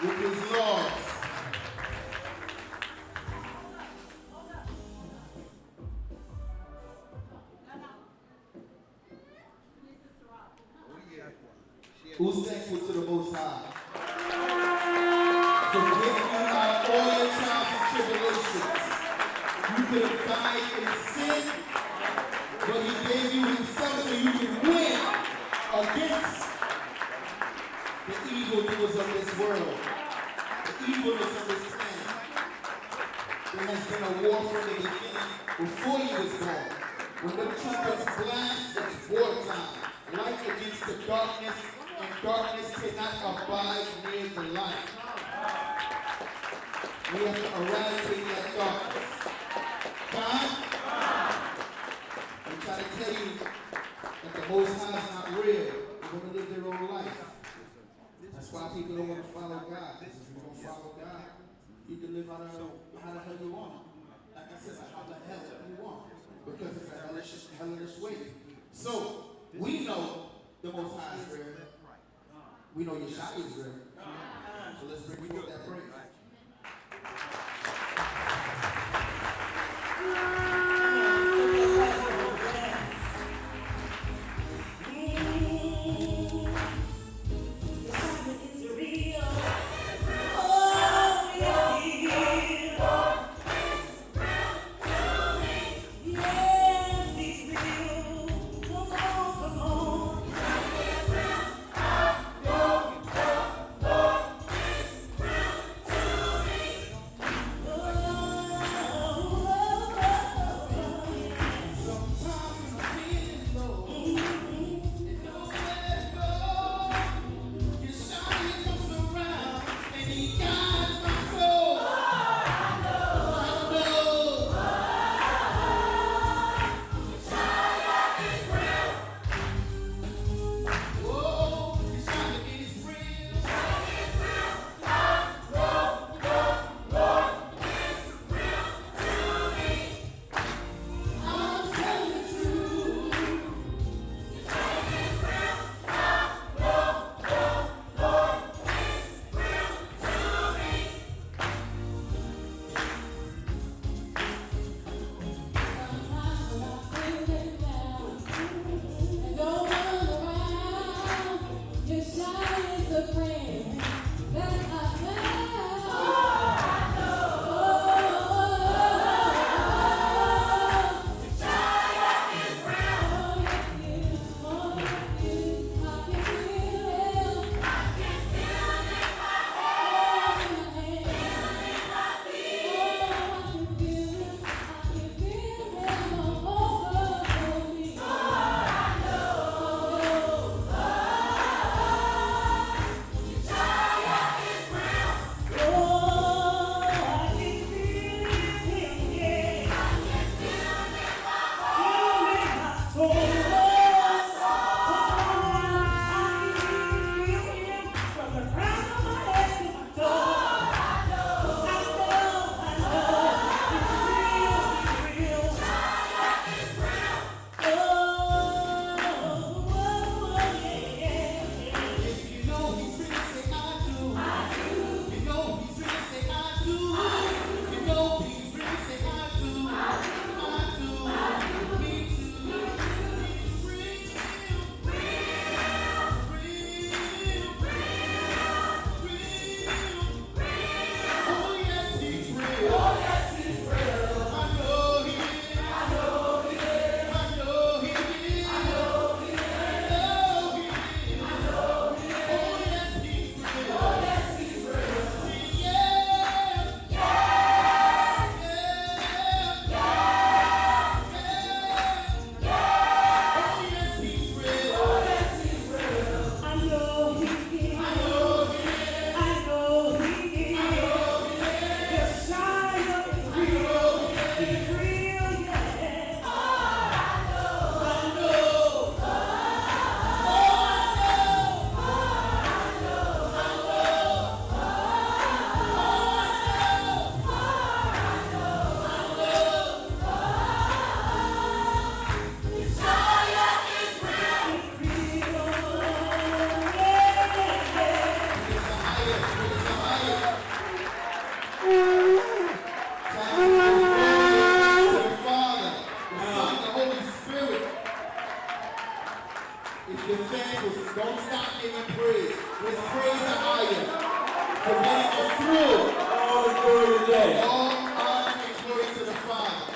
with his laws. Who's thankful to the Most High? Forgive you out all your trials and tribulations. You could have died in sin, but he gave you himself so you can win against the evildoers of this world, the evilness of this planet. There has been a war from the beginning before you was born. When the trumpets blast, it's wartime. Light against the darkness, and darkness cannot abide near the light. We have to eradicate that darkness. God, I'm trying to tell you that the Most High is not real. They're going to live their own life. That's why people don't want to follow God. Because if you don't follow God, you can live how the hell you want. Like I said, how the hell you want. Because it's a hellish way. So, we know the Most High is real. We know Yeshua is real. So let's bring forth that praise. If you're thankful, don't stop giving praise. Let's praise the higher for getting us through. All the glory today. All honor and glory to the Father.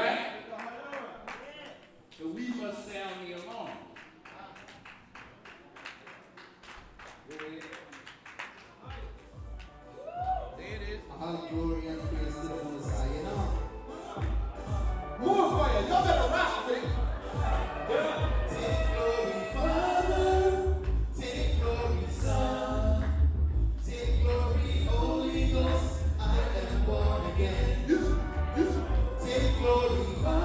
Right? So we must sound the alarm. Go ahead. There it is. All glory and praise to the Most High, you know. More fire, y'all better rock with it. Take glory, Father. Take glory, Son. Take glory, Holy Ghost. I am born again. Take glory, Father.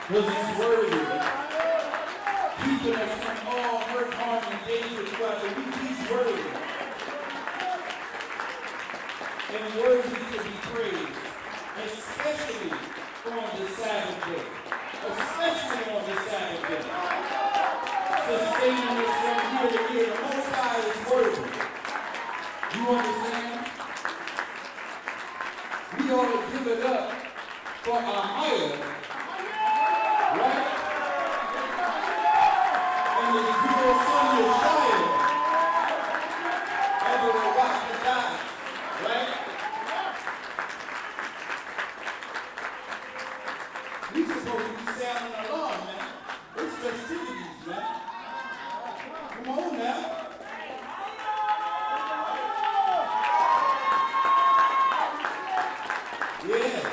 Because he's worthy. Keeping us from all hurt, harm, and danger throughout the week. He's worthy. And worthy to be praised. Especially on the Sabbath day. Especially on the Sabbath day. Sustaining us from year to year. The Most High is worthy. You understand? We ought to give it up for our higher, right? And the beautiful son of Shire, ever will watch the die, right? We supposed to be sounding alarm, man. It's festivities, man. Come on now. Yeah.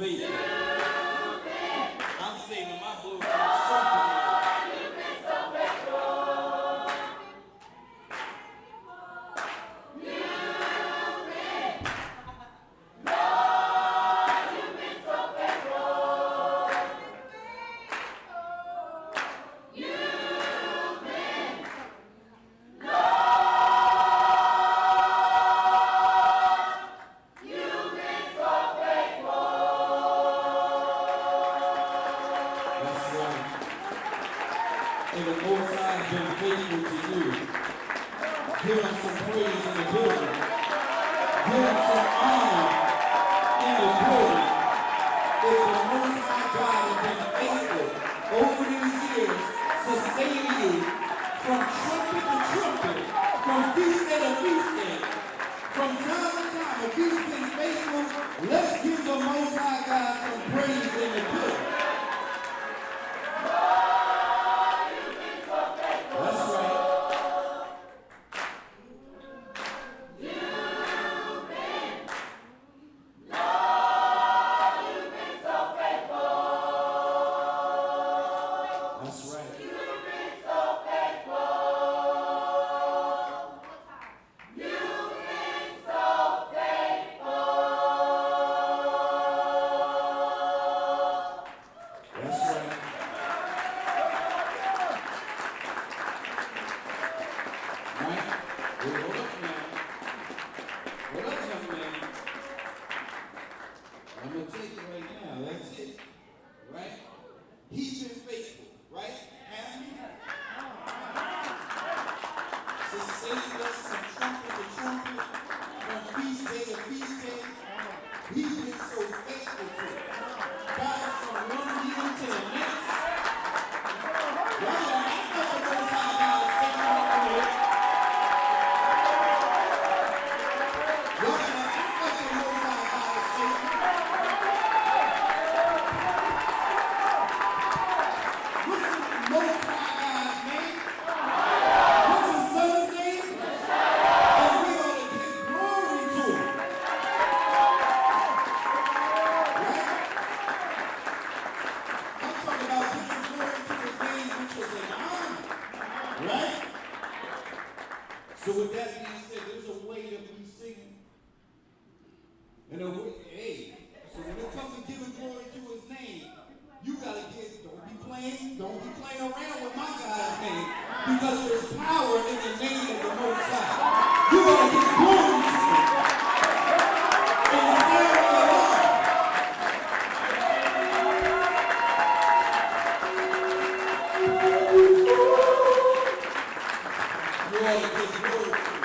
faithful. I'm saving my glory for something. And the Most High has been faithful to you. Give him some praise in the building. Give him some honor in the building. If the Most High God has been faithful over these years, sustaining you from trumpet to trumpet, from feast day to feast day, from time to time, if he's been faithful, let's give the Most High God some praise in the building. So with that being said, there's a way that we sing. And a way, hey, so when it comes to giving glory to his name, you gotta don't be playing around with my God's name, because there's power in the name of the Most High. You gotta give glory to him. And serve the Lord. You ought to give glory to him.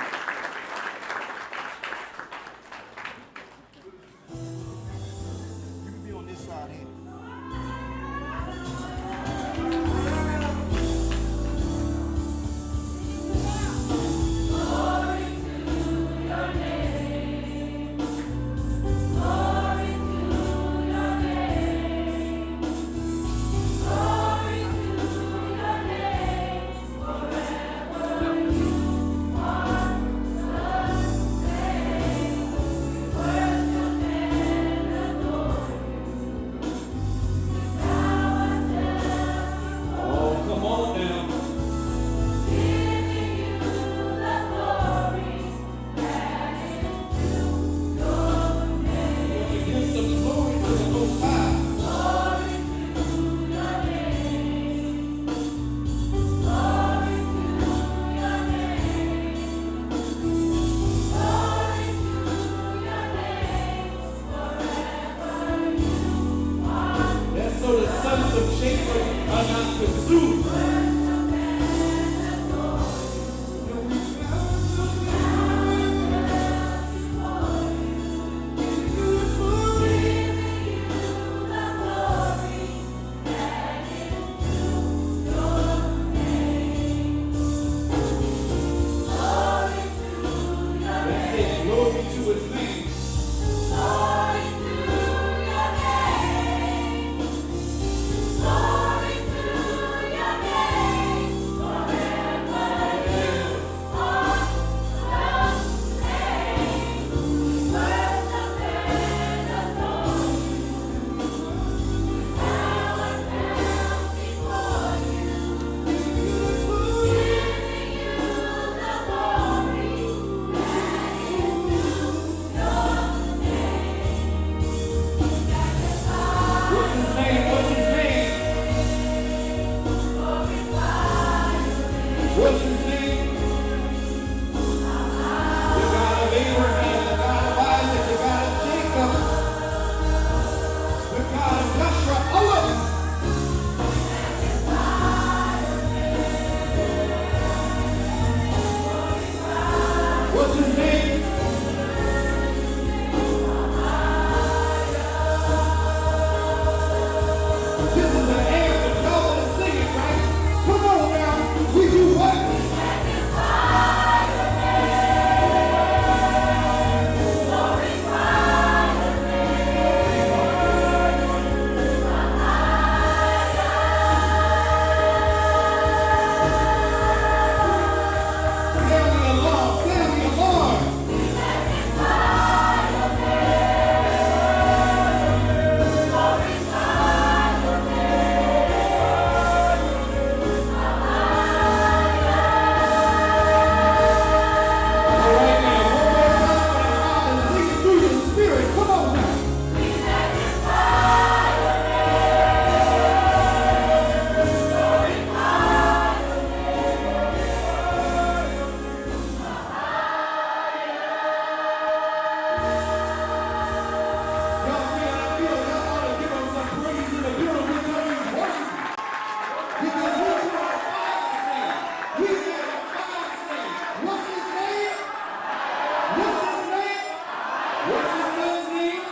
What's his son's name?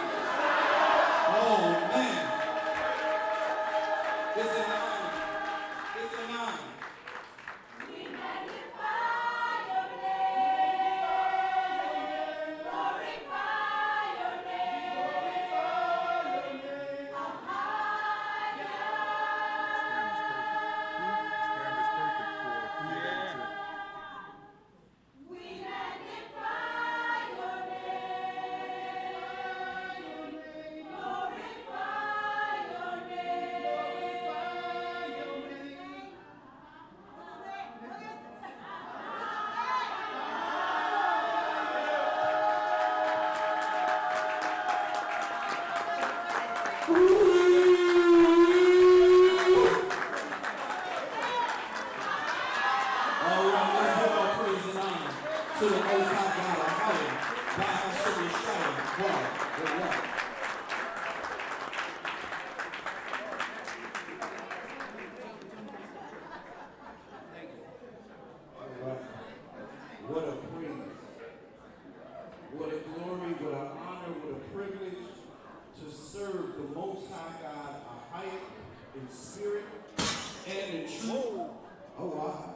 Oh, man. It's an honor. It's an honor. To the Most High God of heaven, by Hashem Yeshua, wow. Thank you. All right. What a praise. What a glory, what an honor, what a privilege to serve the Most High God, a higher in spirit and in truth. Oh, wow.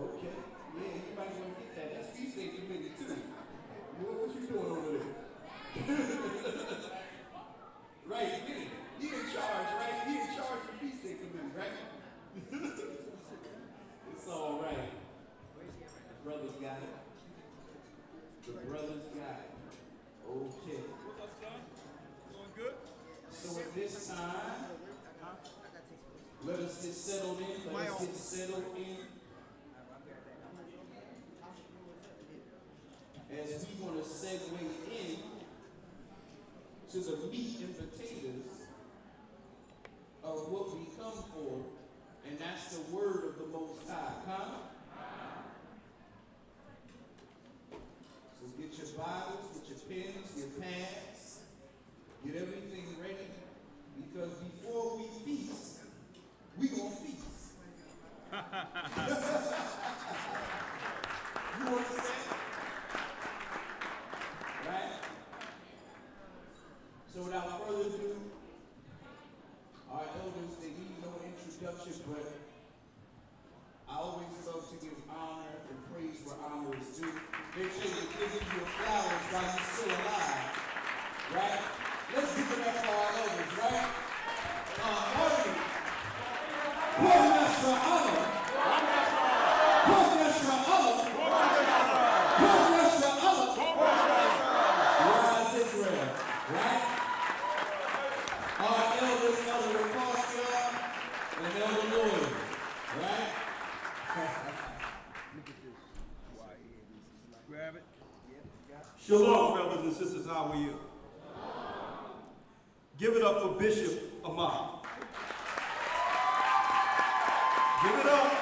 Okay. Yeah, you might want to get that. That's feast day committee too. What you doing over there? Right, you in charge, right? You in charge of the feast day committee, right? It's all right. The brothers got it. The brothers got it. Okay. What's up, son? Doing good? So at this time, let us get settled in. Let us get settled in. As we want to segue in to the meat and potatoes of what we come for, and that's the word of the Most High. Huh? So get your Bibles, get your pens, your pads, get everything ready, because before we feast, we gonna feast. You understand? Right? So without further ado, our elders, they need no introduction, but I always love to give honor and praise where honor is due. They're taking giving you flowers while you're still alive. Right? Let's give it up for our elders, right? Harvey. Extra honor. Extra honor. Extra honor. Rise Israel. Right? Our elders, Elder Acosta and Elder Lloyd. Right? Grab it. Shalom, brothers and sisters, how are you? Give it up for Bishop Ahmad. Give it up.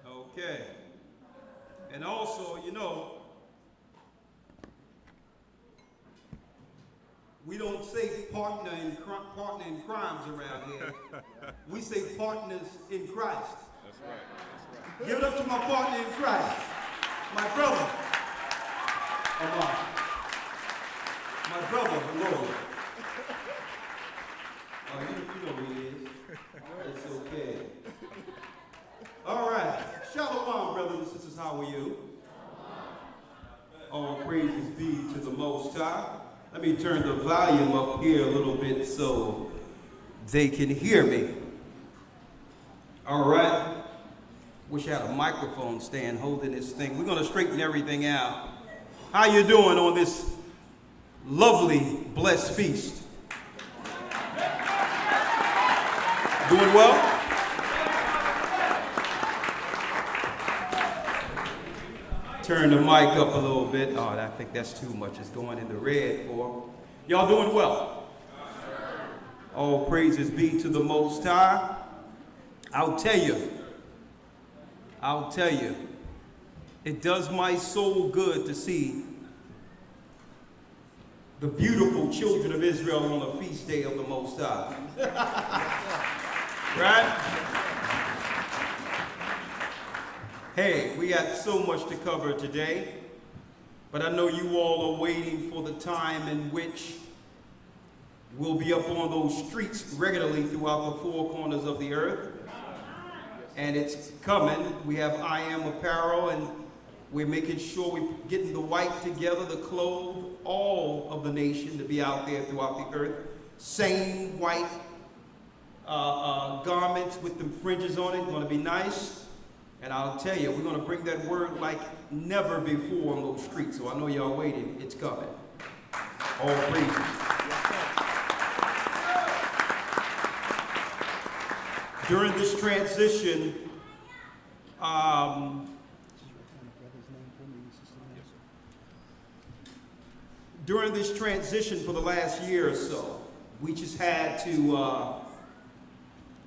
Okay. And also, you know, we don't say partner in crimes around here. We say partners in Christ. That's right. That's right. Give it up to my partner in Christ, my brother, Ahmad. My brother, the Lord. Oh, you know who he is. It's okay. All right. Shalom, brothers and sisters. How are you? All praises be to the Most High. Let me turn the volume up here a little bit so they can hear me. All right. Wish I had a microphone stand holding this thing. We're going to straighten everything out. How you doing on this lovely, blessed feast? Doing well? Turn the mic up a little bit. Oh, I think that's too much. It's going in the red for. Y'all doing well? All praises be to the Most High. I'll tell you, It does my soul good to see the beautiful children of Israel on the feast day of the Most High. Right? Hey, we got so much to cover today, but I know you all are waiting for the time in which we'll be up on those streets regularly throughout the four corners of the earth. And it's coming. We have I Am apparel, and we're making sure we're getting the white together to clothe all of the nation to be out there throughout the earth. Same white garments with the fringes on it, going to be nice. And I'll tell you, we're going to bring that word like never before on those streets. So I know y'all waiting. It's coming. All praises. During this transition, for the last year or so, we just had to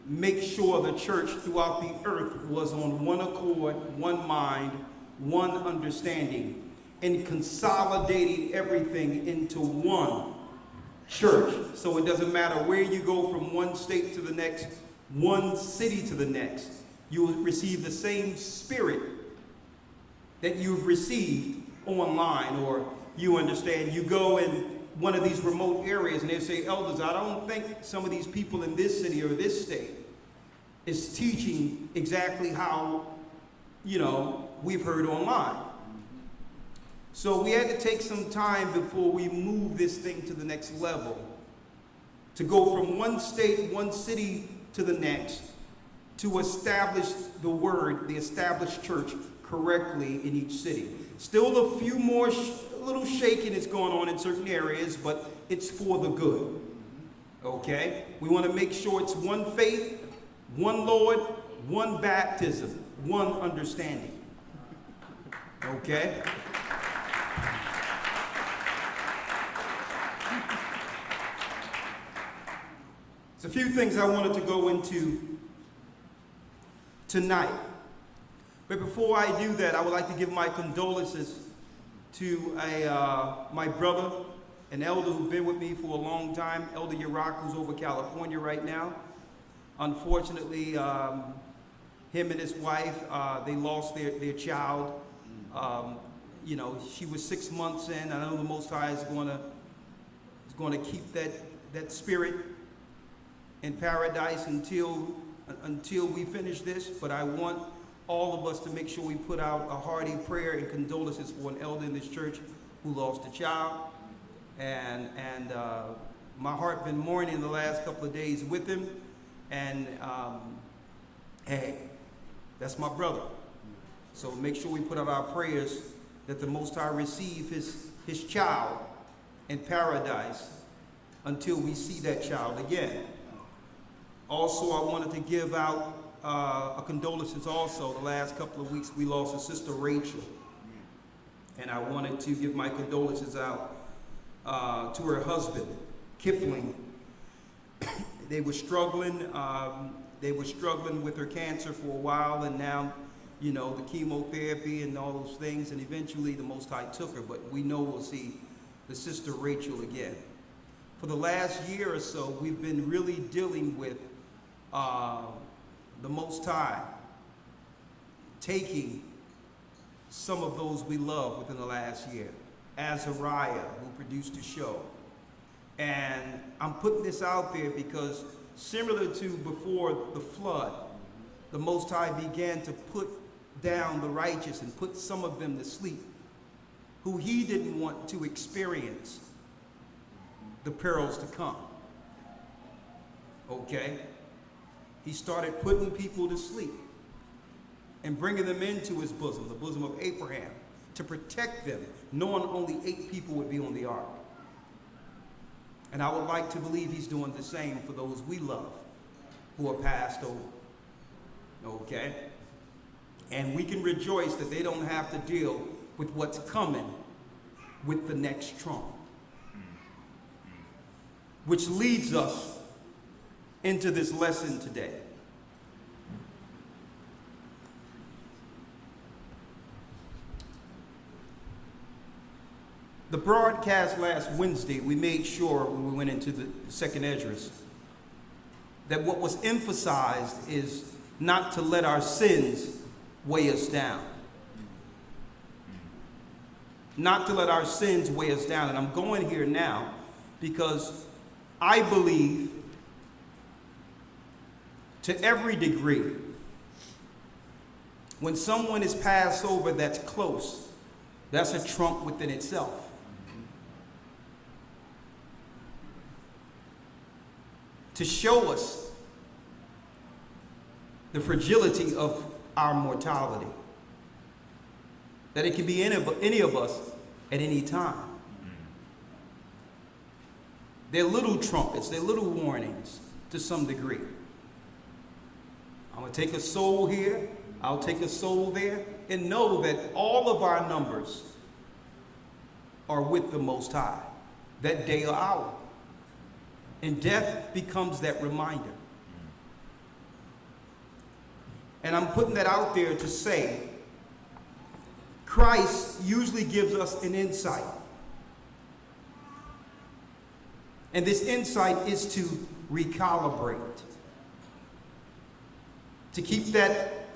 make sure the church throughout the earth was on one accord, one mind, one understanding, and consolidating everything into one church. So it doesn't matter where you go from one state to the next, one city to the next, you will receive the same spirit that you've received online. Or you understand, you go in one of these remote areas and they say, elders, I don't think some of these people in this city or this state is teaching exactly how, we've heard online. So we had to take some time before we move this thing to the next level, to go from one state, one city to the next, to establish the word, the established church correctly in each city. Still a few more, a little shaking is going on in certain areas, but it's for the good. Okay? We want to make sure it's one faith, one Lord, one baptism, one understanding. Okay? There's a few things I wanted to go into tonight. But before I do that, I would like to give my condolences to my brother, an elder who's been with me for a long time, Elder Gocc, who's over California right now. Unfortunately, him and his wife, they lost their child. She was 6 months in. I know the Most High is going to keep that spirit in paradise until we finish this. But I want all of us to make sure we put out a hearty prayer and condolences for an elder in this church who lost a child. And my heart been mourning the last couple of days with him. And hey, that's my brother. So make sure we put out our prayers that the Most High receive his child in paradise until we see that child again. Also, I wanted to give out a condolences also. The last couple of weeks we lost a sister, Rachel. And I wanted to give my condolences out to her husband, Kipling. They were struggling with her cancer for a while, and now, the chemotherapy and all those things, and eventually the Most High took her, but we know we'll see the sister Rachel again. For the last year or so, we've been really dealing with the Most High taking some of those we love within the last year. Azariah, who produced a show. And I'm putting this out there because similar to before the flood, the Most High began to put down the righteous and put some of them to sleep, who he didn't want to experience the perils to come. Okay? He started putting people to sleep and bringing them into his bosom, the bosom of Abraham, to protect them, knowing only 8 people would be on the ark. And I would like to believe he's doing the same for those we love who are passed over. Okay? And we can rejoice that they don't have to deal with what's coming with the next Trump. Which leads us into this lesson today. The broadcast last Wednesday, we made sure when we went into the second Esdras that what was emphasized is not to let our sins weigh us down. Not to let our sins weigh us down. And I'm going here now because I believe to every degree, when someone is passed over that's close, that's a trump within itself. To show us the fragility of our mortality. That it can be any of us at any time. They're little trumpets, they're little warnings to some degree. I'm going to take a soul here, I'll take a soul there, and know that all of our numbers are with the Most High, that day or hour. And death becomes that reminder. And I'm putting that out there to say, Christ usually gives us an insight. And this insight is to recalibrate. To keep that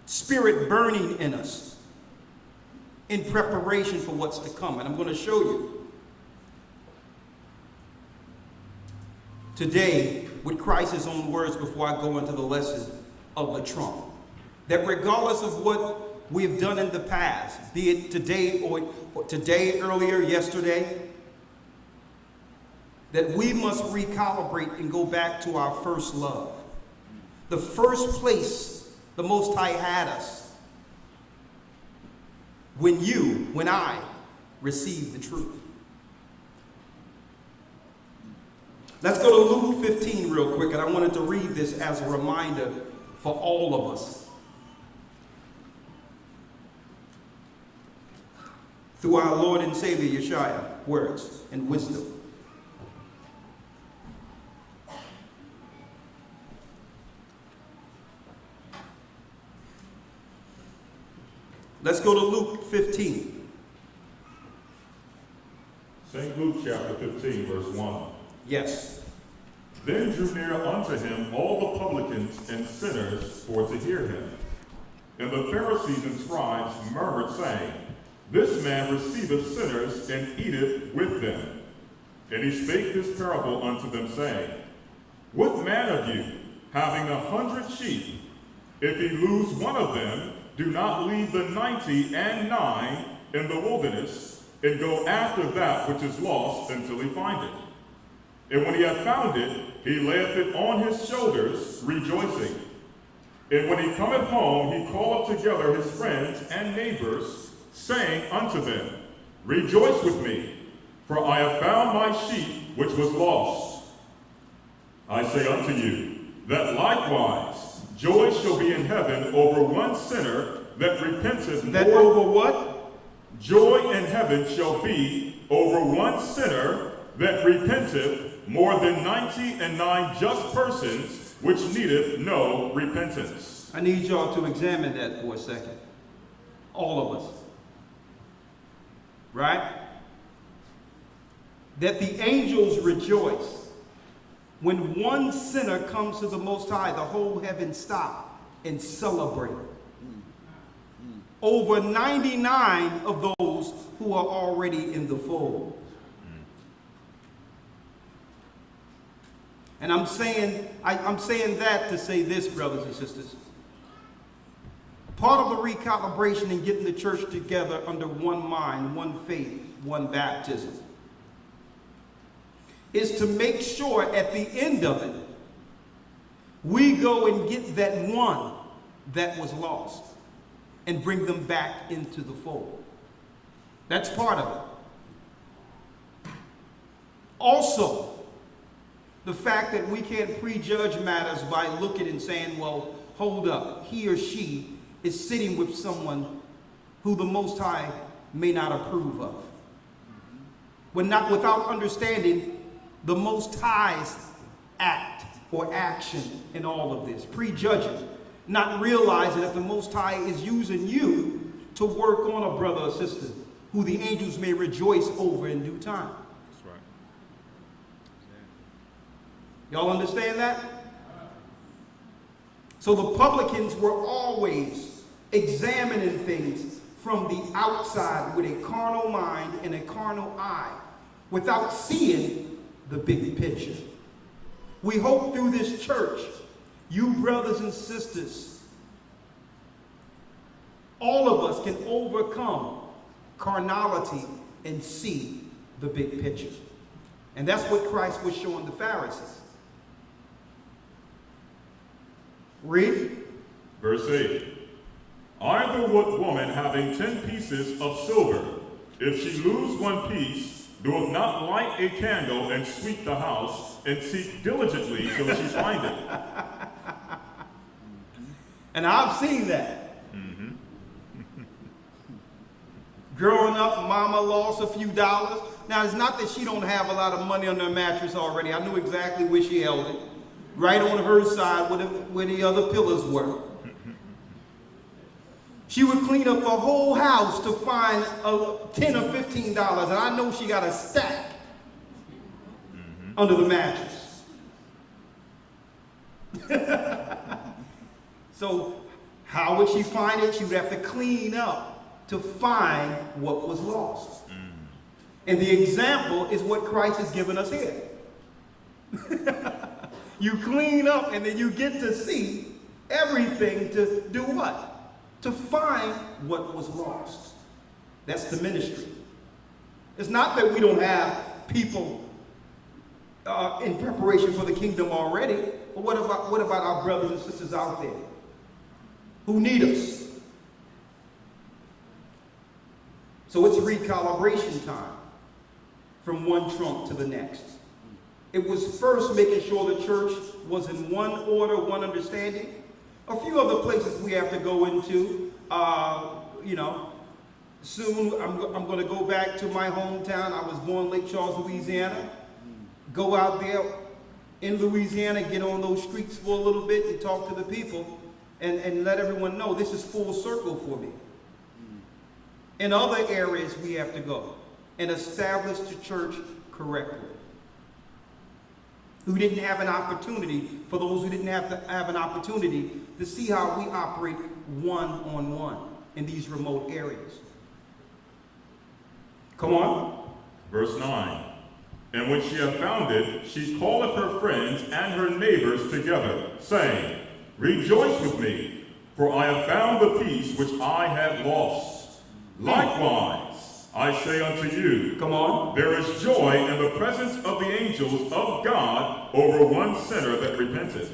spirit burning in us in preparation for what's to come. And I'm going to show you today with Christ's own words before I go into the lesson of the trump. That regardless of what we have done in the past, be it today or today, earlier, yesterday, that we must recalibrate and go back to our first love. The first place the Most High had us when I received the truth. Let's go to Luke 15 real quick, and I wanted to read this as a reminder for all of us. Through our Lord and Savior Yeshua, words and wisdom. Let's go to Luke 15. St. Luke chapter 15, verse 1. Yes. Then drew near unto him all the publicans and sinners for to hear him. And the Pharisees and scribes murmured, saying, This man receiveth sinners and eateth with them. And he spake this parable unto them, saying, What man of you, having 100 sheep, if he lose one of them, do not leave the 99 in the wilderness, and go after that which is lost until he find it? And when he hath found it, he layeth it on his shoulders, rejoicing. And when he cometh home, he calleth together his friends and neighbors, saying unto them, Rejoice with me, for I have found my sheep which was lost. I say unto you, that likewise joy shall be in heaven over one sinner that repenteth That more. over what? Joy in heaven shall be over one sinner that repenteth more than 99 just persons which needeth no repentance. I need y'all to examine that for a second. All of us. Right? That the angels rejoice. When one sinner comes to the Most High, the whole heaven stop and celebrate. Over 99 of those who are already in the fold. And I'm saying that to say this, brothers and sisters. Part of the recalibration and getting the church together under one mind, one faith, one baptism, is to make sure at the end of it, we go and get that one that was lost and bring them back into the fold. That's part of it. Also, the fact that we can't prejudge matters by looking and saying, well, hold up, he or she is sitting with someone who the Most High may not approve of. Without understanding the Most High's act or action in all of this, prejudging, not realizing that the Most High is using you to work on a brother or sister who the angels may rejoice over in due time. That's right. Y'all understand that? So the publicans were always examining things from the outside with a carnal mind and a carnal eye, without seeing the big picture. We hope through this church, you brothers and sisters, all of us can overcome carnality and see the big picture. And that's what Christ was showing the Pharisees. Read. Verse 8. Either what woman having 10 pieces of silver, if she lose one piece, doeth not light a candle and sweep the house and seek diligently till she find it? And I've seen that. Growing up, mama lost a few dollars. Now, it's not that she don't have a lot of money on her mattress already. I knew exactly where she held it. Right on her side where the other pillars were. She would clean up the whole house to find $10 or $15, and I know she got a stack under the mattress. So how would she find it? She would have to clean up to find what was lost. And the example is what Christ has given us here. You clean up and then you get to see everything to do what? To find what was lost. That's the ministry. It's not that we don't have people in preparation for the kingdom already, but what about our brothers and sisters out there who need us? So it's recalibration time from one trunk to the next. It was first making sure the church was in one order, one understanding. A few other places we have to go into. Soon I'm going to go back to my hometown. I was born in Lake Charles, Louisiana. Go out there in Louisiana, get on those streets for a little bit and talk to the people and let everyone know this is full circle for me. In other areas we have to go and establish the church correctly. Who didn't have an opportunity, for those who didn't have an opportunity to see how we operate one-on-one in these remote areas. Come on. Verse 9. And when she hath found it, she calleth her friends and her neighbors together, saying, Rejoice with me, for I have found the piece which I had lost. Likewise, I say unto you, come on, there is joy in the presence of the angels of God over one sinner that repenteth.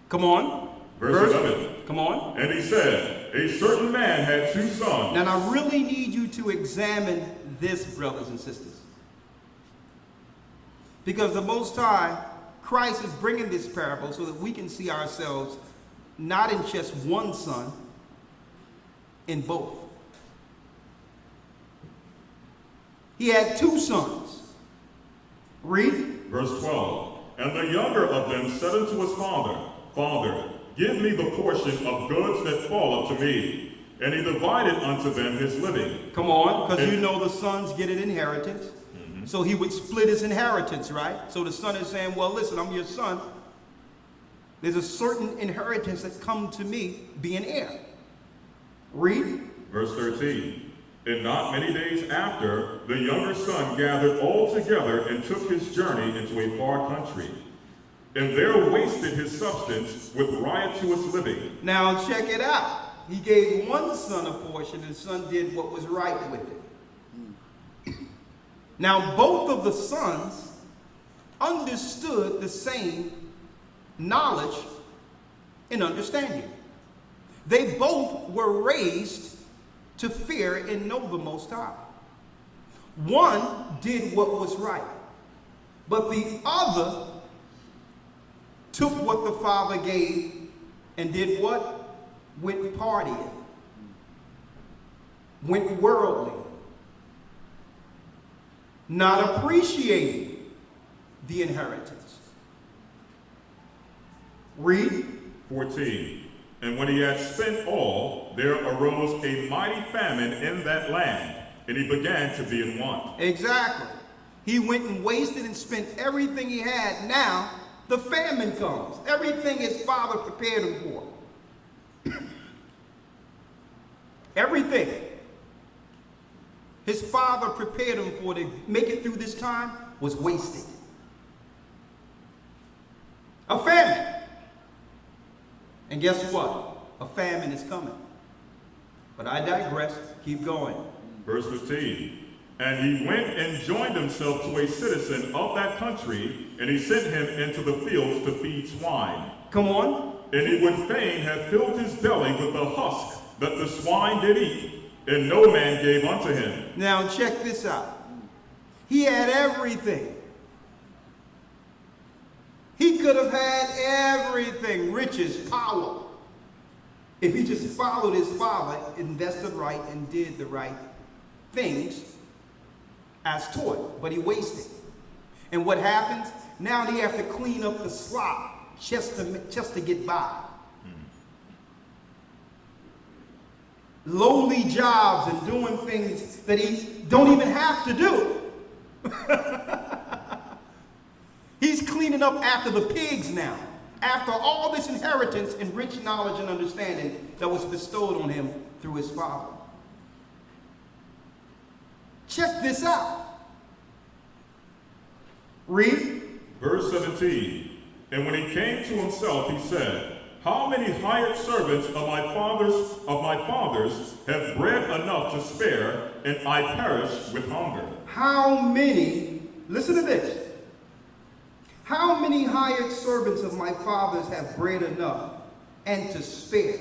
Come on. Verse 11. Come on. And he said, a certain man had 2 sons. Now I really need you to examine this, brothers and sisters. Because the Most High, Christ is bringing this parable so that we can see ourselves not in just one son, in both. He had 2 sons. Read. Verse 12. And the younger of them said unto his father, Father, give me the portion of goods that fall unto me. And he divided unto them his living. Come on, because you know the sons get an inheritance. So he would split his inheritance, right? So the son is saying, well, listen, I'm your son. There's a certain inheritance that come to me, be an heir. Read. Verse 13. And not many days after, the younger son gathered all together and took his journey into a far country, and there wasted his substance with riotous living. Now check it out. He gave one son a portion, and the son did what was right with it. Now both of the sons understood the same knowledge and understanding. They both were raised to fear and know the Most High. One did what was right, but the other took what the father gave and did what? Went partying, went worldly, not appreciating the inheritance. Read. 14. And when he had spent all, there arose a mighty famine in that land, and he began to be in want. Exactly. He went and wasted and spent everything he had. Now, the famine comes. Everything his father prepared him for. Everything his father prepared him for to make it through this time was wasted. A famine. And guess what? A famine is coming. But I digress. Keep going. Verse 15. And he went and joined himself to a citizen of that country, and he sent him into the fields to feed swine. Come on. And he would fain have filled his belly with the husk that the swine did eat, and no man gave unto him. Now check this out. He had everything. He could have had everything, riches, power, if he just followed his father, invested right, and did the right things as taught. But he wasted. And what happens? Now he have to clean up the slop just to get by. Lowly jobs and doing things that he don't even have to do. He's cleaning up after the pigs now. After all this inheritance and rich knowledge and understanding that was bestowed on him through his father. Check this out. Read. Verse 17. And when he came to himself, he said, how many hired servants of my fathers have bread enough to spare, and I perish with hunger? How many, listen to this. How many hired servants of my fathers have bread enough and to spare?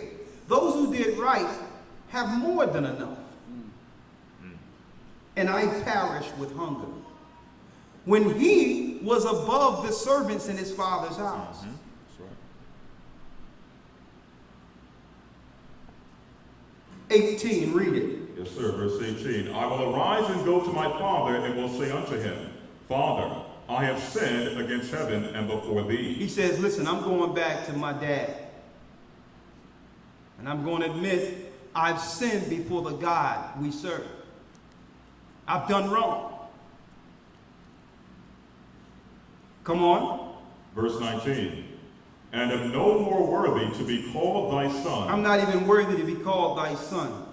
Those who did right have more than enough. And I perish with hunger. When he was above the servants in his father's house. That's right. 18, read it. Yes, sir. Verse 18. I will arise and go to my father, and will say unto him, Father, I have sinned against heaven and before thee. He says, listen, I'm going back to my dad. And I'm going to admit, I've sinned before the God we serve. I've done wrong. Come on. Verse 19. And am no more worthy to be called thy son. I'm not even worthy to be called thy son.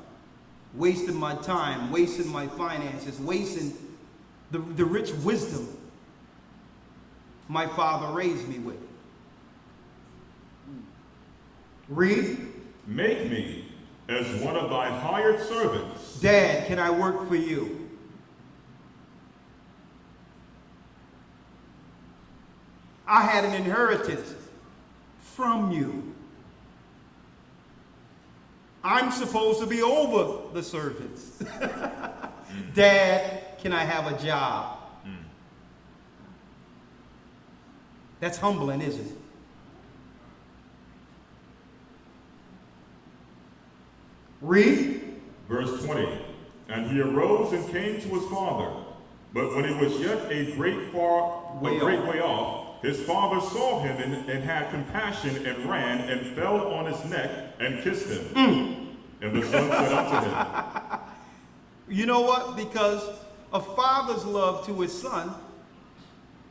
Wasting my time, wasting my finances, wasting the rich wisdom my father raised me with. Read. Make me as one of thy hired servants. Dad, can I work for you? I had an inheritance from you. I'm supposed to be over the servants. Dad, can I have a job? That's humbling, isn't it? Read. Verse 20. And he arose and came to his father. But when he was yet a great way off, his father saw him and had compassion and ran and fell on his neck and kissed him. And the son said unto him. You know what? Because a father's love to his son,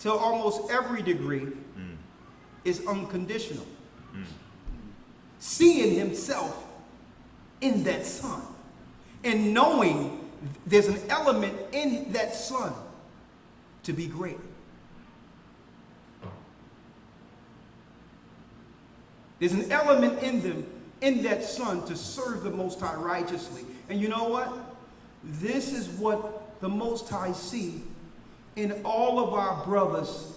to almost every degree, is unconditional. Seeing himself in that son and knowing there's an element in that son to be great. There's an element in them, in that son, to serve the Most High righteously. And you know what? This is what the Most High see in all of our brothers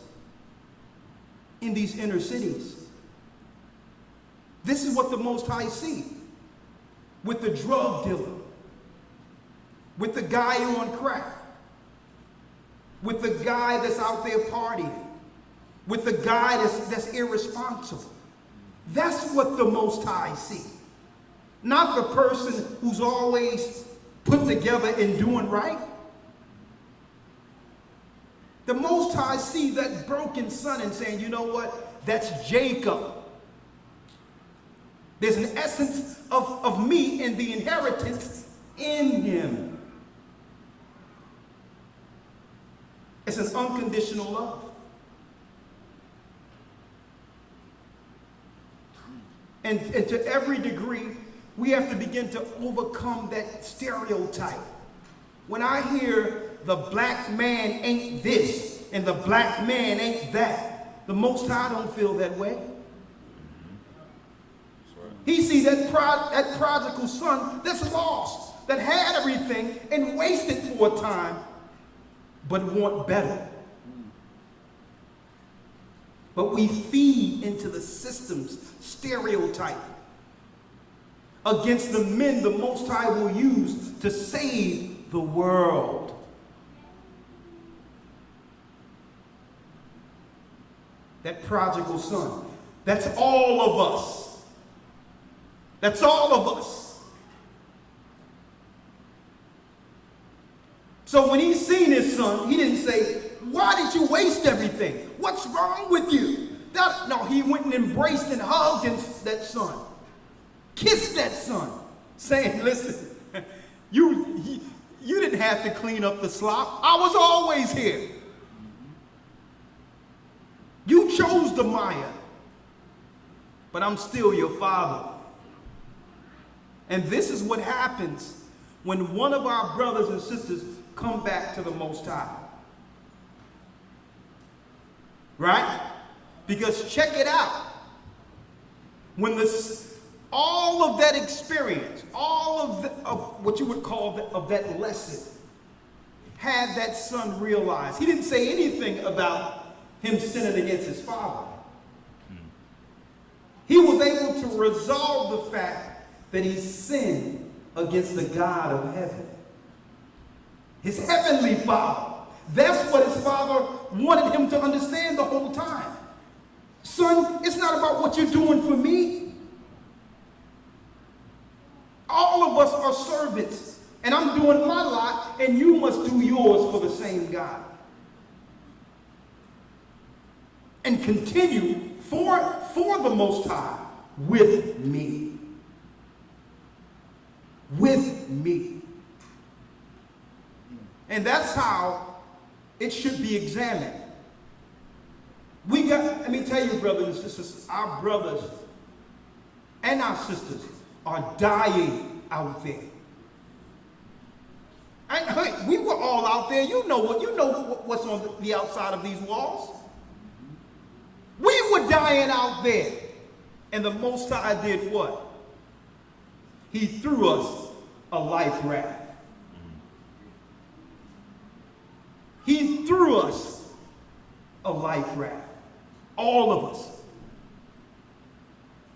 in these inner cities. This is what the Most High see with the drug dealer, with the guy on crack, with the guy that's out there partying, with the guy that's irresponsible. That's what the Most High see. Not the person who's always put together and doing right. The Most High see that broken son and saying, you know what? That's Jacob. There's an essence of me and the inheritance in him. It's an unconditional love. And to every degree, we have to begin to overcome that stereotype. When I hear the black man ain't this and the black man ain't that, the Most High don't feel that way. He sees that prodigal son that's lost, that had everything and wasted for a time, but want better. But we feed into the system's stereotype against the men the Most High will use to save the world. That prodigal son, that's all of us. That's all of us. So when he seen his son, he didn't say, "Why did you waste everything? What's wrong with you?" No, he went and embraced and hugged that son. Kissed that son, saying, "Listen, you didn't have to clean up the slop. I was always here. You chose the mire, but I'm still your father." And this is what happens when one of our brothers and sisters come back to the Most High. Right? Because check it out. When all of that experience, all of what you would call of that lesson, had that son realize, he didn't say anything about him sinning against his father. He was able to resolve the fact that he sinned against the God of heaven. His heavenly father. That's what his father wanted him to understand the whole time. Son, it's not about what you're doing for me. All of us are servants, and I'm doing my lot, and you must do yours for the same God. And continue for the Most High with me. With me. And that's how it should be examined. Let me tell you, brothers and sisters, our brothers and our sisters are dying out there. And we were all out there. You know what's on the outside of these walls. We were dying out there. And the Most High did what? He threw us a life raft. He threw us a life raft. All of us.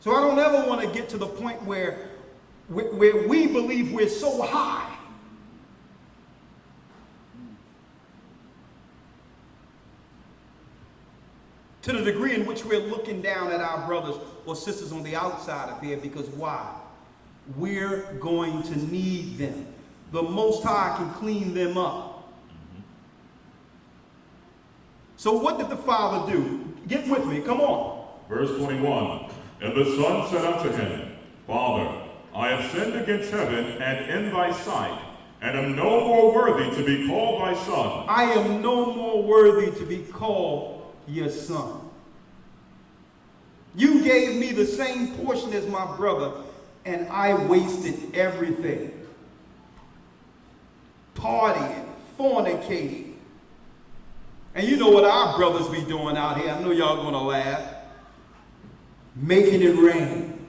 So I don't ever want to get to the point where we believe we're so high to the degree in which we're looking down at our brothers or sisters on the outside of here, because why? We're going to need them. The Most High can clean them up. So what did the father do? Get with me, come on. Verse 21, and the son said unto him, Father, I have sinned against heaven and in thy sight, and am no more worthy to be called thy son. I am no more worthy to be called your son. You gave me the same portion as my brother, and I wasted everything. Partying, fornicating. And you know what our brothers be doing out here. I know y'all gonna laugh. Making it rain.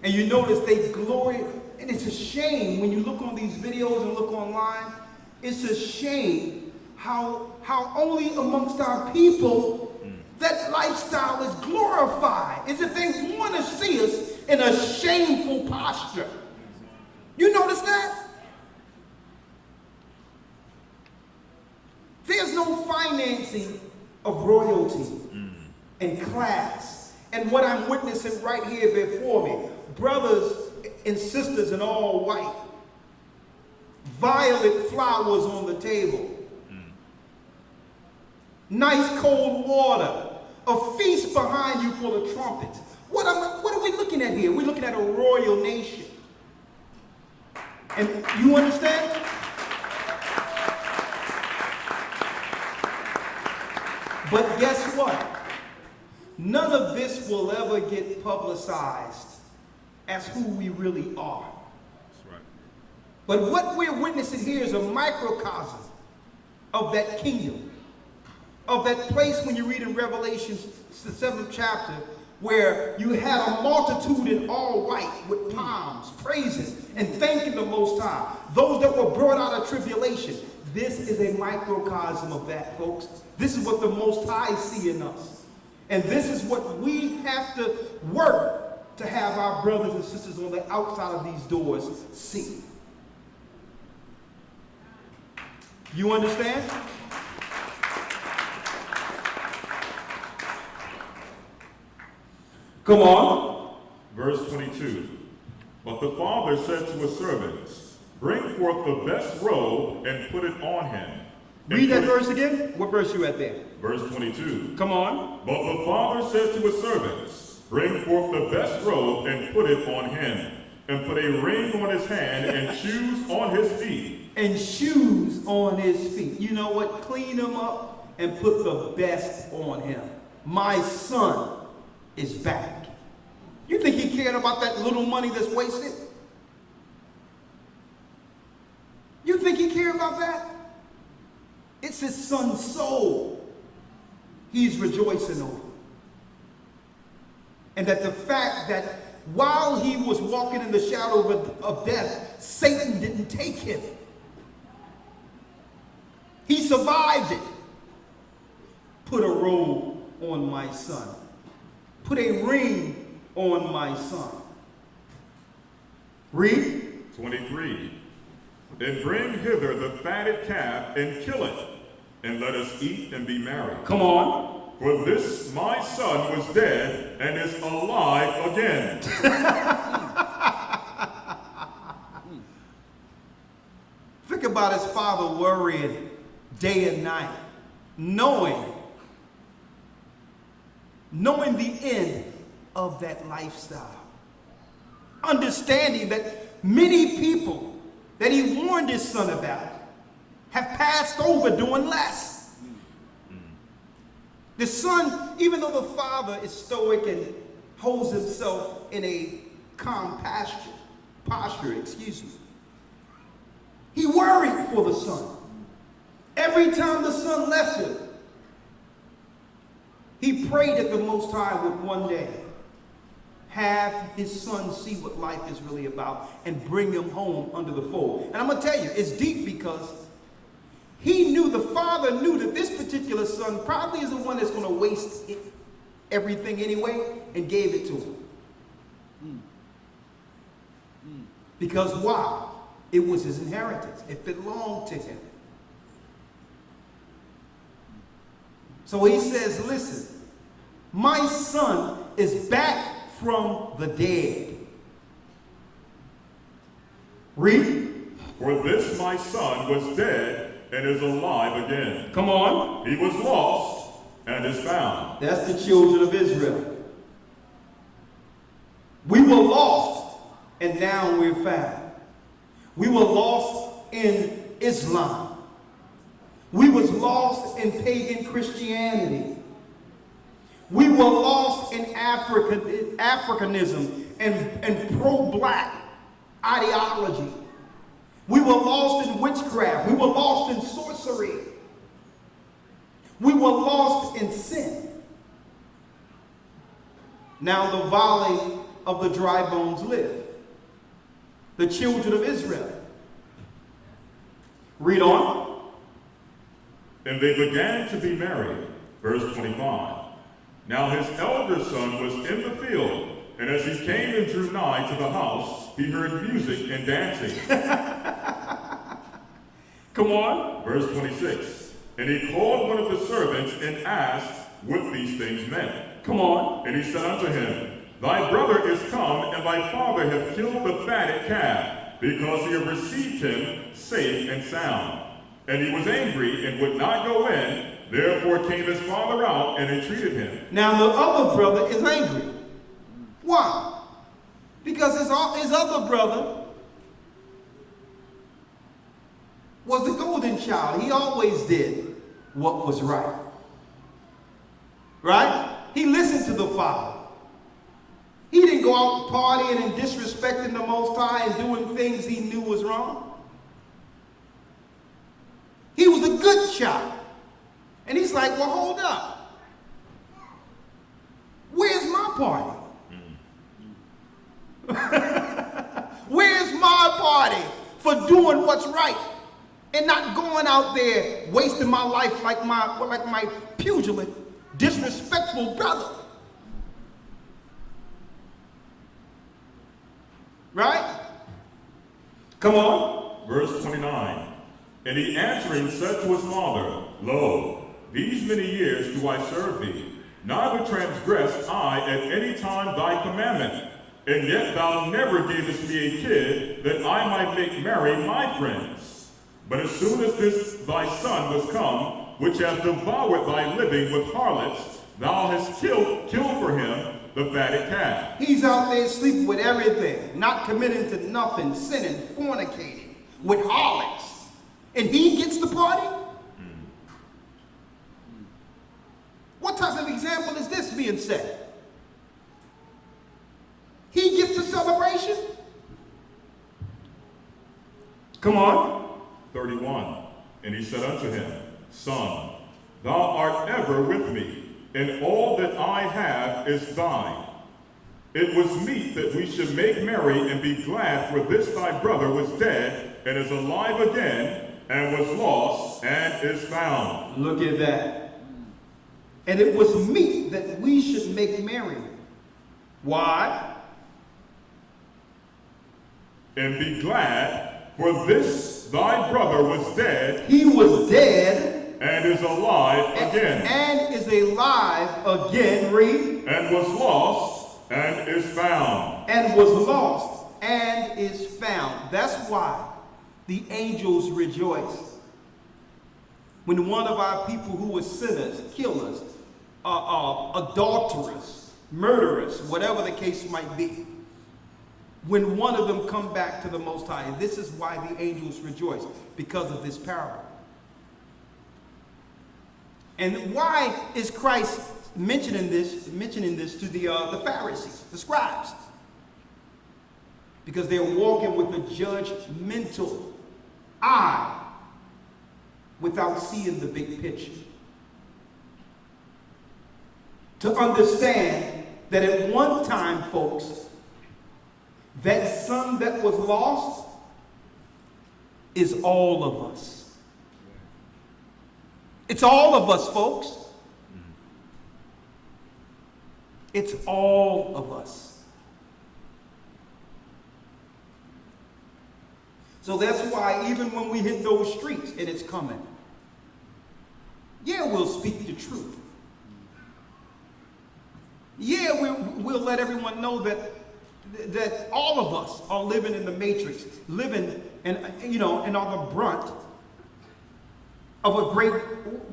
And you notice they glory, and it's a shame when you look on these videos and look online, it's a shame how only amongst our people that lifestyle is glorified. As if they want to see us in a shameful posture. You notice that? There's no financing of royalty and class. And what I'm witnessing right here before me, brothers and sisters in all white, violet flowers on the table. nice cold water, a feast behind you for the trumpets. What are we looking at here? We're looking at a royal nation. And you understand? But guess what? None of this will ever get publicized as who we really are. That's right. But what we're witnessing here is a microcosm of that kingdom, of that place when you read in Revelation, the 7th chapter, where you had a multitude in all white with palms, praising and thanking the Most High. Those that were brought out of tribulation. This is a microcosm of that, folks. This is what the Most High see in us. And this is what we have to work to have our brothers and sisters on the outside of these doors see. You understand? Come on. Verse 22. But the father said to his servants, bring forth the best robe and put it on him. Read that verse again. What verse you at there? Verse 22. Come on. But the father said to his servants, bring forth the best robe and put it on him, and put a ring on his hand and shoes on his feet. And shoes on his feet. You know what? Clean him up and put the best on him. My son is back. You think he cared about that little money that's wasted? You think he cared about that? It's his son's soul he's rejoicing over. And that the fact that while he was walking in the shadow of death, Satan didn't take him. He survived it. Put a robe on my son. Put a ring on my son. Read. 23. And bring hither the fatted calf and kill it, and let us eat and be merry. Come on. For this my son was dead and is alive again. Think about his father worrying day and night, knowing the end of that lifestyle. Understanding that many people that he warned his son about have passed over doing less. The son, even though the father is stoic and holds himself in a calm posture, he worried for the son. Every time the son left him, he prayed that the Most High would one day have his son see what life is really about and bring him home under the fold. And I'm going to tell you, it's deep because the father knew that this particular son probably is the one that's going to waste everything anyway, and gave it to him. Because why? It was his inheritance. It belonged to him. So he says, listen, my son is back from the dead. Read. For this my son was dead and is alive again. Come on. He was lost and is found. That's the children of Israel. We were lost and now we're found. We were lost in Islam. We was lost in pagan Christianity. We were lost in Africanism and pro-black ideology. We were lost in witchcraft. We were lost in sorcery. We were lost in sin. Now the valley of the dry bones live. The children of Israel. Read on. And they began to be merry. Verse 25. Now his elder son was in the field, and as he came and drew nigh to the house, he heard music and dancing. Come on. Verse 26. And he called one of the servants and asked what these things meant. Come on. And he said unto him, thy brother is come, and thy father hath killed the fatted calf, because he hath received him safe and sound. And he was angry and would not go in, Therefore came his father out and entreated him. Now the other brother is angry. Why? Because his other brother was the golden child. He always did what was right. Right? He listened to the father. He didn't go out partying and disrespecting the Most High and doing things he knew was wrong. He was a good child. And he's like, well, hold up. Where's my party? Where's my party for doing what's right and not going out there wasting my life like my pugilant, disrespectful brother? Right? Come on. Verse 29. And he answering said to his father, Lo, these many years do I serve thee, neither transgressed I at any time thy commandment, and yet thou never gavest me a kid that I might make merry my friends. But as soon as this thy son was come, which hath devoured thy living with harlots, thou hast killed for him the fatted calf. He's out there sleeping with everything, not committing to nothing, sinning, fornicating with harlots. And he gets the party? What type of example is this being set? He gets the celebration? Come on. 31. And he said unto him, Son, thou art ever with me, and all that I have is thine. It was meet that we should make merry and be glad, for this thy brother was dead and is alive again, and was lost and is found. Look at that. And it was meet that we should make merry. Why? And be glad, for this thy brother was dead. He was dead. And is alive again. And is alive again. Read. And was lost and is found. And was lost and is found. That's why the angels rejoice when one of our people who were sinners, killers, adulterers, murderers, whatever the case might be, when one of them come back to the Most High. And this is why the angels rejoice, because of this parable. And why is Christ mentioning this to the Pharisees, the scribes? Because they're walking with a judgmental eye without seeing the big picture. To understand that at one time, folks, that son that was lost is all of us. It's all of us, folks. It's all of us. So that's why even when we hit those streets and it's coming, yeah, we'll speak the truth. Yeah, we'll let everyone know that all of us are living in the matrix, living and are the brunt of a great,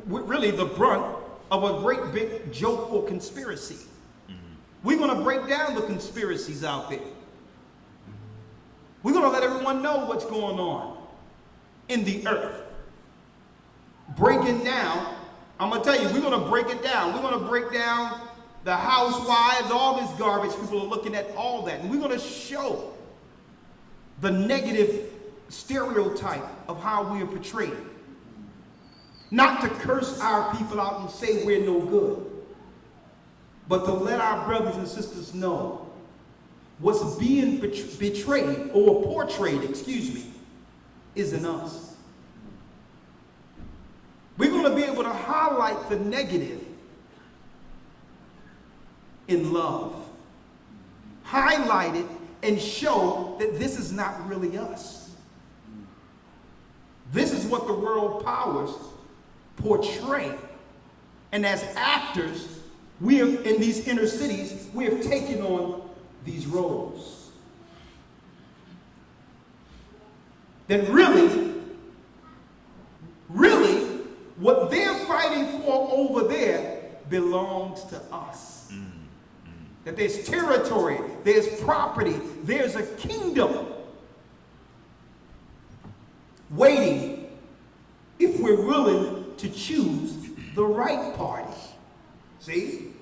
really the brunt of a great big joke or conspiracy. We're going to break down the conspiracies out there. We're going to let everyone know what's going on in the earth. Breaking down, I'm going to tell you, we're going to break it down. We're going to break down the housewives, all this garbage. People are looking at all that. And we're going to show the negative stereotype of how we are portrayed. Not to curse our people out and say we're no good, but to let our brothers and sisters know what's being betrayed or portrayed, isn't us. We're going to be able to highlight the negative in love. Highlight it and show that this is not really us. This is what the world powers portray. And as actors, we have, in these inner cities, we have taken on these roles. Then really, what they're fighting for belongs to us. That there's territory, there's property, there's a kingdom waiting if we're willing to choose the right party. See?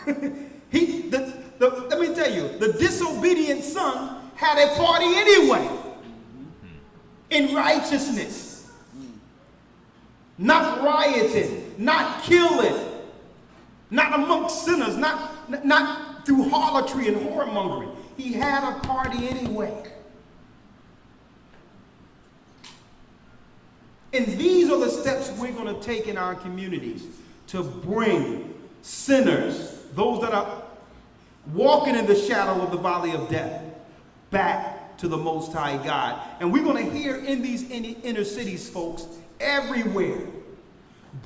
Let me tell you, the disobedient son had a party anyway. In righteousness. Not rioting, not killing, not amongst sinners, not through harlotry and whoremongering. He had a party anyway. And these are the steps we're going to take in our communities to bring sinners, those that are walking in the shadow of the valley of death, back to the Most High God. And we're going to hear in these inner cities, folks, everywhere,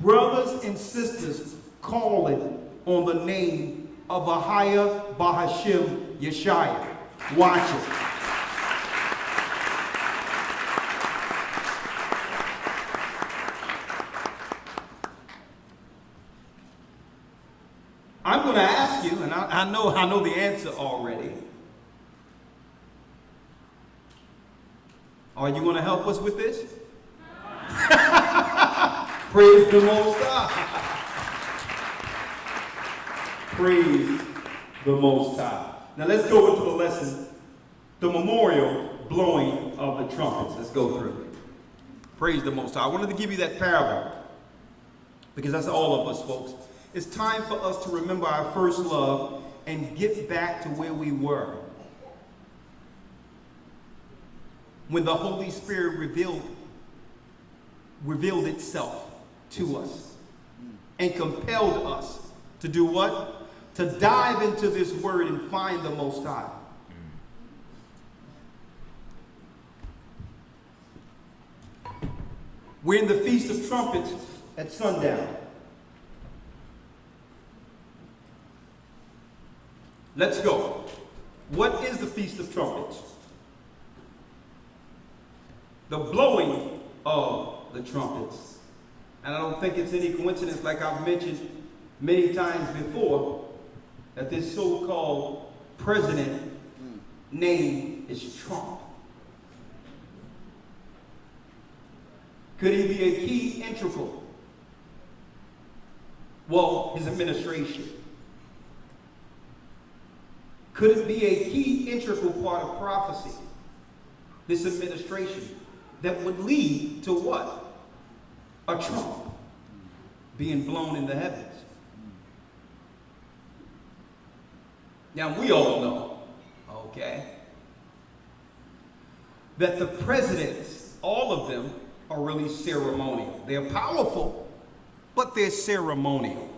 brothers and sisters calling on the name of Ahia Bahashim Yeshaya. Watch it. I'm going to ask you, and I know the answer already. Are you going to help us with this? Praise the Most High. Praise the Most High. Now let's go into the lesson, the memorial blowing of the trumpets. Let's go through it. Praise the Most High. I wanted to give you that parable because that's all of us, folks. It's time for us to remember our first love and get back to where we were when the Holy Spirit revealed itself to us and compelled us to do what? To dive into this word and find the Most High. We're in the Feast of Trumpets at sundown. Let's go. What is the Feast of Trumpets? The blowing of the trumpets. And I don't think it's any coincidence, like I've mentioned many times before, that this so-called president name is Trump. Could he be a key integral? Well, his administration. Could it be a key integral part of prophecy? This administration that would lead to what? A trump being blown in the heavens. Now we all know, okay, that the presidents, all of them, are really ceremonial. They're powerful, but they're ceremonial.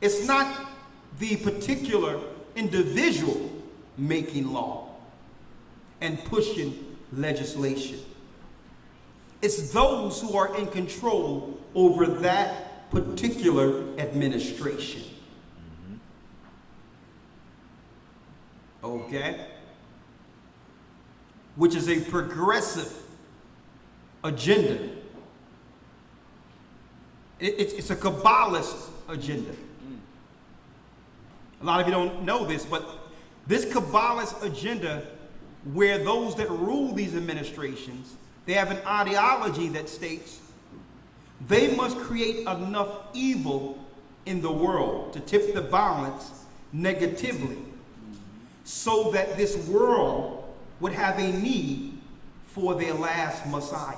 It's not the particular individual making law and pushing legislation. It's those who are in control over that particular administration. Okay? Which is a progressive agenda. It's a Kabbalist agenda. A lot of you don't know this, but this Kabbalist agenda, where those that rule these administrations, they have an ideology that states they must create enough evil in the world to tip the balance negatively so that this world would have a need for their last Messiah.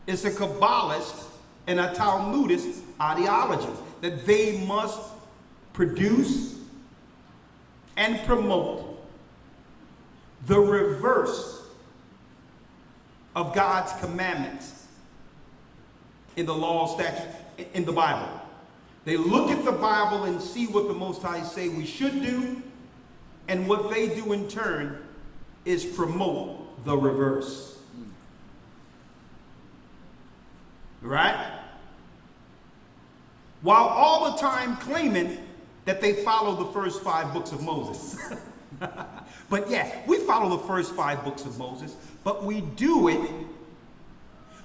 It's a Kabbalist and a Talmudist ideology that they must produce and promote the reverse of God's commandments in the law, statute, in the Bible. They look at the Bible and see what the Most High say we should do, and what they do in turn is promote the reverse. Right? While all the time claiming that they follow the first 5 books of Moses. But yeah, we follow the first 5 books of Moses, but we do it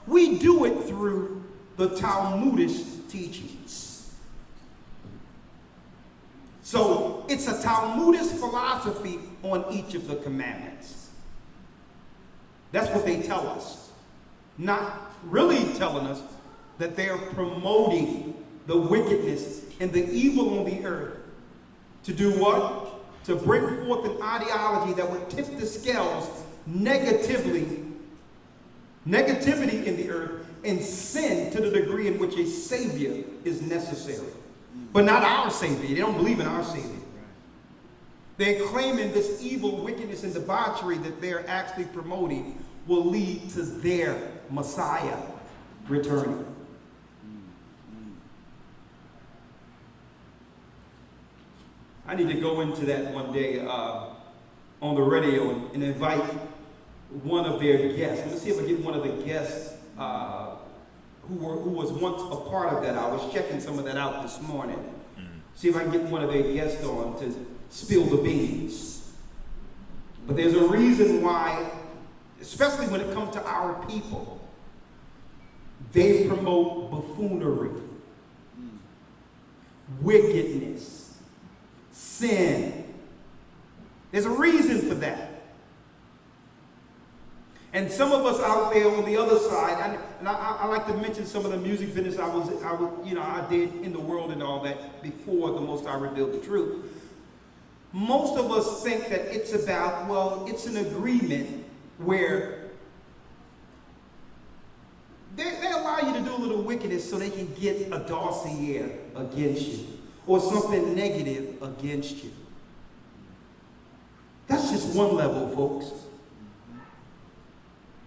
We do it through the Talmudic teachings. So it's a Talmudic philosophy on each of the commandments. That's what they tell us. Not really telling us that they're promoting the wickedness and the evil on the earth. To do what? To bring forth an ideology that would tip the scales negativity in the earth, and sin to the degree in which a savior is necessary. But not our savior. They don't believe in our savior. They're claiming this evil, wickedness, and debauchery that they're actually promoting will lead to their Messiah returning. I need to go into that one day on the radio and invite one of their guests. Let me see if I get one of the guests who was once a part of that. I was checking some of that out this morning. See if I can get one of their guests on to spill the beans. But there's a reason why, especially when it comes to our people, they promote buffoonery, wickedness, sin. There's a reason for that. And some of us out there on the other side, I like to mention some of the music business I did in the world and all that before the Most High revealed the truth. Most of us think that it's about, well, it's an agreement where they allow you to do a little wickedness so they can get a dossier against you or something negative against you. That's just one level, folks.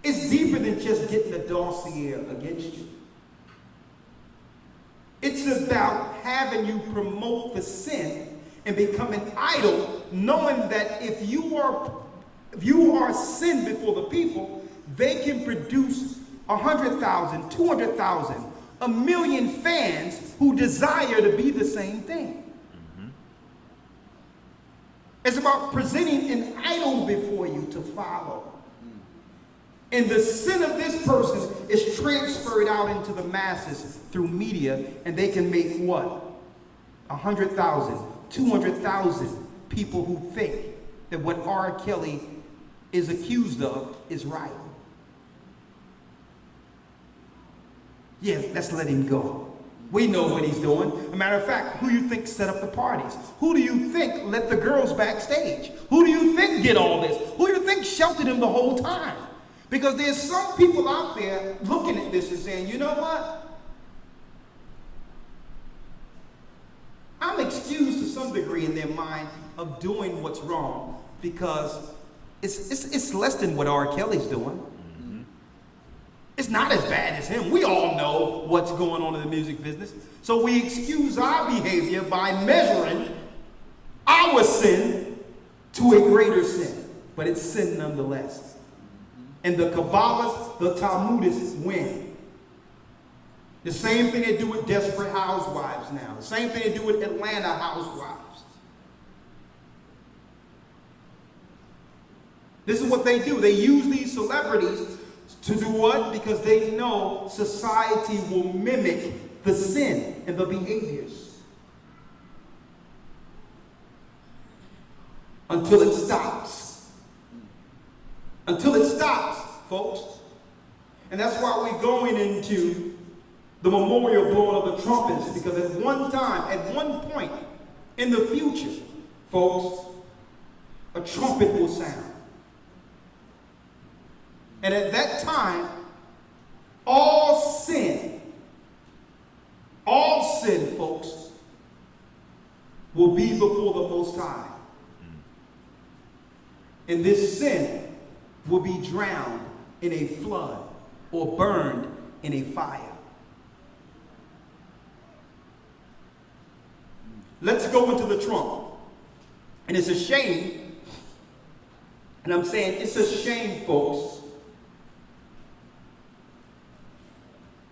It's deeper than just getting a dossier against you. It's about having you promote the sin and become an idol, knowing that if you are sin before the people, they can produce 100,000, 200,000, 1 million fans who desire to be the same thing. It's about presenting an idol before you to follow. And the sin of this person is transferred out into the masses through media, and they can make what? 100,000, 200,000 people who think that what R. Kelly is accused of is right. Yeah, let's let him go. We know what he's doing. As a matter of fact, who do you think set up the parties? Who do you think let the girls backstage? Who do you think did all this? Who do you think sheltered him the whole time? Because there's some people out there looking at this and saying, you know what? I'm excused to some degree in their mind of doing what's wrong because it's less than what R. Kelly's doing. It's not as bad as him. We all know what's going on in the music business. So we excuse our behavior by measuring our sin to a greater sin. But it's sin nonetheless. And the Kabbalists, the Talmudists win. The same thing they do with Desperate Housewives now. The same thing they do with Atlanta Housewives. This is what they do. They use these celebrities to do what? Because they know society will mimic the sin and the behaviors. Until it stops. Until it stops, folks. And that's why we're going into the memorial blowing of the trumpets, because at one time, at one point in the future, folks, a trumpet will sound. And at that time, all sin, folks, will be before the Most High. And this sin will be drowned in a flood or burned in a fire. Let's go into the trump. And it's a shame, and I'm saying it's a shame, folks,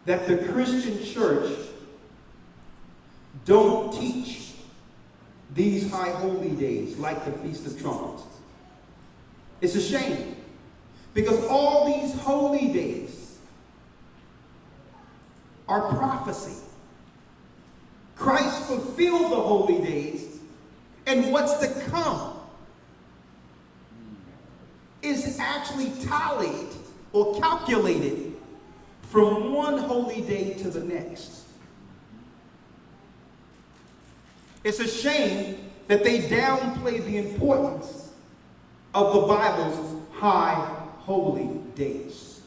that the Christian church don't teach these high holy days like the Feast of Trumpets. It's a shame. Because all these holy days are prophecy. Christ fulfilled the holy days, and what's to come is actually tallied or calculated from one holy day to the next. It's a shame that they downplay the importance of the Bible's high holy days.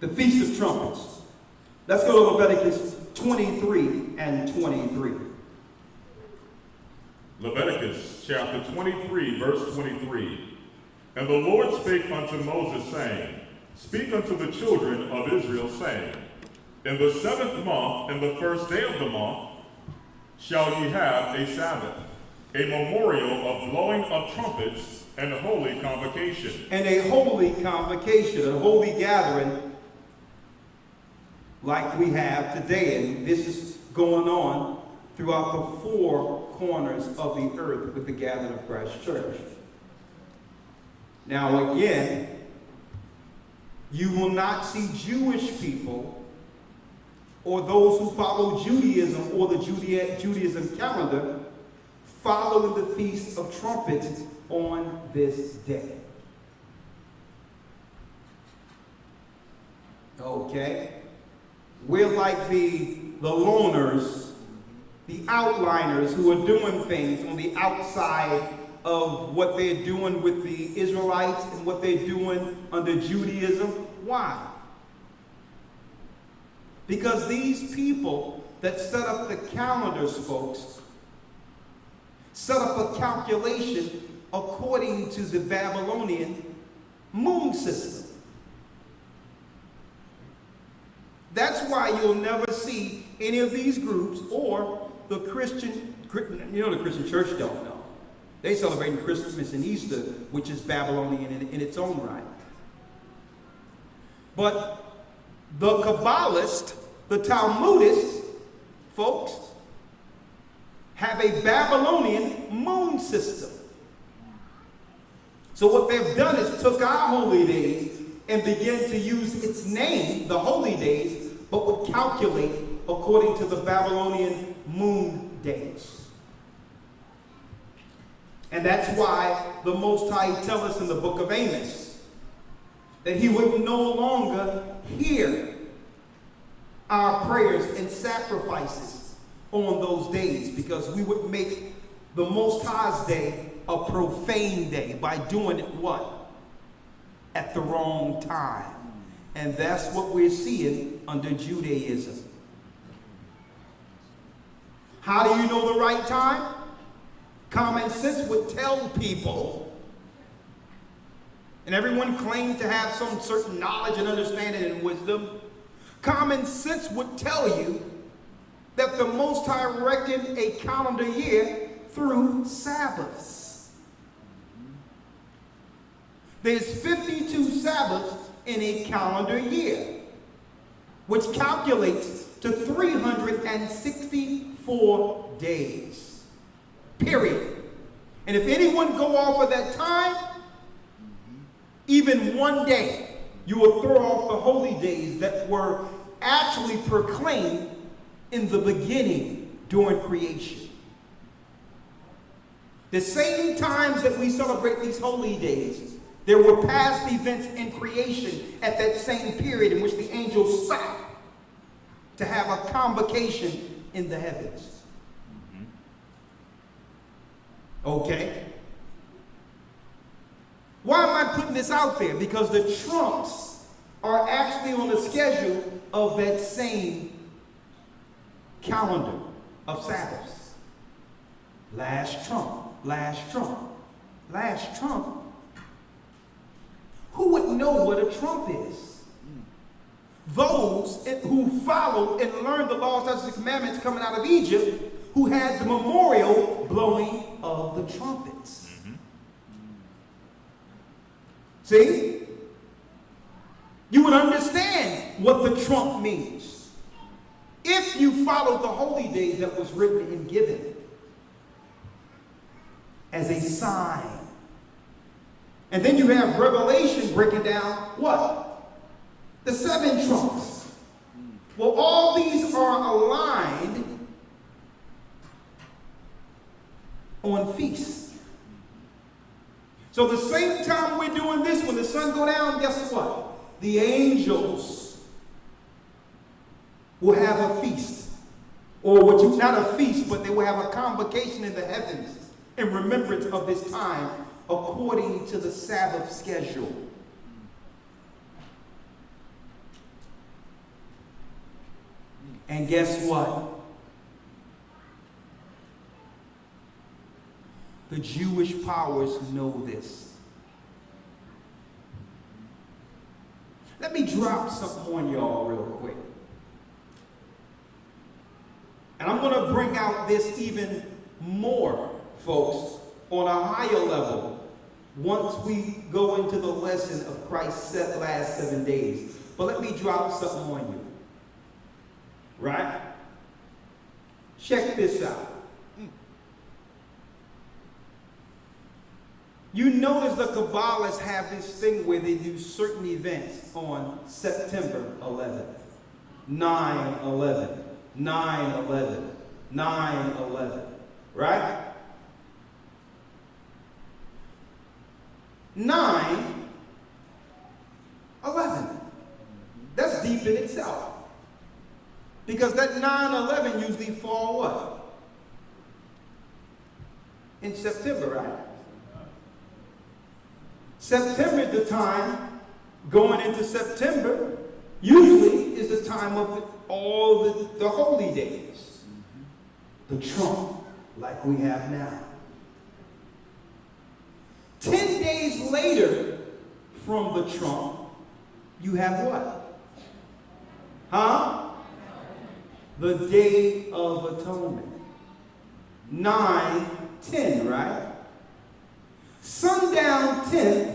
The Feast of Trumpets. Let's go to Leviticus 23 and 23. Leviticus chapter 23, verse 23. And the Lord spake unto Moses, saying, Speak unto the children of Israel, saying, In the 7th month, in the 1st day of the month, shall ye have a Sabbath, a memorial of blowing of trumpets, and a holy convocation. And a holy convocation, a holy gathering, like we have today. And this is going on throughout the four corners of the earth with the gathering of Christ's church. Now again, you will not see Jewish people or those who follow Judaism or the Judaism calendar following the Feast of Trumpets on this day. Okay? We're like the loners, the outliners who are doing things on the outside of what they're doing with the Israelites and what they're doing under Judaism. Why? Because these people that set up the calendars, folks, set up a calculation according to the Babylonian moon system. That's why you'll never see any of these groups or the Christian, the Christian church don't know. They celebrate Christmas and Easter, which is Babylonian in its own right. But the Kabbalists, the Talmudists, folks, have a Babylonian moon system. So what they've done is took our holy days and began to use its name, the holy days, but would calculate according to the Babylonian moon days. And that's why the Most High tells us in the book of Amos that he would no longer hear our prayers and sacrifices on those days, because we would make the Most High's day a profane day by doing it what? At the wrong time. And that's what we're seeing under Judaism. How do you know the right time? Common sense would tell people, and everyone claimed to have some certain knowledge and understanding and wisdom. Common sense would tell you that the Most High reckoned a calendar year through Sabbaths. There's 52 Sabbaths in a calendar year, which calculates to 364 days. Period. And if anyone go off of that time, even one day, you will throw off the holy days that were actually proclaimed in the beginning during creation. The same times that we celebrate these holy days, there were past events in creation at that same period in which the angels sat to have a convocation in the heavens. Okay? Why am I putting this out there? Because the trumps are actually on the schedule of that same calendar of Sabbaths. Last trump, last trump, last trump. Who would know what a trump is? Those who followed and learned the laws, statutes, and commandments coming out of Egypt, who had the memorial blowing of the trumpets. See? You would understand what the trump means if you followed the holy days that was written and given as a sign And then you have Revelation breaking down what? The 7 trumps. Well, all these are aligned on feasts. So the same time we're doing this, when the sun go down, guess what? The angels will have a feast. Or not a feast, but they will have a convocation in the heavens in remembrance of this time according to the Sabbath schedule. And guess what? The Jewish powers know this. Let me drop something on y'all real quick. And I'm going to bring out this even more, folks, on a higher level once we go into the lesson of Christ's last 7 days. But let me drop something on you. Right? Check this out. You notice the Kabbalists have this thing where they do certain events on September 11th, 9/11, 9/11, 9/11, right? 9/11. That's deep in itself. Because that 9/11 usually fall what? In September, right? September is the time, going into September, usually is the time of all the holy days. The trump, like we have now. 10 days later from the trump, you have what? Huh? The Day of Atonement. 9/10, right? Sundown 10th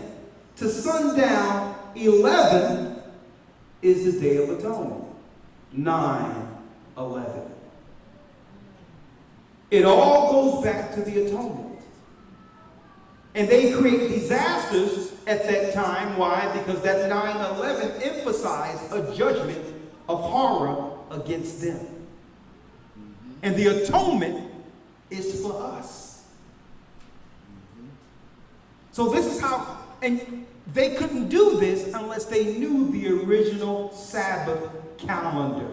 to sundown 11th is the Day of Atonement. 9/11. It all goes back to the atonement. And they create disasters at that time. Why? Because that 9/11 emphasized a judgment of horror against them. And the atonement is for us. So this is how, and they couldn't do this unless they knew the original Sabbath calendar.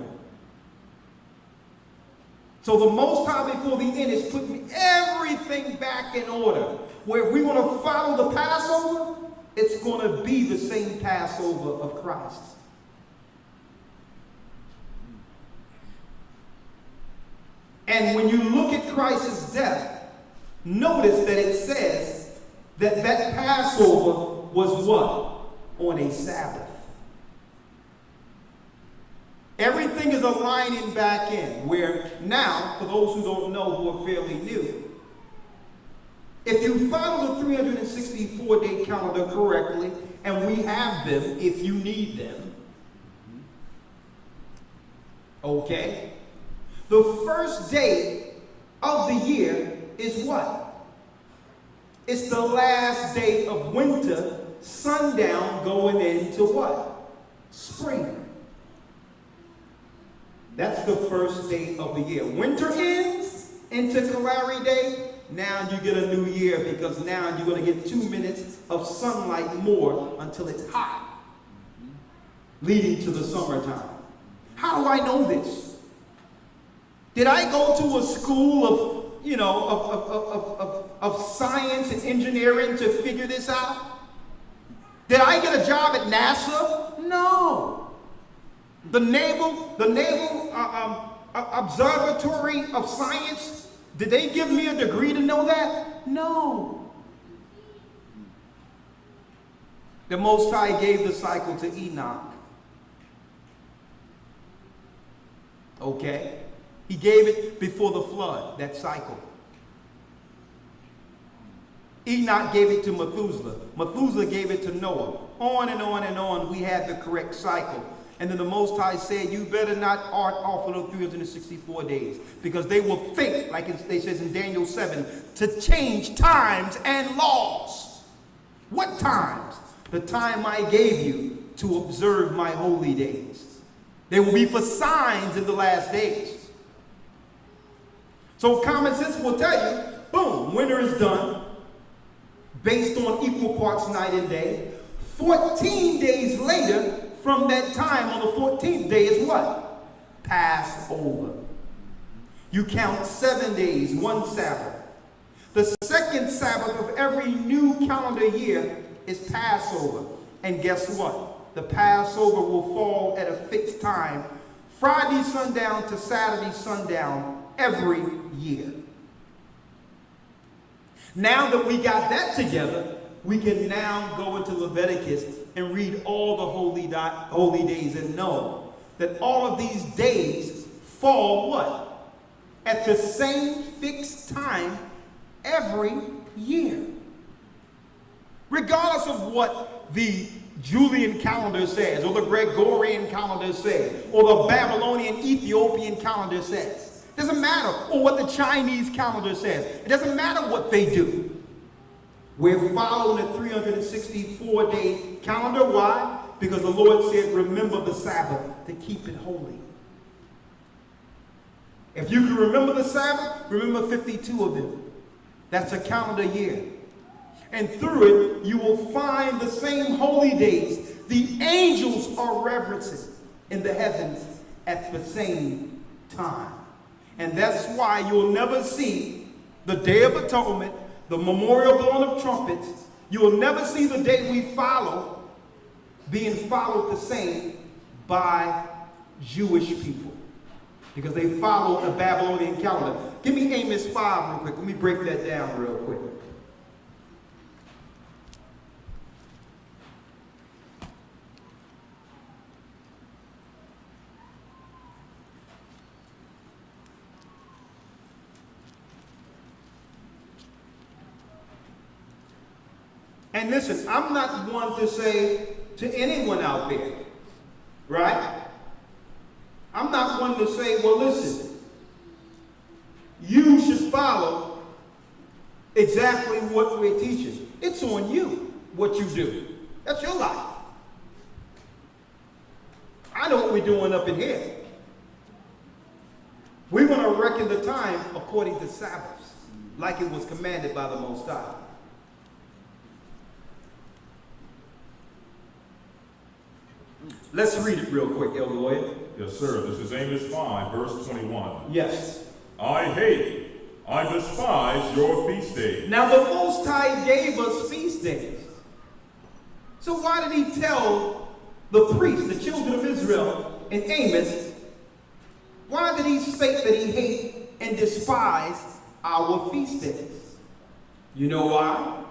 So the Most High before the end is putting everything back in order. Where if we want to follow the Passover, it's going to be the same Passover of Christ. And when you look at Christ's death, notice that it says that Passover was what? On a Sabbath. Everything is aligning back in, where now, for those who don't know, who are fairly new, if you follow the 364-day calendar correctly, and we have them if you need them, okay? The first day of the year is what? It's the last day of winter, sundown going into what? Spring. That's the first day of the year. Winter ends into Kalari Day. Now you get a new year because now you're going to get 2 minutes of sunlight more until it's hot, leading to the summertime. How do I know this? Did I go to a school of science and engineering to figure this out? Did I get a job at NASA? No. The Naval Observatory of Science, did they give me a degree to know that? No. The Most High gave the cycle to Enoch. Okay? He gave it before the flood, that cycle. Enoch gave it to Methuselah. Methuselah gave it to Noah. On and on and on, we had the correct cycle. And then the Most High said, you better not offer those 364 days. Because they will think, like it says in Daniel 7, to change times and laws. What times? The time I gave you to observe my holy days. They will be for signs in the last days. So common sense will tell you, boom, winter is done, based on equal parts night and day. 14 days later, from that time on the 14th day is what? Passover. You count 7 days, one Sabbath. The second Sabbath of every new calendar year is Passover. And guess what? The Passover will fall at a fixed time, Friday sundown to Saturday sundown every year. Now that we got that together, we can now go into Leviticus and read all the holy days and know that all of these days fall what? At the same fixed time every year. Regardless of what the Julian calendar says, or the Gregorian calendar says, or the Babylonian Ethiopian calendar says. It doesn't matter. Or what the Chinese calendar says. It doesn't matter what they do. We're following a 364-day calendar. Why? Because the Lord said, remember the Sabbath to keep it holy. If you can remember the Sabbath, remember 52 of them. That's a calendar year. And through it, you will find the same holy days the angels are reverencing in the heavens at the same time. And that's why you'll never see the Day of Atonement, the memorial blowing of trumpets. You'll never see the day we follow being followed the same by Jewish people, because they follow the Babylonian calendar. Give me Amos 5 real quick. Let me break that down real quick. And listen, I'm not one to say to anyone out there, right? I'm not one to say, well, listen, you should follow exactly what we're teaching. It's on you what you do. That's your life. I know what we're doing up in here. We want to reckon the time according to Sabbaths, like it was commanded by the Most High. Let's read it real quick, Elder Lloyd. Yes, sir. This is Amos 5, verse 21. Yes. I despise your feast days. Now the Most High gave us feast days. So why did he tell the priests, the children of Israel, in Amos, why did he state that he hate and despise our feast days? You know why?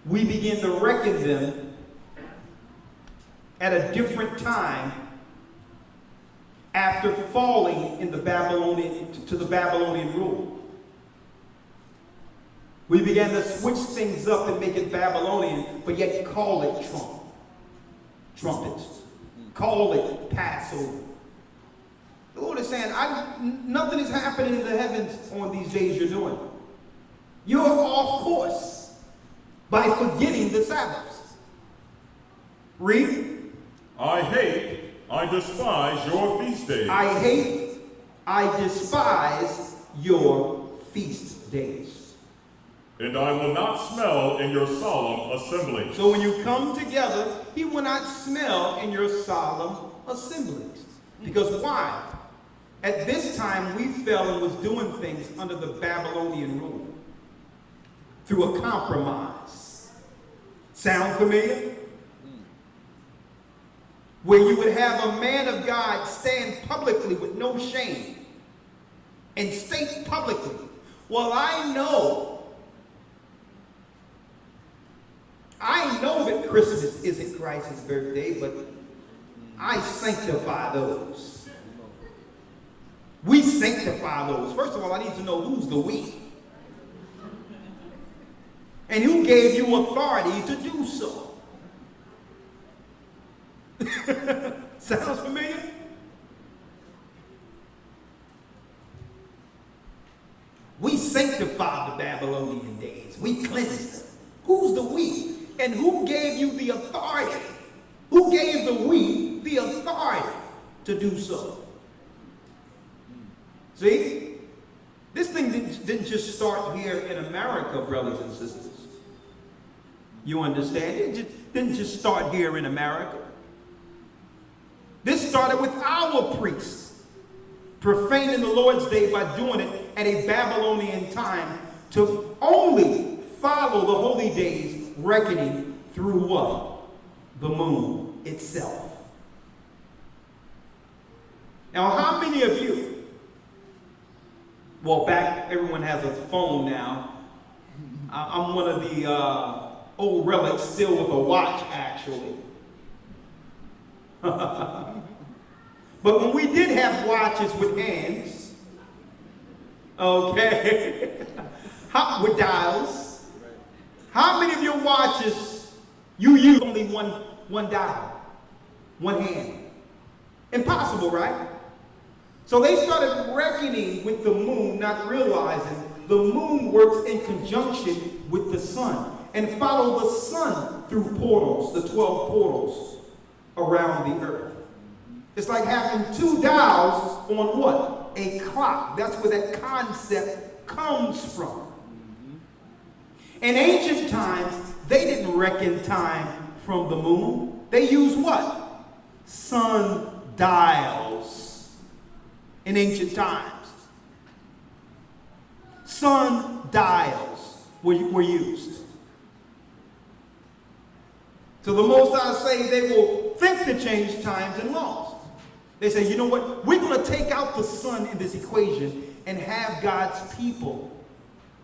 We begin to reckon them at a different time after falling in the Babylonian rule. We began to switch things up and make it Babylonian, but yet call it trumpets. Call it Passover. The Lord is saying, nothing is happening in the heavens on these days you're doing. You're off course by forgetting the Sabbaths. Read. I despise your feast days. I despise your feast days. And I will not smell in your solemn assemblies. So when you come together, he will not smell in your solemn assemblies. Because why? At this time, we fell and was doing things under the Babylonian rule through a compromise. Sound familiar? Where you would have a man of God stand publicly with no shame and state publicly, well, I know that Christmas isn't Christ's birthday, but I sanctify those. We sanctify those. First of all, I need to know who's the we. And who gave you authority to do so. Sounds familiar? We sanctify the Babylonian days. We cleanse them. Who's the we? And who gave you the authority? Who gave the authority to do so? See? This thing didn't just start here in America, brothers and sisters. You understand? It didn't just start here in America. This started with our priests profaning the Lord's Day by doing it at a Babylonian time to only follow the holy days reckoning through what? The moon itself. Now, how many of you, well, back, everyone has a phone now. I'm one of the old relics, still with a watch, actually. But when we did have watches with hands, okay, with dials, how many of your watches you use only one dial, one hand? Impossible, right? So they started reckoning with the moon, not realizing the moon works in conjunction with the sun and follow the sun through portals, the 12 portals around the earth. It's like having two dials on what? A clock. That's where that concept comes from. In ancient times, they didn't reckon time from the moon. They used what? Sun dials. In ancient times, sun dials were used. So the Most High say they will think to change times and laws. They say, you know what? We're going to take out the sun in this equation and have God's people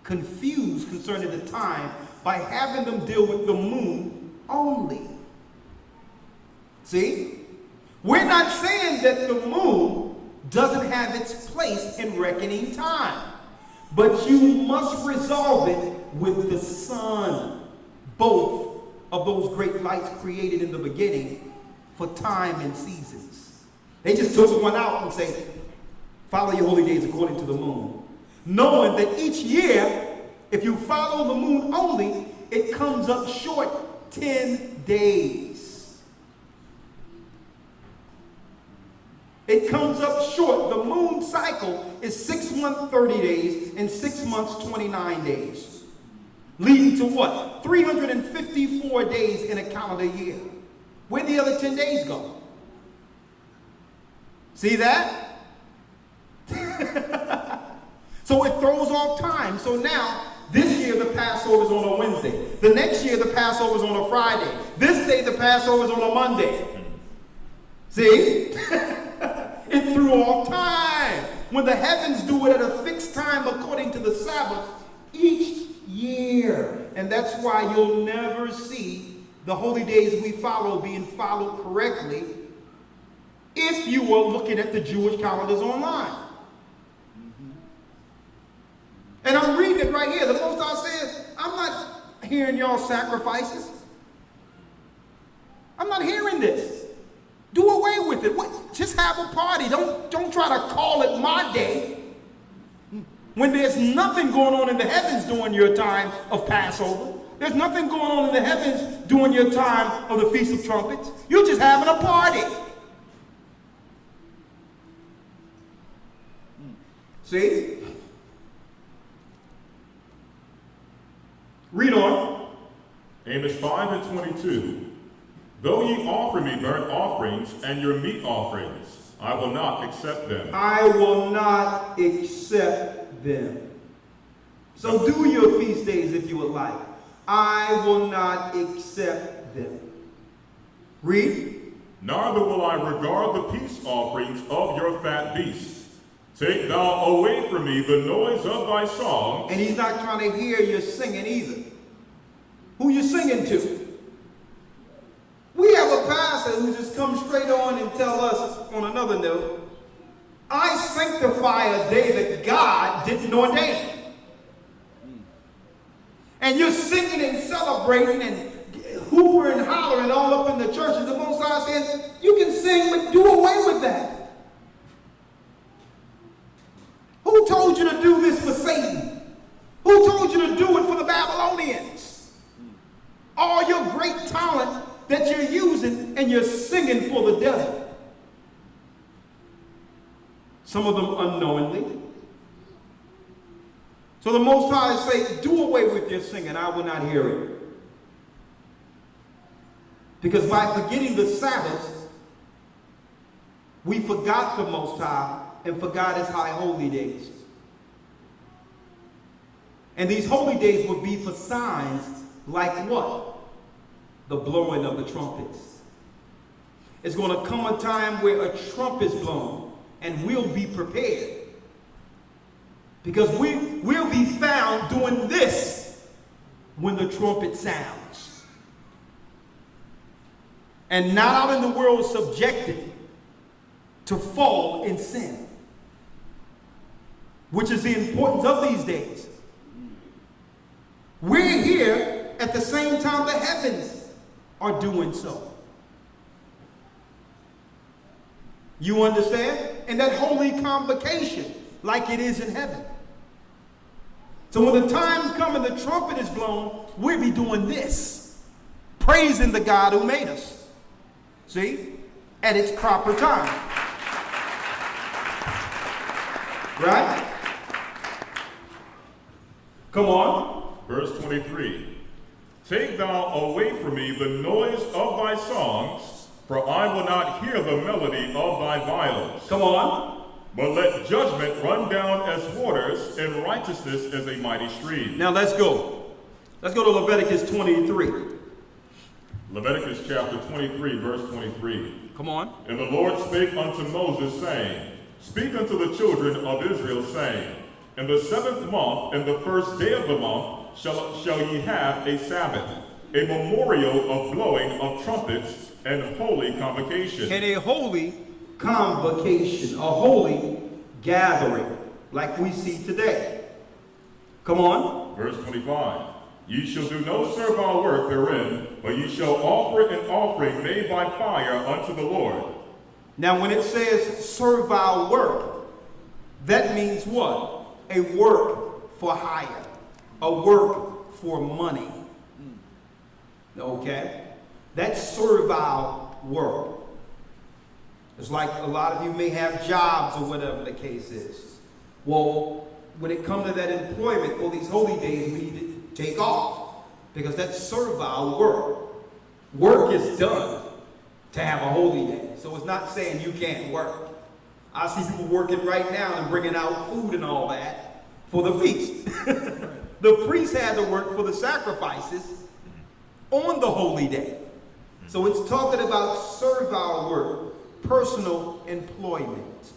confused concerning the time by having them deal with the moon only. See? We're not saying that the moon doesn't have its place in reckoning time, but you must resolve it with the sun. Both of those great lights created in the beginning for time and seasons. They just took one out and say, follow your holy days according to the moon. Knowing that each year, if you follow the moon only, it comes up short 10 days. It comes up short. The moon cycle is 6 months, 30 days, and 6 months, 29 days. Leading to what? 354 days in a calendar year. Where'd the other 10 days go? See that? So it throws off time. So now, this year the Passover is on a Wednesday. The next year the Passover is on a Friday. This day the Passover is on a Monday. See? It threw off time. When the heavens do it at a fixed time according to the Sabbath each year. And that's why you'll never see the holy days we follow being followed correctly if you were looking at the Jewish calendars online. And I'm reading it right here. The Most High says, I'm not hearing y'all sacrifices. I'm not hearing this. Do away with it. Just have a party. Don't try to call it my day when there's nothing going on in the heavens during your time of Passover. There's nothing going on in the heavens during your time of the Feast of Trumpets. You're just having a party. See? Read on. Amos 5:22. Though ye offer me burnt offerings and your meat offerings, I will not accept them. I will not accept them. So do your feast days if you would like. I will not accept them. Read. Neither will I regard the peace offerings of your fat beasts. Take thou away from me the noise of thy songs. And he's not trying to hear your singing either. Who you singing to? We have a pastor who just comes straight on and tell us on another note, I sanctify a day that God didn't ordain. And you're singing and celebrating and hooping and hollering all up in the church. And the Most High says, you can sing, but do away with that. Who told you to do this for Satan? Who told you to do it for the Babylonians? All your and you're singing for the devil. Some of them unknowingly. So the Most High say, do away with your singing, I will not hear it. Because by forgetting the Sabbath, we forgot the Most High and forgot his high holy days. And these holy days would be for signs like what? The blowing of the trumpets. It's going to come a time where a trump is blown and we'll be prepared. Because we'll be found doing this when the trumpet sounds. And not out in the world subjected to fall in sin. Which is the importance of these days. We're here at the same time the heavens are doing so. You understand? And that holy convocation, like it is in heaven. So when the time comes and the trumpet is blown, we'll be doing this, praising the God who made us. See? At its proper time. Right? Come on. Verse 23. Take thou away from me the noise of thy songs, for I will not hear the melody of thy viols. Come on. But let judgment run down as waters, and righteousness as a mighty stream. Now let's go. Let's go to Leviticus 23. Leviticus chapter 23, verse 23. Come on. And the Lord spake unto Moses, saying, Speak unto the children of Israel, saying, In the 7th month, and the first day of the month, shall ye have a Sabbath, a memorial of blowing of trumpets, and holy convocation. And a holy convocation, a holy gathering, like we see today. Come on. Verse 25. Ye shall do no servile work therein, but ye shall offer an offering made by fire unto the Lord. Now when it says servile work, that means what? A work for hire, a work for money. Okay? That's servile work. It's like a lot of you may have jobs or whatever the case is. Well, when it comes to that employment for these holy days, we need to take off because that's servile work. Work is done to have a holy day. So it's not saying you can't work. I see people working right now and bringing out food and all that for the feast. The priests had to work for the sacrifices on the holy day. So it's talking about servile work, personal employment.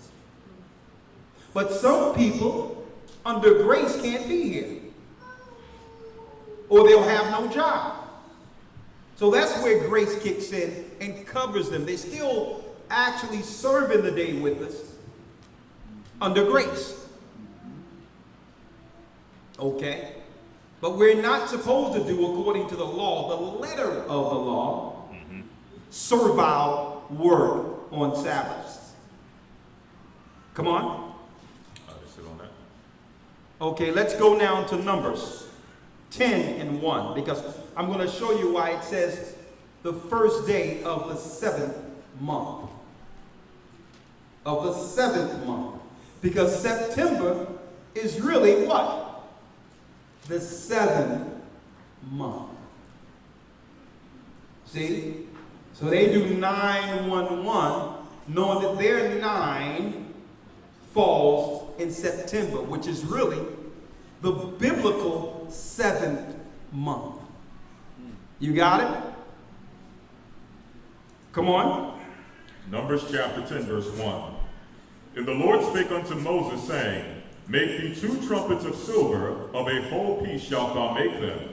But some people under grace can't be here, or they'll have no job. So that's where grace kicks in and covers them. They still actually serving the day with us under grace. Okay? But we're not supposed to do, according to the law, the letter of the law, servile work on Sabbaths. Come on. I'll just sit on that. Okay, let's go now to Numbers 10 and 1, because I'm going to show you why it says the first day of the 7th month. Of the 7th month. Because September is really what? The 7th month. See? So they do 9-1-1, knowing that their 9 falls in September, which is really the biblical 7th month. You got it? Come on. Numbers chapter 10, verse 1. And the Lord spake unto Moses, saying, Make thee 2 trumpets of silver, of a whole piece shalt thou make them,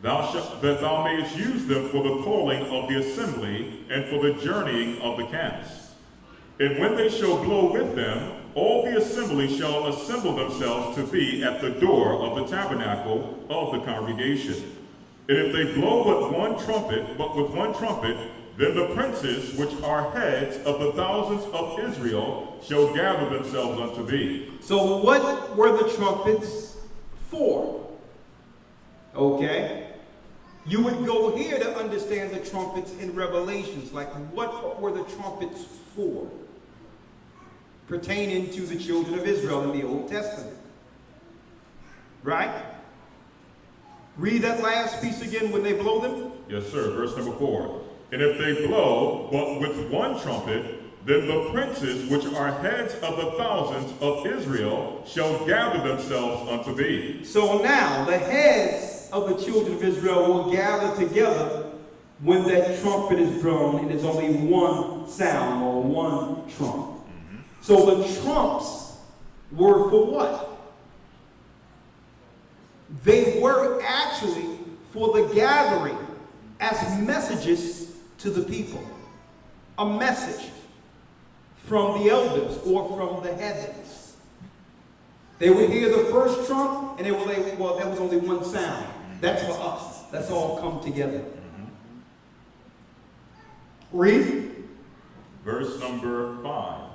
that thou mayest use them for the calling of the assembly, and for the journeying of the camps. And when they shall blow with them, all the assembly shall assemble themselves to be at the door of the tabernacle of the congregation. And if they blow with one trumpet, then the princes, which are heads of the thousands of Israel, shall gather themselves unto thee. So what were the trumpets for? Okay. You would go here to understand the trumpets in Revelations. Like, what were the trumpets for? Pertaining to the children of Israel in the Old Testament. Right? Read that last piece again, when they blow them. Yes, sir. Verse number 4. And if they blow but with one trumpet, then the princes which are heads of the thousands of Israel shall gather themselves unto thee. So now the heads of the children of Israel will gather together when that trumpet is blown and there's only one sound or one trump. So the trumps were for what? They were actually for the gathering as messages to the people. A message from the elders or from the heavens. They would hear the first trump and they were like, well, that was only one sound. That's for us. Let's all come together. Read. Verse number 5.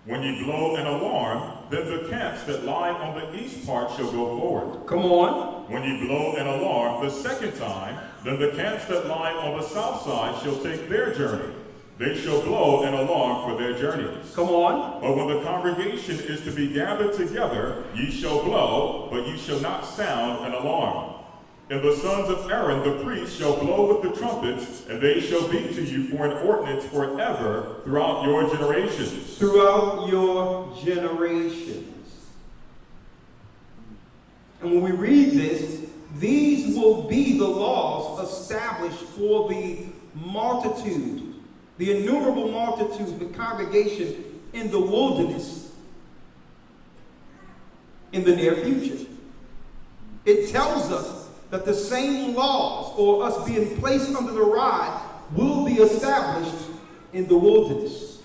When ye blow an alarm, then the camps that lie on the east part shall go forward. Come on. When ye blow an alarm the second time, then the camps that lie on the south side shall take their journey. They shall blow an alarm for their journeys. Come on. But when the congregation is to be gathered together, ye shall blow, but ye shall not sound an alarm. And the sons of Aaron the priest shall blow with the trumpets, and they shall be to you for an ordinance forever throughout your generations. Throughout your generations. And when we read this, these will be the laws established for the multitude, the innumerable multitude, the congregation in the wilderness in the near future. It tells us that the same laws, or us being placed under the rod, will be established in the wilderness.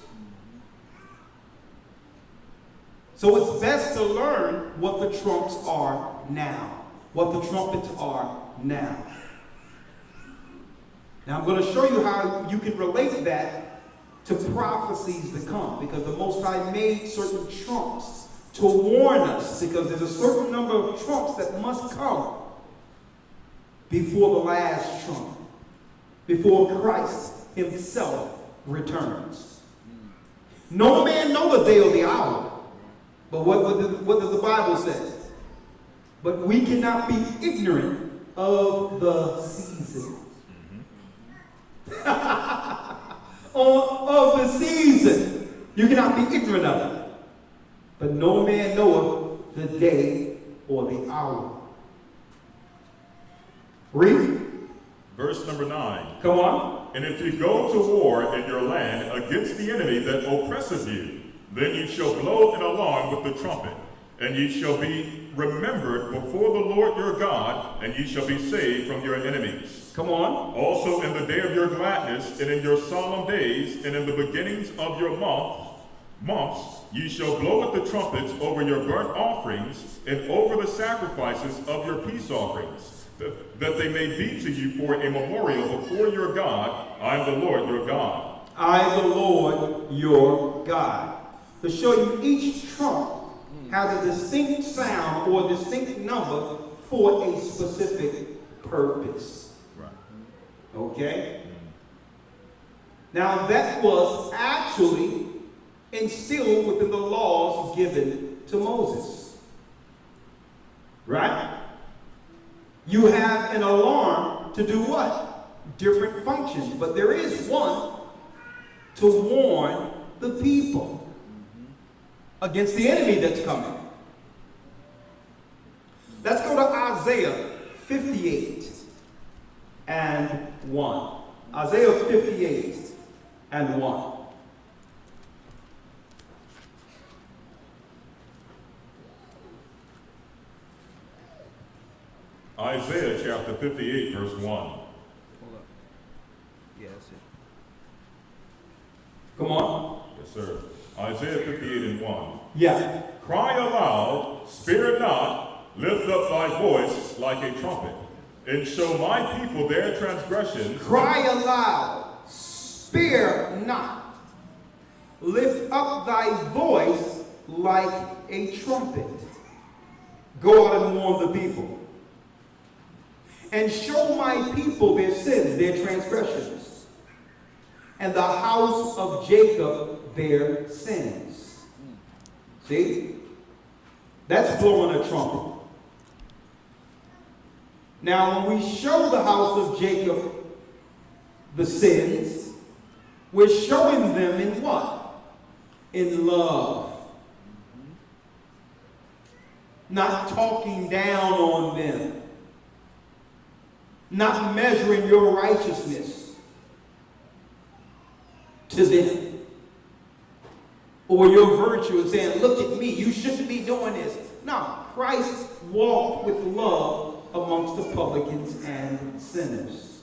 So it's best to learn what the trumps are now, what the trumpets are now. Now I'm going to show you how you can relate that to prophecies to come, because the Most High made certain trumps to warn us, because there's a certain number of trumps that must come before the last trump, before Christ himself returns. No man know the day or the hour, but what does the Bible say? But we cannot be ignorant of the season. Of the season. You cannot be ignorant of it. But no man knoweth the day or the hour. Read. Verse number 9. Come on. And if ye go to war in your land against the enemy that oppresseth you, then ye shall blow an alarm with the trumpet, and ye shall be remembered before the Lord your God, and ye shall be saved from your enemies. Come on. Also in the day of your gladness, and in your solemn days, and in the beginnings of your months, ye shall blow with the trumpets over your burnt offerings, and over the sacrifices of your peace offerings, that they may be to you for a memorial before your God. I am the Lord your God. I am the Lord your God. To show you, each trump has a distinct sound or distinct number for a specific purpose. Right. Okay? Now that was actually instilled within the laws given to Moses. Right? You have an alarm to do what? Different functions. But there is one to warn the people against the enemy that's coming. Let's go to Isaiah 58 and 1. Isaiah 58 and 1. Isaiah chapter 58, verse 1. Hold up. Yeah, that's it. Come on. Yes, sir. Isaiah 58 and 1. Yeah. Cry aloud, spare not, lift up thy voice like a trumpet, and show my people their transgressions. Cry aloud, spare not, lift up thy voice like a trumpet. Go out and warn the people. and show my people their sins, their transgressions, and the house of Jacob their sins. See? That's blowing a trumpet. Now, when we show the house of Jacob the sins, we're showing them in what? In love. Not talking down on them. Not measuring your righteousness to them. Or your virtue and saying, look at me, you shouldn't be doing this. No, Christ walked with love amongst the publicans and sinners.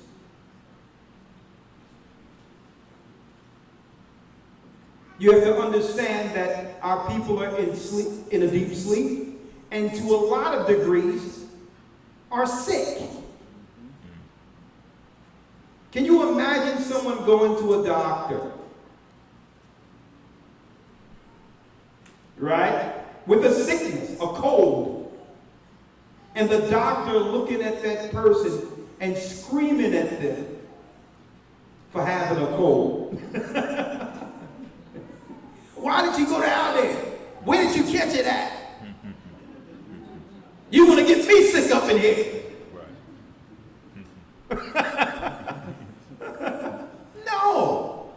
You have to understand that our people are in sleep, in a deep sleep, and to a lot of degrees are sick. Can you imagine someone going to a doctor, right, with a sickness, a cold, and the doctor looking at that person and screaming at them for having a cold? Why did you go down there? Where did you catch it at? You want to get me sick up in here? No.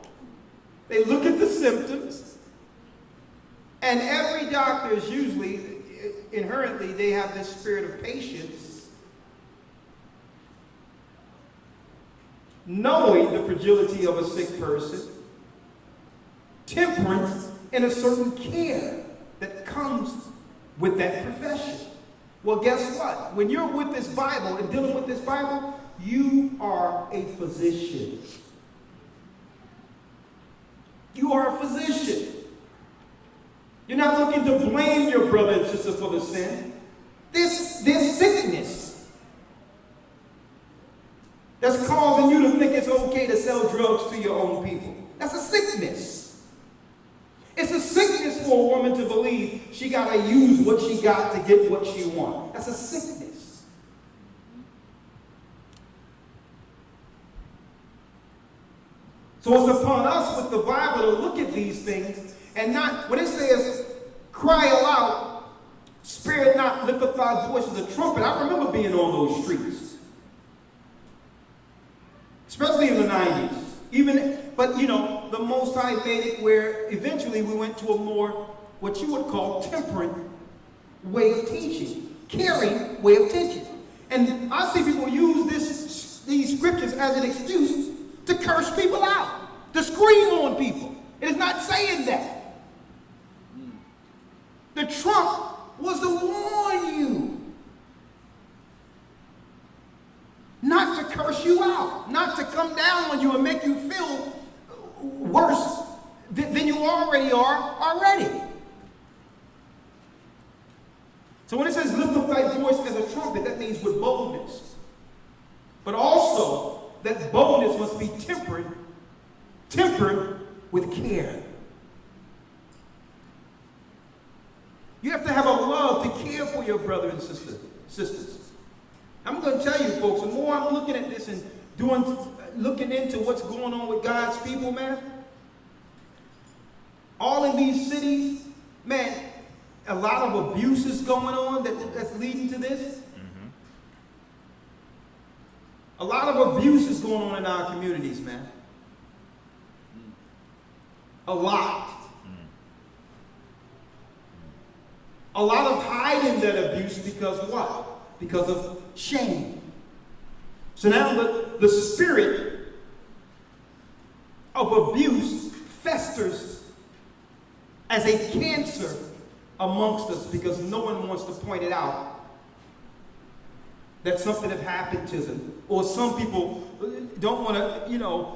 They look at the symptoms, and every doctor is usually, inherently, they have this spirit of patience, knowing the fragility of a sick person, temperance, and a certain care that comes with that profession. Well, guess what? When you're with this Bible and dealing with this Bible, you are a physician. You are a physician. You're not looking to blame your brother and sister for the sin. There's sickness that's causing you to think it's okay to sell drugs to your own people. That's a sickness. It's a sickness for a woman to believe she got to use what she got to get what she wants. That's a sickness. So it's upon us with the Bible to look at these things and not, when it says, cry aloud, spare not, lift up thy voice as a trumpet. I remember being on those streets, especially in the 90s. But you know, the Most High made it where eventually we went to a more, what you would call, temperate way of teaching, caring way of teaching. And I see people use these scriptures as an excuse to curse people out, to scream on people. It is not saying that. The trump was to warn you, not to curse you out, not to come down on you and make you feel worse than you already are already. So when it says lift up thy voice as a trumpet, that means with boldness. But also that boldness must be tempered with care. You have to have a love to care for your brothers and sisters. I'm going to tell you, folks, the more I'm looking at this and looking into what's going on with God's people, man, all in these cities, man, a lot of abuse is going on that's leading to this. Mm-hmm. A lot of abuse is going on in our communities, man. A lot. A lot of hiding that abuse because what? Because of shame. So now the spirit of abuse festers as a cancer amongst us because no one wants to point it out that something had happened to them. Or some people don't want to,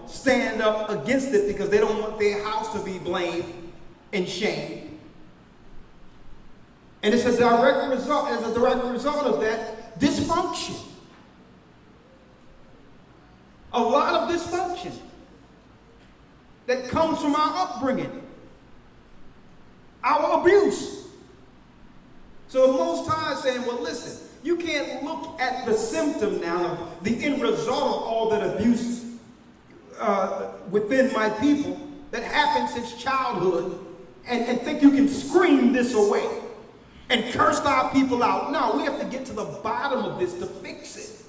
stand up against it because they don't want their house to be blamed and shamed. And it's a direct result of that dysfunction. A lot of dysfunction that comes from our upbringing, our abuse. So the Most High is saying, well, listen, You can't look at the symptom now of the end result of all that abuse within my people that happened since childhood and think you can scream this away and curse our people out. No, we have to get to the bottom of this to fix it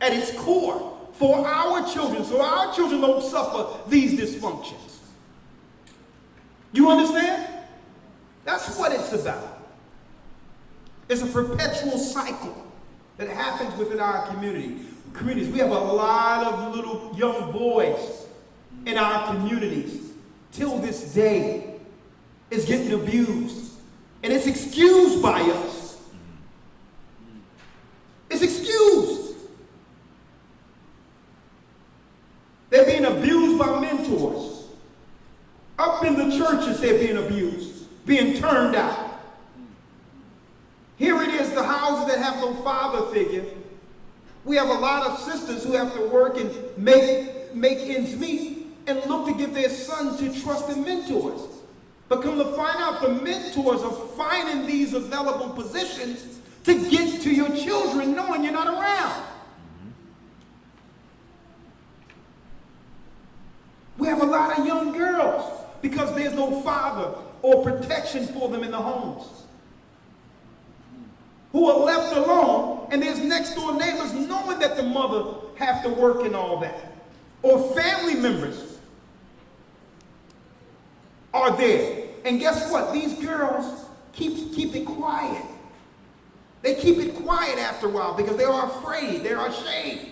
at its core for our children, so our children don't suffer these dysfunctions. You understand? That's what it's about. It's a perpetual cycle that happens within our communities. We have a lot of little young boys in our communities till this day is getting abused. And it's excused by us. It's excused. They're being abused by mentors. Up in the churches, they're being abused, being turned out. Here it is, the houses that have no father figure. We have a lot of sisters who have to work and make ends meet and look to give their sons to trusted mentors. But come to find out, the mentors are finding these available positions to get to your children knowing you're not around. We have a lot of young girls because there's no father or protection for them in the homes, who are left alone, and there's next door neighbors knowing that the mother have to work and all that, or family members are there. And guess what? These girls keep it quiet. They keep it quiet after a while because they are afraid, they are ashamed.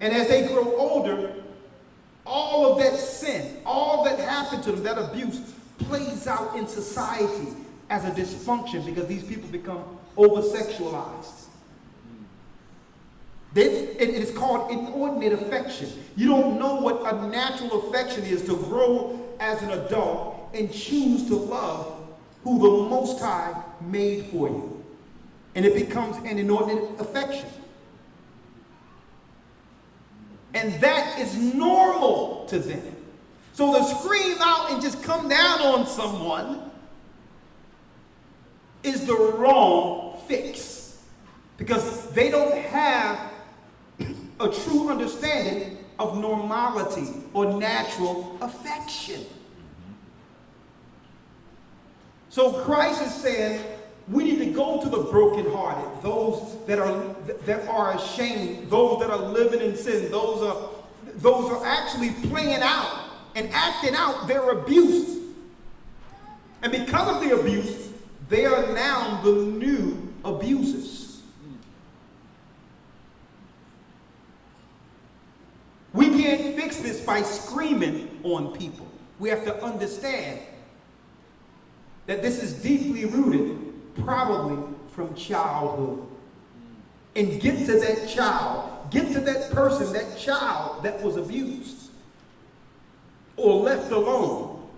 And as they grow older, all of that sin, all that happened to them, that abuse, plays out in society as a dysfunction because these people become over-sexualized. It is called inordinate affection. You don't know what a natural affection is, to grow as an adult and choose to love who the Most High made for you. And it becomes an inordinate affection. And that is normal to them. So to scream out and just come down on someone is the wrong fix, because they don't have a true understanding of normality or natural affection. So Christ is saying we need to go to the brokenhearted, those that are ashamed, those that are living in sin, those are actually playing out and acting out their abuse. And because of the abuse, they are now the new abusers. We can't fix this by screaming on people. We have to understand that this is deeply rooted, probably from childhood. And get to that child, get to that person, that child that was abused, or left alone,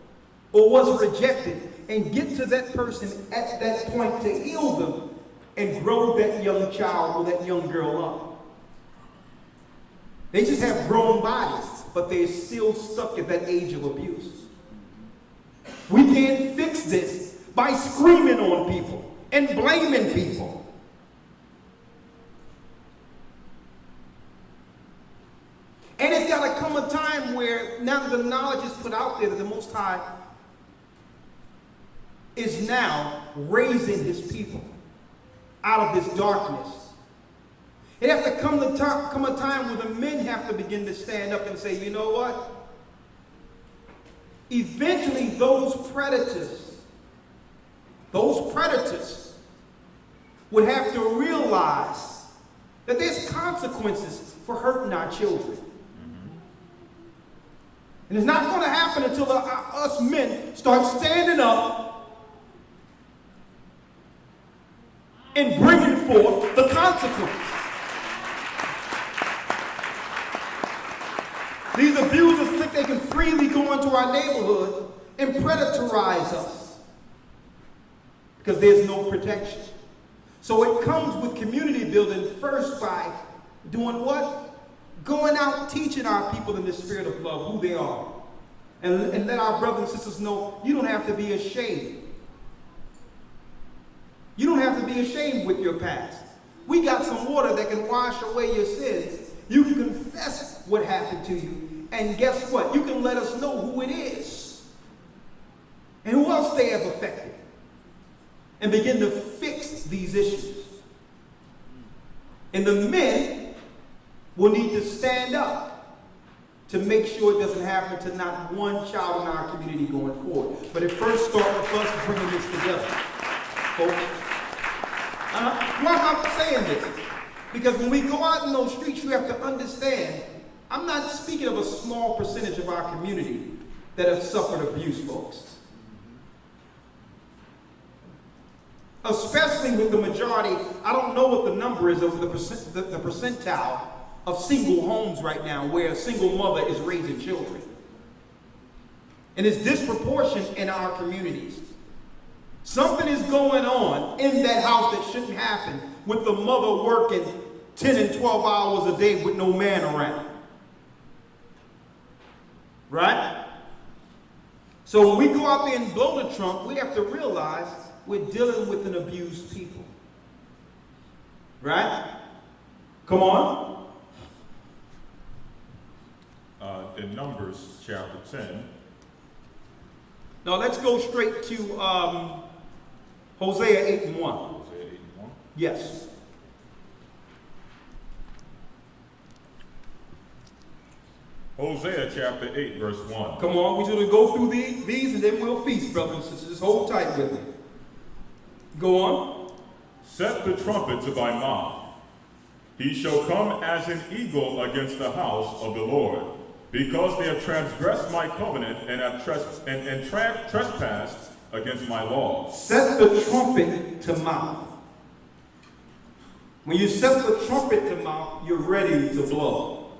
or was rejected, and get to that person at that point to heal them and grow that young child or that young girl up. They just have grown bodies, but they're still stuck at that age of abuse. We can't fix this by screaming on people and blaming people. And it's got to come a time where, now that the knowledge is put out there that the Most High is now raising his people out of this darkness. It has to come a time where the men have to begin to stand up and say, you know what? Eventually those predators would have to realize that there's consequences for hurting our children. And it's not going to happen until us men start standing up and bringing forth the consequence. These abusers think they can freely go into our neighborhood and predatorize us because there's no protection. So it comes with community building first by doing what? Going out teaching our people in the spirit of love who they are. And let our brothers and sisters know you don't have to be ashamed You don't have to be ashamed with your past. We got some water that can wash away your sins. You can confess what happened to you. And guess what? You can let us know who it is. And who else they have affected. And begin to fix these issues. And the men will need to stand up to make sure it doesn't happen to not one child in our community going forward. But it first starts with us bringing this together, folks. Why am I saying this? Because when we go out in those streets, you have to understand, I'm not speaking of a small percentage of our community that have suffered abuse, folks. Especially with the majority, I don't know what the number is of the percentile of single homes right now where a single mother is raising children. And it's disproportionate in our communities. Something is going on in that house that shouldn't happen with the mother working 10 and 12 hours a day with no man around. Right? So when we go out there and blow the trump, we have to realize we're dealing with an abused people. Right? Come on. In Numbers chapter 10. Now let's go straight to Hosea 8 and 1. Hosea 8 and 1. Yes. Hosea chapter 8, verse 1. Come on, we should go through these and then we'll feast, brothers and sisters. Just hold tight with me. Go on. Set the trumpet to thy mouth. He shall come as an eagle against the house of the Lord, because they have transgressed my covenant and have trespassed against my laws. Set the trumpet to mouth. When you set the trumpet to mouth, you're ready to blow.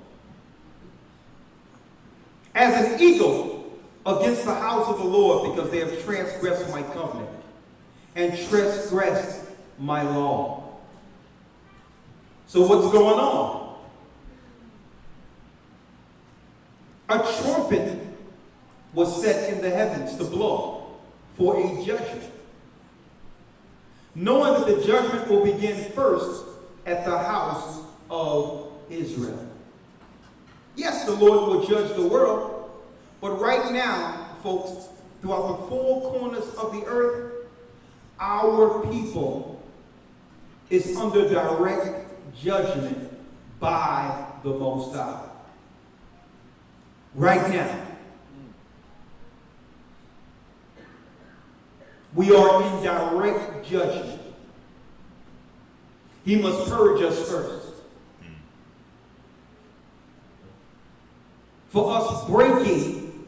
As an eagle against the house of the Lord, because they have transgressed my covenant and transgressed my law. So what's going on? A trumpet was set in the heavens to blow for a judgment. Knowing that the judgment will begin first at the house of Israel. Yes, the Lord will judge the world, but right now, folks, throughout the four corners of the earth, our people is under direct judgment by the Most High. Right now. We are in direct judgment. He must purge us first. For us breaking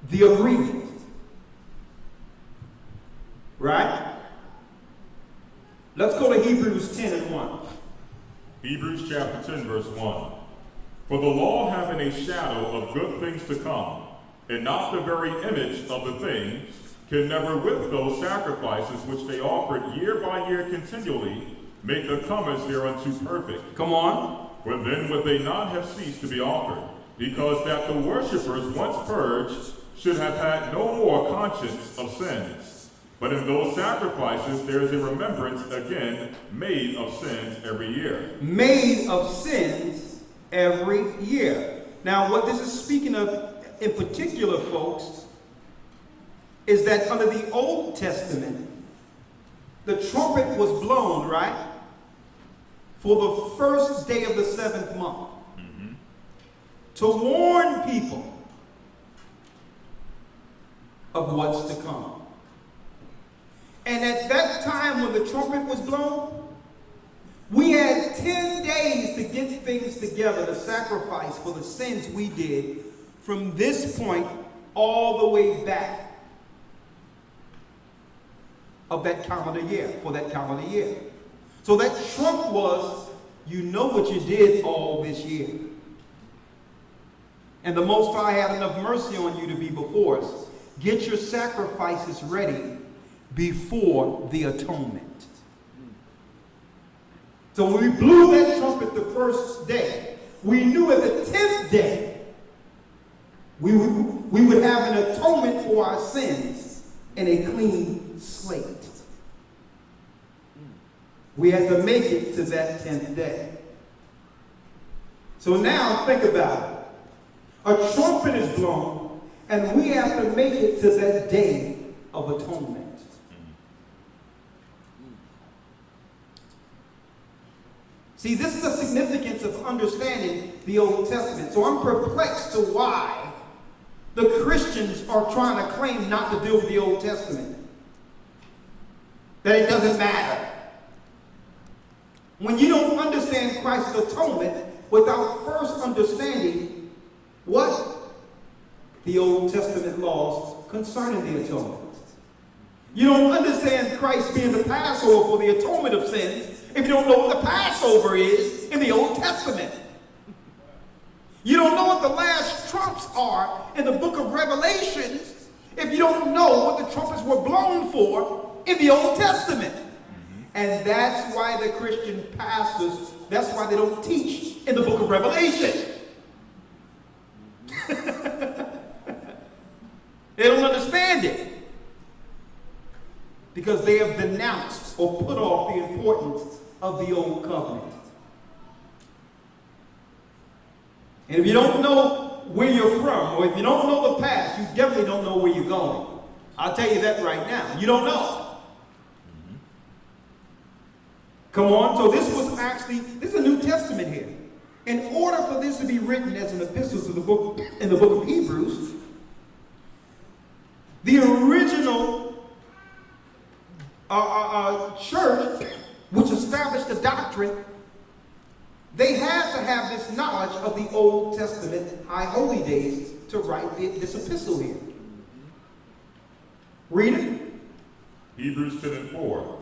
the agreement. Right? Let's go to Hebrews 10 and 1. Hebrews chapter 10, verse 1. For the law having a shadow of good things to come, and not the very image of the things, can never with those sacrifices which they offered year by year continually, make the comers thereunto perfect. Come on. For then would they not have ceased to be offered, because that the worshippers once purged should have had no more conscience of sins. But in those sacrifices there is a remembrance again made of sins every year. Made of sins every year. Now, what this is speaking of in particular, folks, is that under the Old Testament, the trumpet was blown, right? For the first day of the 7th month. Mm-hmm. To warn people of what's to come. And at that time when the trumpet was blown, we had 10 days to get things together to sacrifice for the sins we did from this point all the way back of that calendar year, for that calendar year. So that trump was, you know what you did all this year. And the Most High had enough mercy on you to be before us. Get your sacrifices ready before the atonement. So when we blew that trumpet the first day, we knew at the 10th day, we would have an atonement for our sins and a clean slate. We had to make it to that 10th day. So now think about it. A trumpet is blown, and we have to make it to that day of atonement. See, this is the significance of understanding the Old Testament. So I'm perplexed to why the Christians are trying to claim not to deal with the Old Testament. That it doesn't matter. When you don't understand Christ's atonement without first understanding what the Old Testament laws concerning the atonement. You don't understand Christ being the Passover for the atonement of sins if you don't know what the Passover is in the Old Testament. You don't know what the last trumps are in the book of Revelations if you don't know what the trumpets were blown for in the Old Testament. And that's why the Christian pastors, that's why they don't teach in the book of Revelation. They don't understand it. Because they have denounced or put off the importance of the old covenant. And if you don't know where you're from, or if you don't know the past, you definitely don't know where you're going. I'll tell you that right now. You don't know. Come on. So this is a New Testament here. In order for this to be written as an epistle to the book, in the book of Hebrews, the original church, which established the doctrine, they had to have this knowledge of the Old Testament high holy days to write this epistle here. Read it. Hebrews 10:4.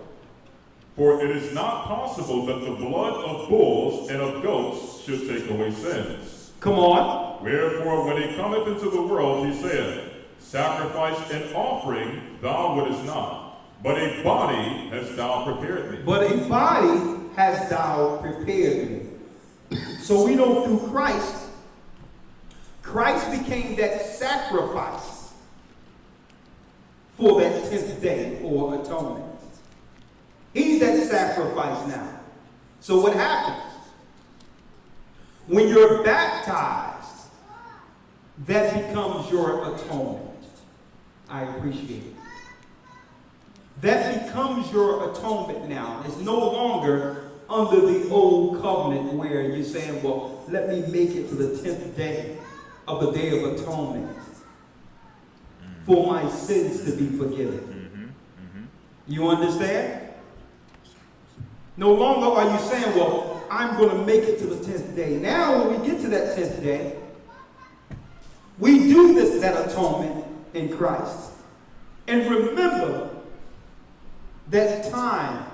For it is not possible that the blood of bulls and of goats should take away sins. Come on. Wherefore, when he cometh into the world, he saith, Sacrifice and offering thou wouldest not, but a body hast thou prepared me. But a body hast thou prepared me. So we know through Christ became that sacrifice for that 10th day or atonement. He's that sacrifice now. So what happens? When you're baptized, that becomes your atonement. I appreciate it. That becomes your atonement now. It's no longer under the old covenant where you're saying, well, let me make it to the 10th day of the Day of Atonement for my sins to be forgiven. You understand? No longer are you saying, well, I'm going to make it to the 10th day. Now when we get to that 10th day, we do that atonement in Christ. And remember that time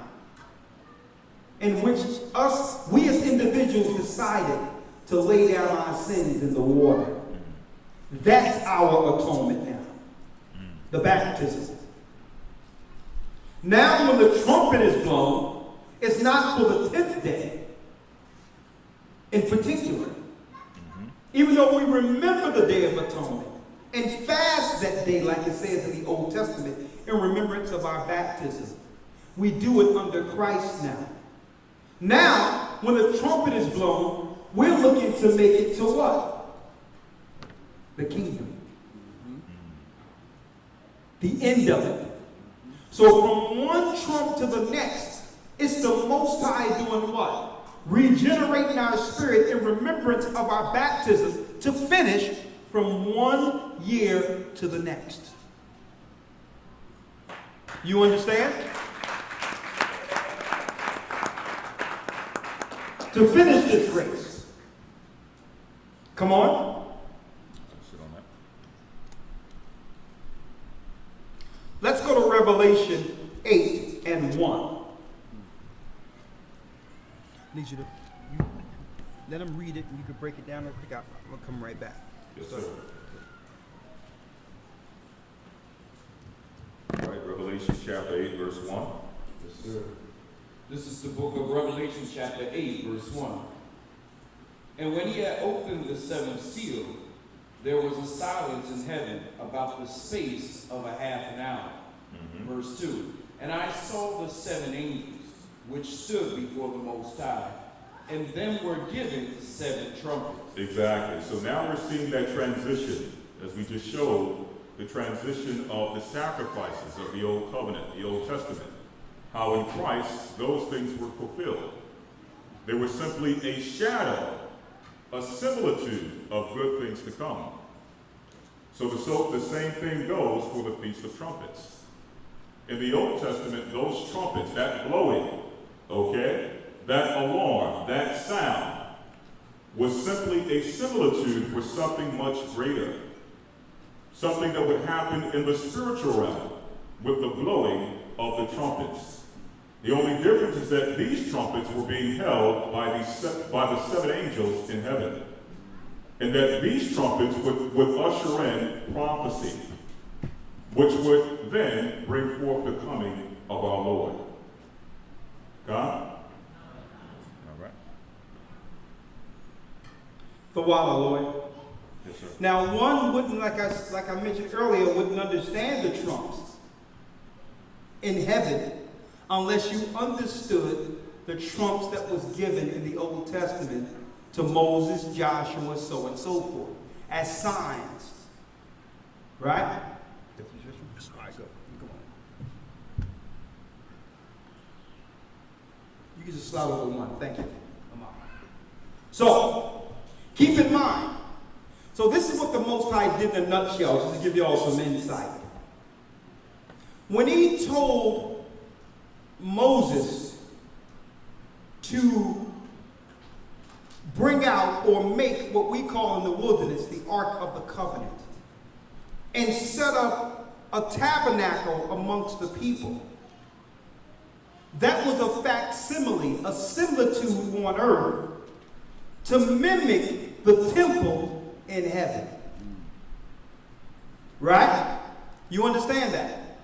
in which we as individuals decided to lay down our sins in the water. That's our atonement now. The baptism. Now when the trumpet is blown, it's not for the 10th day in particular. Even though we remember the Day of Atonement and fast that day like it says in the Old Testament in remembrance of our baptism. We do it under Christ now. Now, when the trumpet is blown, we're looking to make it to what? The kingdom. The end of it. So from one trump to the next, it's the Most High doing what? Regenerating our spirit in remembrance of our baptism to finish from 1 year to the next. You understand? To finish this race. Come on. Let's go to Revelation 8 and 1. I need you to let them read it and you can break it down real quick. I'm going to come right back. Yes, sir. All right, Revelation chapter 8, verse 1. Yes, sir. This is the book of Revelation chapter 8, verse 1. And when he had opened the seventh seal, there was a silence in heaven about the space of a half an hour. Verse 2. And I saw the seven angels which stood before the Most High, and them were given 7 trumpets. Exactly. So now we're seeing that transition, as we just showed, the transition of the sacrifices of the Old Covenant, the Old Testament. How in Christ, those things were fulfilled. They were simply a shadow, a similitude of good things to come. So the same thing goes for the Feast of Trumpets. In the Old Testament, those trumpets, that blowing, okay, that alarm, that sound, was simply a similitude for something much greater. Something that would happen in the spiritual realm with the blowing of the trumpets. The only difference is that these trumpets were being held by the 7 angels in heaven. And that these trumpets would usher in prophecy, which would then bring forth the coming of our Lord. God? All right. The water, Lord. Yes, sir. Now, one wouldn't, like I mentioned earlier, wouldn't understand the trumps in heaven unless you understood the trumps that was given in the Old Testament to Moses, Joshua, so and so forth, as signs. Right? All right, go. Come on. You can just slide over one. Thank you. Come on. So, keep in mind. So this is what the Most High did in a nutshell, just to give you all some insight. When he told Moses to bring out or make what we call in the wilderness the Ark of the Covenant and set up a tabernacle amongst the people, that was a facsimile, a similitude on earth to mimic the temple in heaven. Right? You understand that?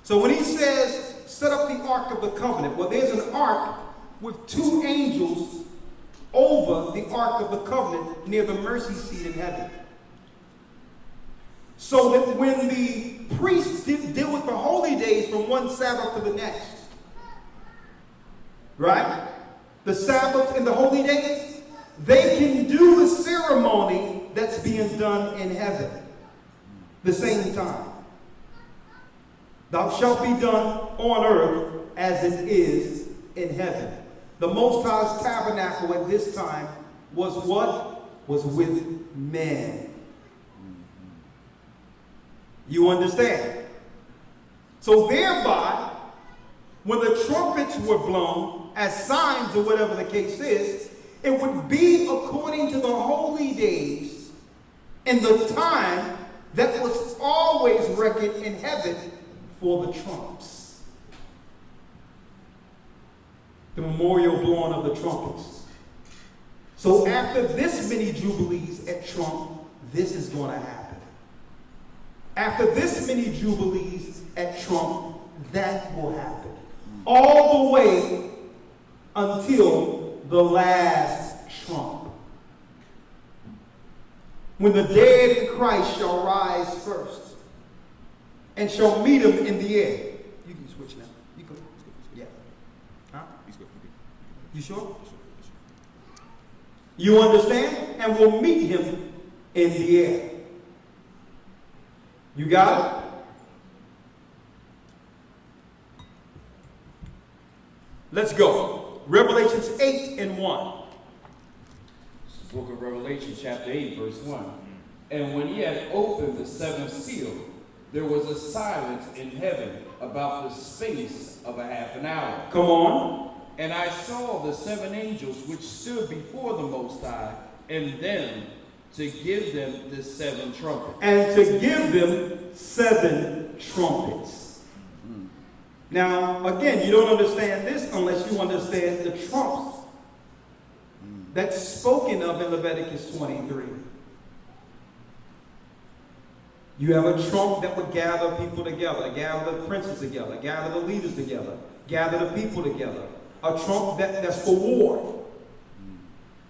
So when he says, set up the Ark of the Covenant, well, there's an ark with 2 angels over the Ark of the Covenant near the mercy seat in heaven. So that when the priests deal with the holy days from one Sabbath to the next, right? The Sabbath and the holy days, they can do the ceremony that's being done in heaven the same time. Thou shalt be done on earth as it is in heaven. The Most High's tabernacle at this time was what? Was with men. You understand? So thereby, when the trumpets were blown as signs or whatever the case is, it would be according to the holy days and the time that was always reckoned in heaven for the trumps. The memorial blowing of the trumpets. So after this many jubilees at Trump, this is going to happen. After this many jubilees at Trump, that will happen. All the way until the last trump. When the dead in Christ shall rise first and shall meet him in the air. You can switch now. You go. Yeah. Huh? You sure? You understand? And we'll meet him in the air. You got it? Let's go. Revelations 8:1. Book of Revelation, chapter 8, verse 1. And when he had opened the 7th seal, there was a silence in heaven about the space of a half an hour. Come on. And I saw the 7 angels which stood before the Most High, and them to give them the 7 trumpets. And to give them 7 trumpets. Now, again, you don't understand this unless you understand the trumps that's spoken of in Leviticus 23. You have a trump that would gather people together, gather the princes together, gather the leaders together, gather the people together. A trump that's for war.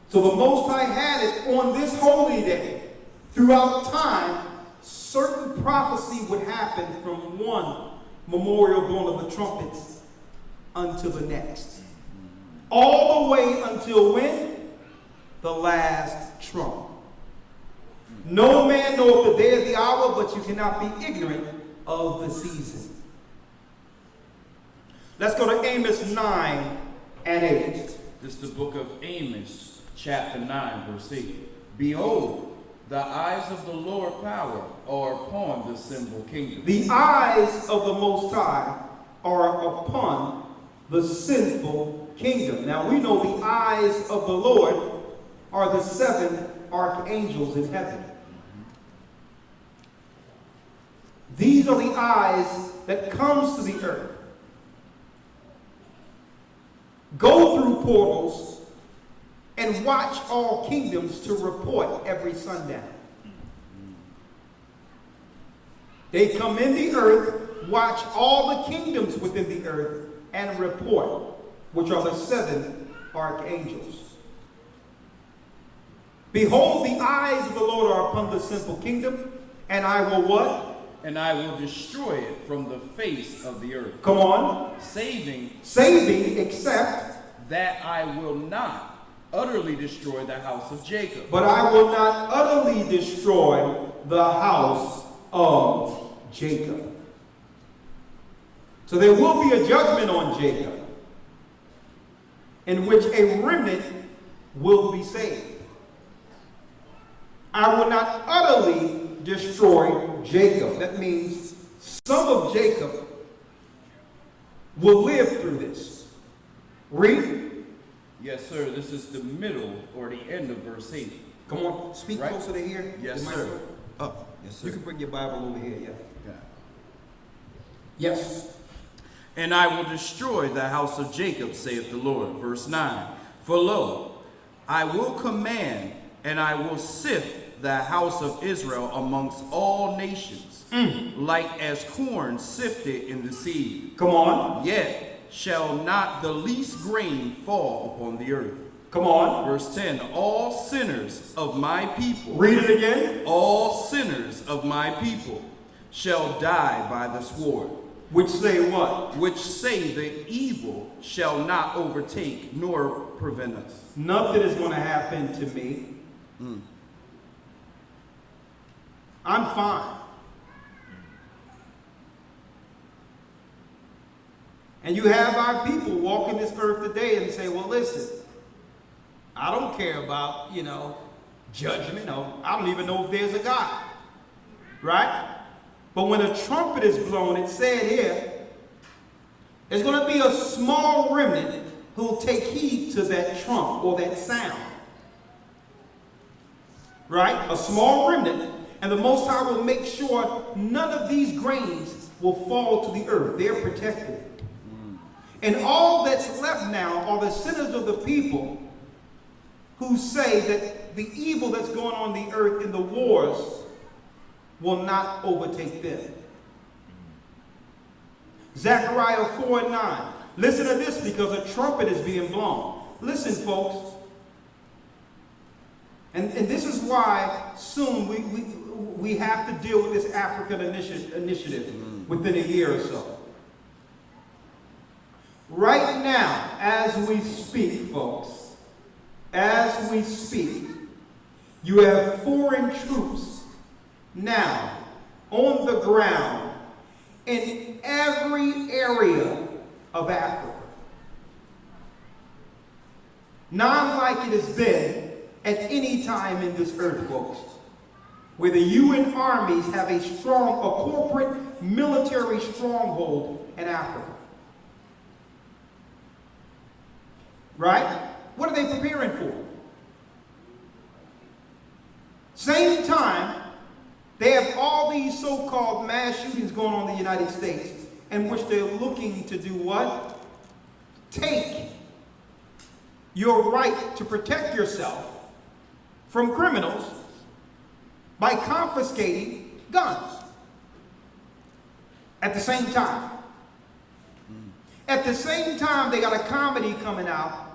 So the Most High had it on this holy day. Throughout time, certain prophecy would happen from one memorial blowing of the trumpets unto the next. All the way until when? The last trump. No man knoweth the day or the hour, but you cannot be ignorant of the season. Let's go to Amos 9 and 8. This is the book of Amos, chapter 9, verse 8. Behold, the eyes of the Lord power are upon the sinful kingdom. The eyes of the Most High are upon the sinful kingdom. Now we know the eyes of the Lord are the 7 archangels in heaven. These are the eyes that comes to the earth, go through portals, and watch all kingdoms to report every sundown. They come in the earth, watch all the kingdoms within the earth, and report, which are the 7 archangels. Behold, the eyes of the Lord are upon the sinful kingdom, and I will what? And I will destroy it from the face of the earth. Come on. Saving, except that I will not utterly destroy the house of Jacob. But I will not utterly destroy the house of Jacob. So there will be a judgment on Jacob, in which a remnant will be saved. I will not utterly destroy Jacob. That means some of Jacob will live through this. Read. Yes, sir. This is the middle or the end of verse 8. Come on, speak Right. closer to here. Yes, The sir. mic. Oh, Yes, sir. you can bring your Bible over here, yeah. Okay. Yes. And I will destroy the house of Jacob, saith the Lord. Verse 9. For lo, I will command, and I will sift the house of Israel amongst all nations, like as corn sifted in the seed. Come on. Yet shall not the least grain fall upon the earth. Come on. Verse 10. All sinners of my people, Read it again. all sinners of my people shall die by the sword. Which say what? Which say the evil shall not overtake nor prevent us. Nothing is going to happen to me. I'm fine. And you have our people walking this earth today and say, well, listen, I don't care about, judgment. No, I don't even know if there's a God. Right? But when a trumpet is blown, it said here, there's going to be a small remnant who will take heed to that trump or that sound. Right? A small remnant. And the Most High will make sure none of these grains will fall to the earth. They're protected. And all that's left now are the sinners of the people who say that the evil that's going on the earth in the wars will not overtake them. Zechariah 4 and 9. Listen to this because a trumpet is being blown. Listen, folks. And this is why soon we have to deal with this African initiative within a year or so. Right now, as we speak, folks, as we speak, you have foreign troops now on the ground in every area of Africa. Not like it has been at any time in this earth, folks, where the UN armies have a corporate military stronghold in Africa. Right? What are they preparing for? Same time, they have all these so-called mass shootings going on in the United States, in which they're looking to do what? Take your right to protect yourself from criminals by confiscating guns at the same time. At the same time, they got a comedy coming out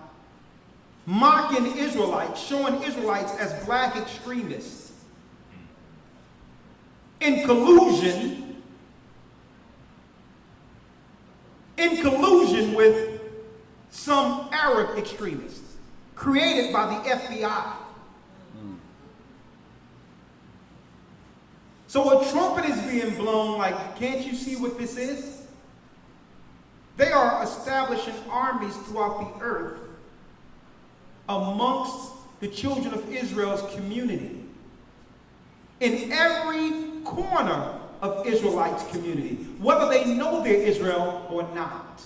mocking Israelites, showing Israelites as black extremists in collusion with some Arab extremists created by the FBI. So a trumpet is being blown like, can't you see what this is? They are establishing armies throughout the earth amongst the children of Israel's community. In every corner of Israelites' community, whether they know they're Israel or not.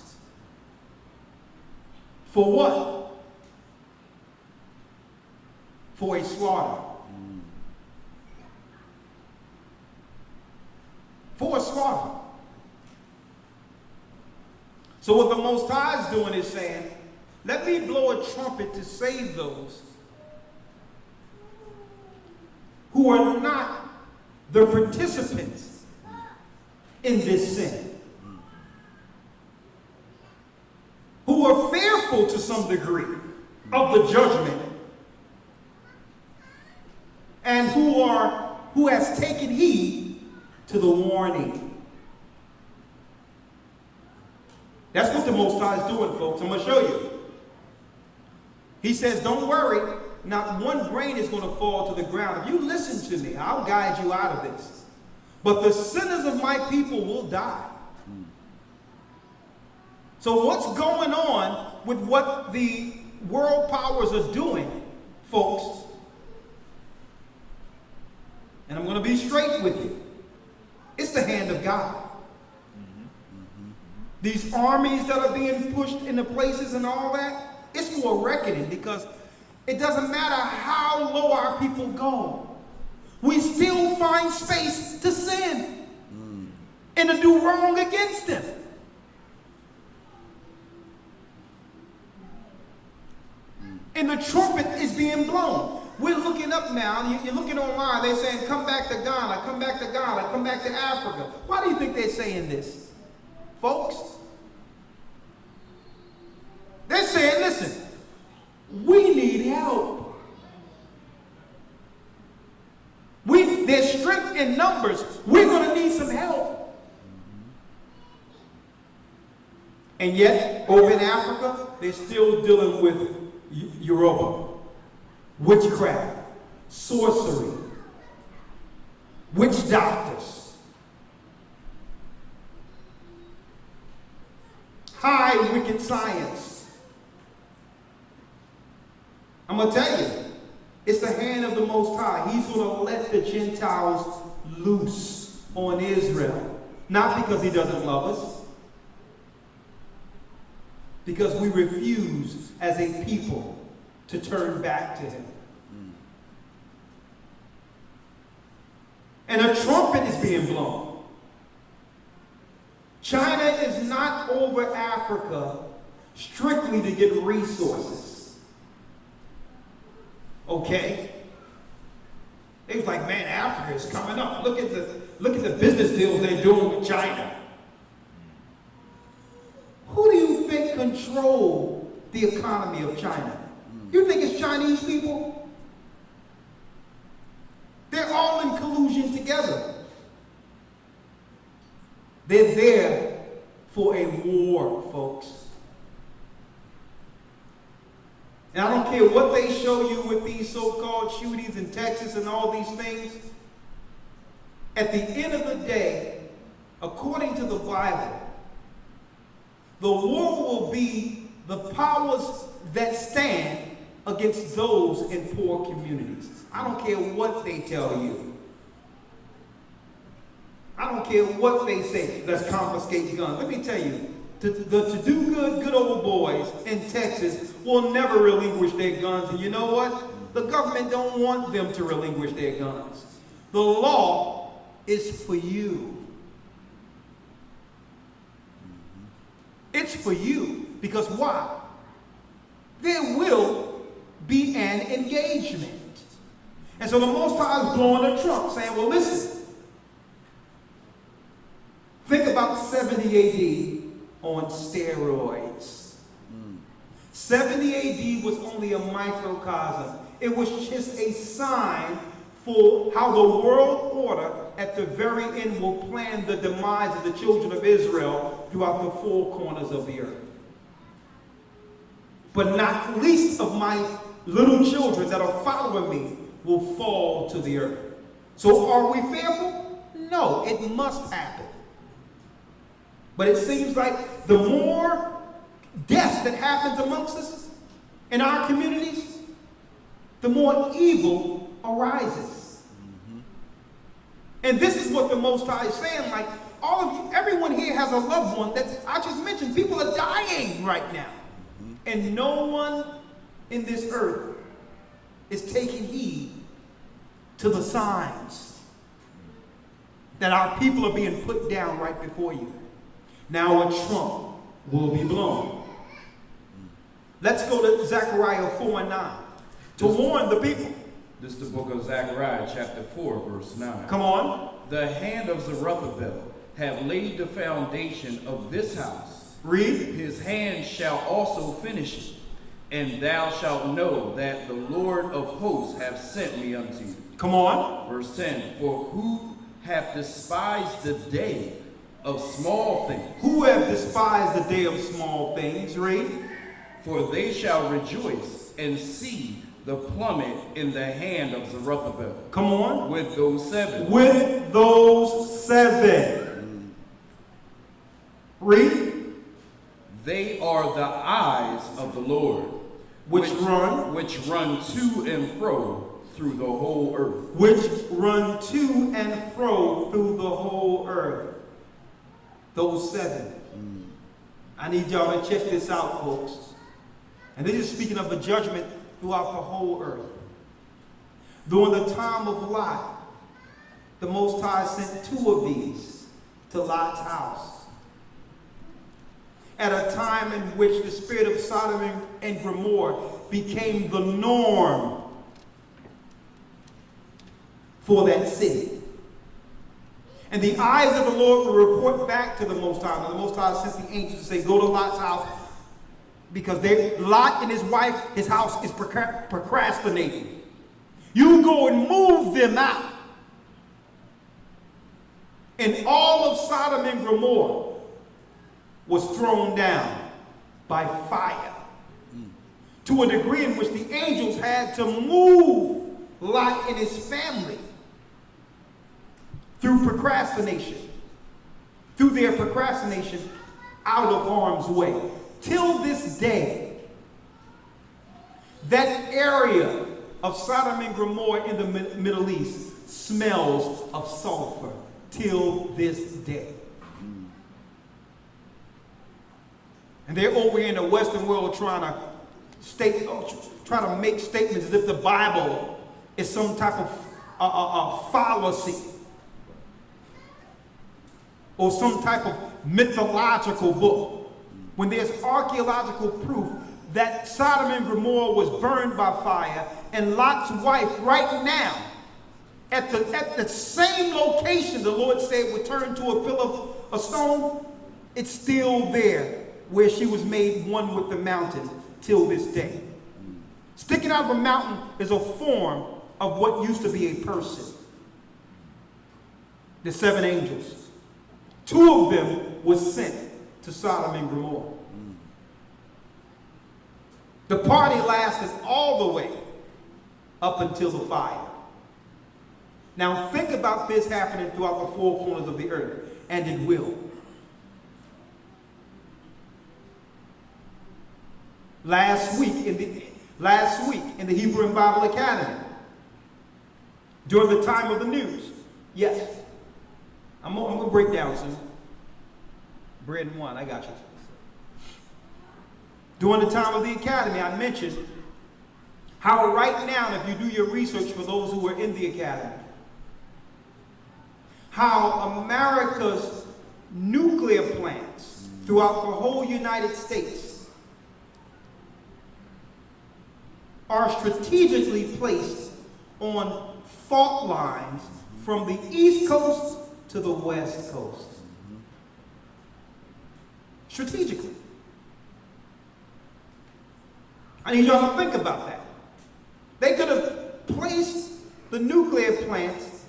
For what? For a slaughter. For a slaughter. So what the Most High is doing is saying, let me blow a trumpet to save those who are not the participants in this sin, who are fearful to some degree of the judgment, and who has taken heed to the warning. That's what the Most High is doing, folks. I'm going to show you. He says, don't worry, not one grain is going to fall to the ground. If you listen to me, I'll guide you out of this. But the sinners of my people will die. So what's going on with what the world powers are doing, folks? And I'm going to be straight with you. It's the hand of God. These armies that are being pushed into places and all that, it's for a reckoning, because it doesn't matter how low our people go. We still find space to sin and to do wrong against them. And the trumpet is being blown. We're looking up now. You're looking online. They're saying, come back to Ghana, come back to Ghana, come back to Africa. Why do you think they're saying this, folks? They're saying, listen, we need help. There's strength in numbers. We're going to need some help. And yet, over in Africa, they're still dealing with Yoruba, witchcraft, sorcery, witch doctors, high wicked science. I'm going to tell you, it's the hand of the Most High. He's going to let the Gentiles loose on Israel. Not because he doesn't love us, because we refuse as a people to turn back to him. And a trumpet is being blown. China is not over Africa strictly to get resources. Okay? They was like, man, Africa is coming up. Look at the business deals they're doing with China. Who do you think control the economy of China? You think it's Chinese people? They're all in collusion together. They're there for a war, folks. And I don't care what they show you with these so-called shootings in Texas and all these things. At the end of the day, according to the Bible, the war will be the powers that stand against those in poor communities. I don't care what they tell you. I don't care what they say. Let's confiscate guns. Let me tell you, to do good old boys in Texas will never relinquish their guns. And you know what? The government don't want them to relinquish their guns. The law is for you. It's for you. Because why? There will be an engagement. And so the Most High is blowing a trump, saying, well, listen. Think about 70 AD on steroids. 70 AD was only a microcosm. It was just a sign for how the world order at the very end will plan the demise of the children of Israel throughout the four corners of the earth. but not least of my little children that are following me will fall to the earth. So are we fearful? No, it must happen. But it seems like the more death that happens amongst us in our communities, the more evil arises. And this is what the Most High is saying, like, all of you, everyone here has a loved one that I just mentioned. People are dying right now. And no one in this earth is taking heed to the signs that our people are being put down right before you. Now a trump will be blown. Let's go to Zechariah 4:9 to warn the people. This is the book of Zechariah, chapter 4, verse 9. Come on. The hand of Zerubbabel have laid the foundation of this house. Read. His hand shall also finish it. And thou shalt know that the Lord of hosts hath sent me unto you. Come on. Verse 10. For who hath despised the day of small things? Who have despised the day of small things? Read. For they shall rejoice and see the plummet in the hand of Zerubbabel. Come on. With those 7. With those 7. Read. They are the eyes of the Lord, which run to and fro through the whole earth. Which run to and fro through the whole earth. Those 7. I need y'all to check this out, folks. And this is speaking of the judgment throughout the whole earth. During the time of Lot, the Most High sent 2 of these to Lot's house. At a time in which the spirit of Sodom and Gomorrah became the norm for that city. And the eyes of the Lord will report back to the Most High. And the Most High sent the angels to say, go to Lot's house, because Lot and his wife, his house is procrastinating. You go and move them out. And all of Sodom and Gomorrah was thrown down by fire, to a degree in which the angels had to move Lot and his family through their procrastination out of harm's way. Till this day, that area of Sodom and Gomorrah in the Middle East smells of sulfur till this day. And they're over here in the Western world trying to make statements as if the Bible is some type of fallacy or some type of mythological book, when there's archaeological proof that Sodom and Gomorrah was burned by fire, and Lot's wife right now, at the same location the Lord said would turn to a pillar of stone, it's still there, where she was made one with the mountain till this day. Sticking out of a mountain is a form of what used to be a person. The 7 angels. 2 of them were sent to Sodom and Gomorrah. The party lasted all the way up until the fire. Now think about this happening throughout the 4 corners of the earth, and it will. Last week in the Hebrew and Bible Academy, during the time of the news, yes, I'm gonna break down soon. Bread and wine, I got you. During the time of the academy, I mentioned how right now, if you do your research for those who are in the academy, how America's nuclear plants throughout the whole United States are strategically placed on fault lines from the East Coast to the West Coast. Strategically. I need y'all to think about that. They could have placed the nuclear plants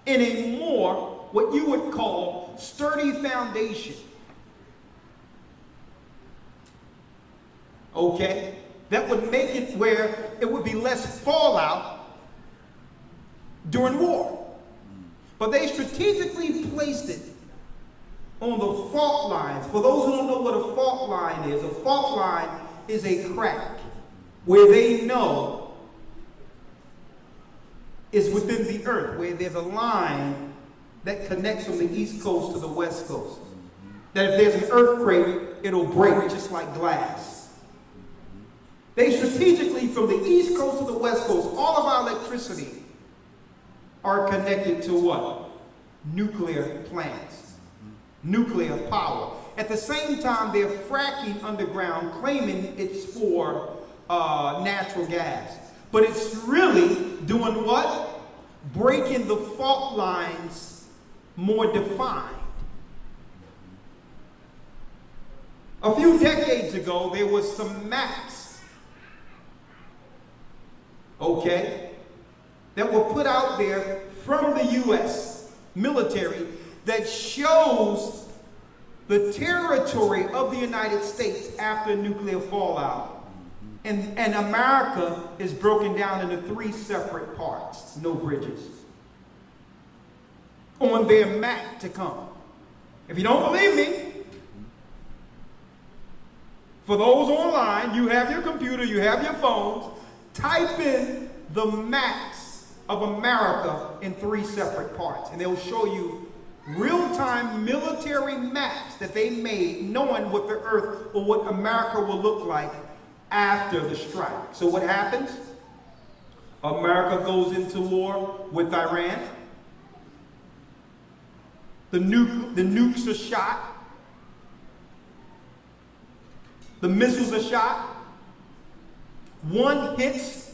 in a more, what you would call, sturdy foundation. Okay? That would make it where it would be less fallout during war. But they strategically placed it on the fault lines. For those who don't know what a fault line is a crack where they know is within the earth, where there's a line that connects from the east coast to the west coast. That if there's an earthquake, it'll break just like glass. They strategically, from the east coast to the west coast, all of our electricity are connected to what? Nuclear plants. Nuclear power. At the same time, they're fracking underground, claiming it's for natural gas. But it's really doing what? Breaking the fault lines more defined. A few decades ago, there was some maps, okay, that were put out there from the U.S. military that shows the territory of the United States after nuclear fallout. And America is broken down into 3 separate parts, no bridges, on their map to come. If you don't believe me, for those online, you have your computer, you have your phones, type in the maps of America in 3 separate parts, and they'll show you real-time military maps that they made, knowing what the earth or what America will look like after the strike. So what happens? America goes into war with Iran. The nukes are shot. The missiles are shot. One hits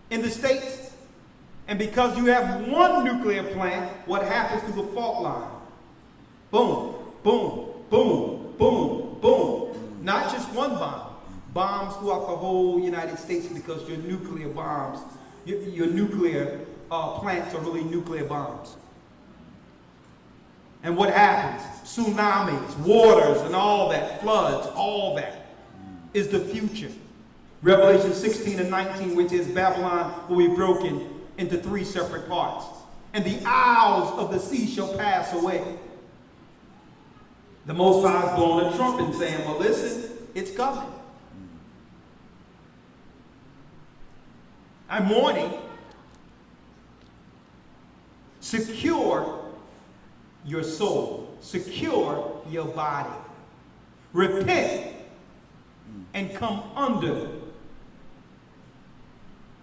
in the States. And because you have one nuclear plant, what happens to the fault line? Boom, boom, boom, boom, boom. Not just one bomb. Bombs throughout the whole United States, because your nuclear bombs, your nuclear plants are really nuclear bombs. And what happens? Tsunamis, waters, and all that, floods, all that is the future. Revelation 16 and 19, which is Babylon will be broken into 3 separate parts. And the isles of the sea shall pass away. The Most High is blowing a trumpet saying, well, listen, it's coming. I'm warning. Secure your soul. Secure your body. Repent and come under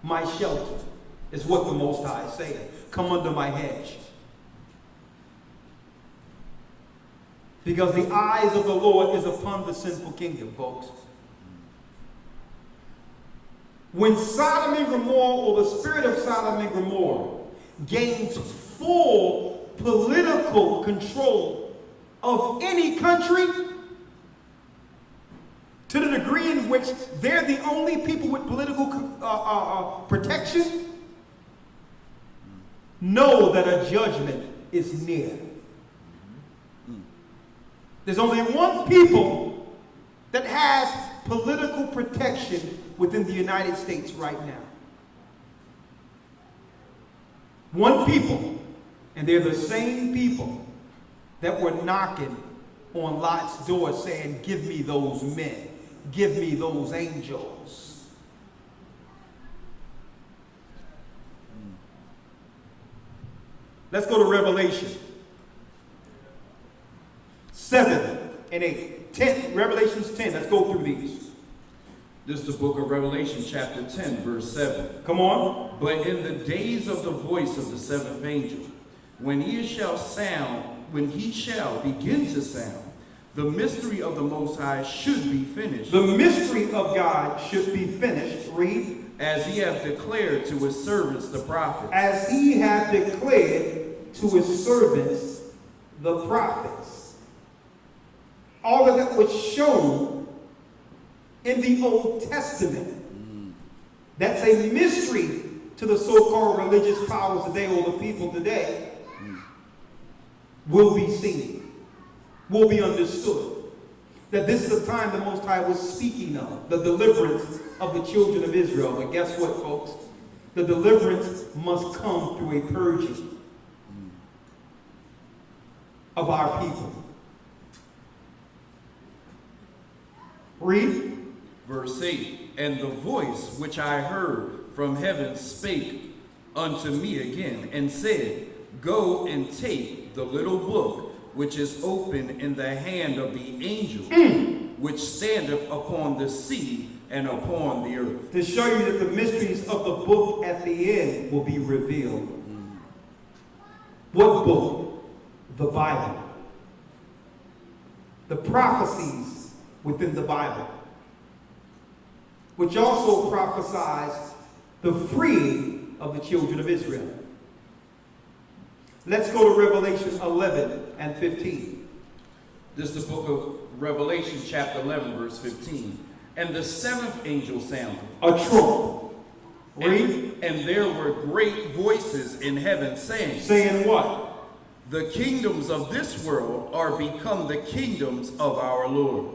my shelter, is what the Most High is saying. Come under my hedge. Because the eyes of the Lord is upon the sinful kingdom, folks. When Sodom and Gomorrah, or the spirit of Sodom and Gomorrah, gains full political control of any country, to the degree in which they're the only people with political protection, know that a judgment is near. There's only one people that has political protection within the United States right now. One people, and they're the same people that were knocking on Lot's door saying, give me those men, give me those angels. Let's go to Revelation 7 and 8. 10, Revelations 10. Let's go through these. This is the book of Revelation, chapter 10, verse 7. Come on. But in the days of the voice of the 7th angel, when he shall begin to sound, the mystery of the Most High should be finished. The mystery of God should be finished. Read. As he hath declared to his servants, the prophets. As he hath declared to his servants, the prophets. All of that was shown in the Old Testament. That's a mystery to the so-called religious powers today, or the people today, will be seen, will be understood. that this is the time the Most High was speaking of, the deliverance of the children of Israel. But guess what, folks? The deliverance must come through a purging of our people. Read. Verse 8, and the voice which I heard from heaven spake unto me again, and said, Go and take the little book which is open in the hand of the angel, which standeth upon the sea and upon the earth. To show you that the mysteries of the book at the end will be revealed. What book? The Bible. The prophecies within the Bible, which also prophesies the freeing of the children of Israel. Let's go to Revelation 11 and 15. This is the book of Revelation, chapter 11, verse 15. And the seventh angel sounded A trump. Read. And there were great voices in heaven saying, Saying what? The kingdoms of this world are become the kingdoms of our Lord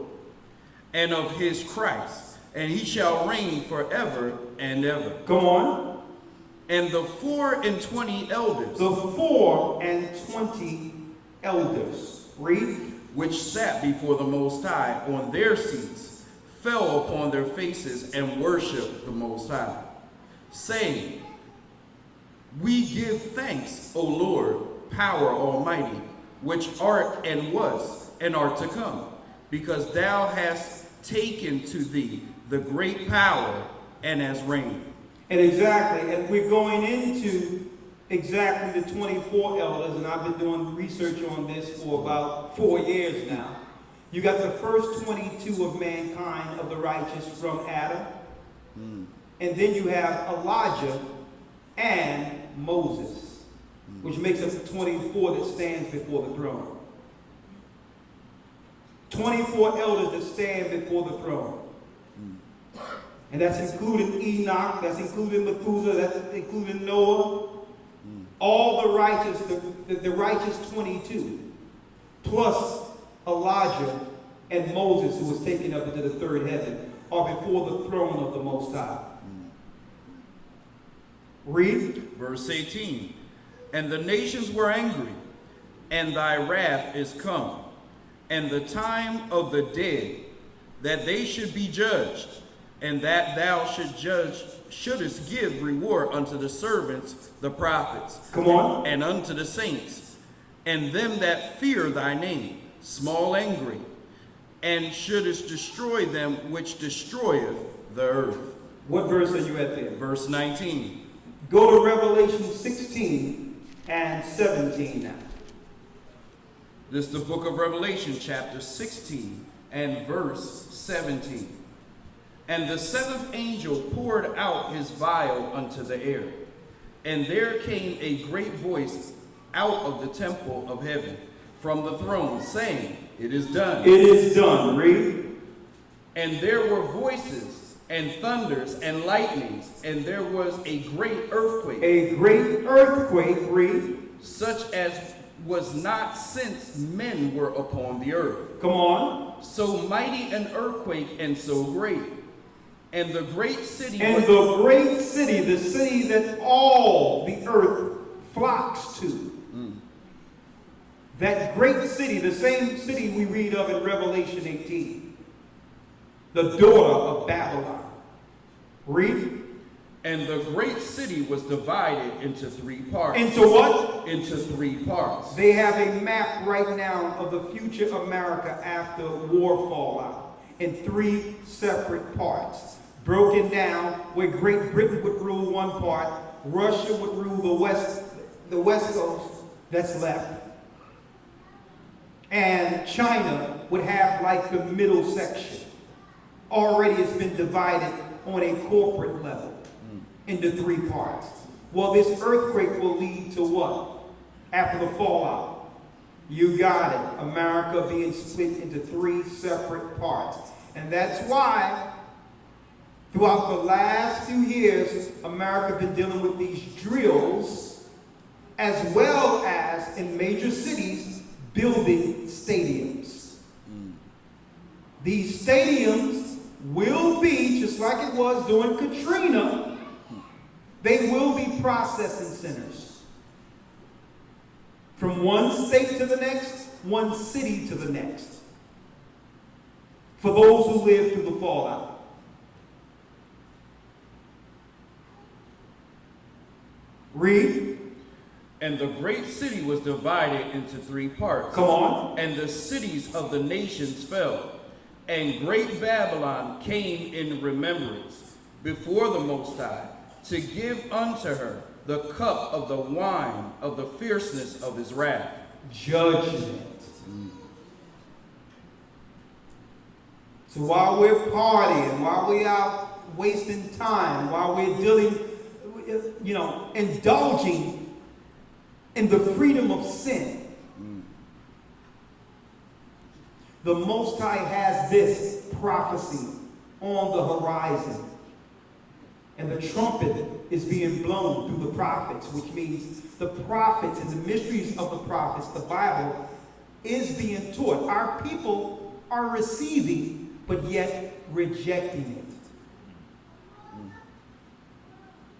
and of his Christ, and he shall reign forever and ever. Come on. And the 24 elders, The 24 elders, read, which sat before the Most High on their seats, fell upon their faces and worshiped the Most High, saying, We give thanks, O Lord, power almighty, which art and was and art to come, because thou hast taken to thee the great power and hast reigned. And we're going into exactly the 24 elders, and I've been doing research on this for about 4 years now. You got the first 22 of mankind, of the righteous, from Adam. And then you have Elijah and Moses, which makes up the 24 that stands before the throne. 24 elders that stand before the throne. And that's including Enoch, that's including Methuselah, that's including Noah. All the righteous, the righteous 22, plus Elijah and Moses, who was taken up into the third heaven, are before the throne of the Most High. Read. Verse 18, and the nations were angry, and thy wrath is come, and the time of the dead, that they should be judged, and that thou shouldest give reward unto the servants, the prophets, Come on. and unto the saints, and them that fear thy name, small and great, and shouldest destroy them which destroyeth the earth. What verse are you at there? Verse 19. Go to Revelation 16 and 17 now. This is the book of Revelation, chapter 16 and verse 17. And the seventh angel poured out his vial unto the air, and there came a great voice out of the temple of heaven from the throne, saying, It is done. It is done. Read. And there were voices and thunders and lightnings, and there was a great earthquake. A great earthquake. Read. Such as was not since men were upon the earth. Come on. So mighty an earthquake and so great. And the great city And the great city, the city that all the earth flocks to. That great city, the same city we read of in Revelation 18. The daughter of Babylon. Read. And the great city was divided into 3 parts. Into what? Into 3 parts. They have a map right now of the future America after war fallout in 3 separate parts. Broken down where Great Britain would rule one part, Russia would rule the west coast that's left, and China would have like the middle section. Already it's been divided on a corporate level into 3 parts. Well, this earthquake will lead to what? After the fallout. You got it. America being split into 3 separate parts. And that's why throughout the last few years, America has been dealing with these drills, as well as in major cities, building stadiums. These stadiums will be, just like it was during Katrina, they will be processing centers. From one state to the next, one city to the next. For those who lived through the fallout. Read. And the great city was divided into 3 parts. Come on. And the cities of the nations fell. And great Babylon came in remembrance before the Most High, to give unto her the cup of the wine of the fierceness of his wrath. Judgment. So while we're partying, while we're out wasting time, while we're dealing, indulging in the freedom of sin, the Most High has this prophecy on the horizon. And the trumpet is being blown through the prophets, which means the prophets and the mysteries of the prophets, the Bible, is being taught. Our people are receiving, but yet rejecting it.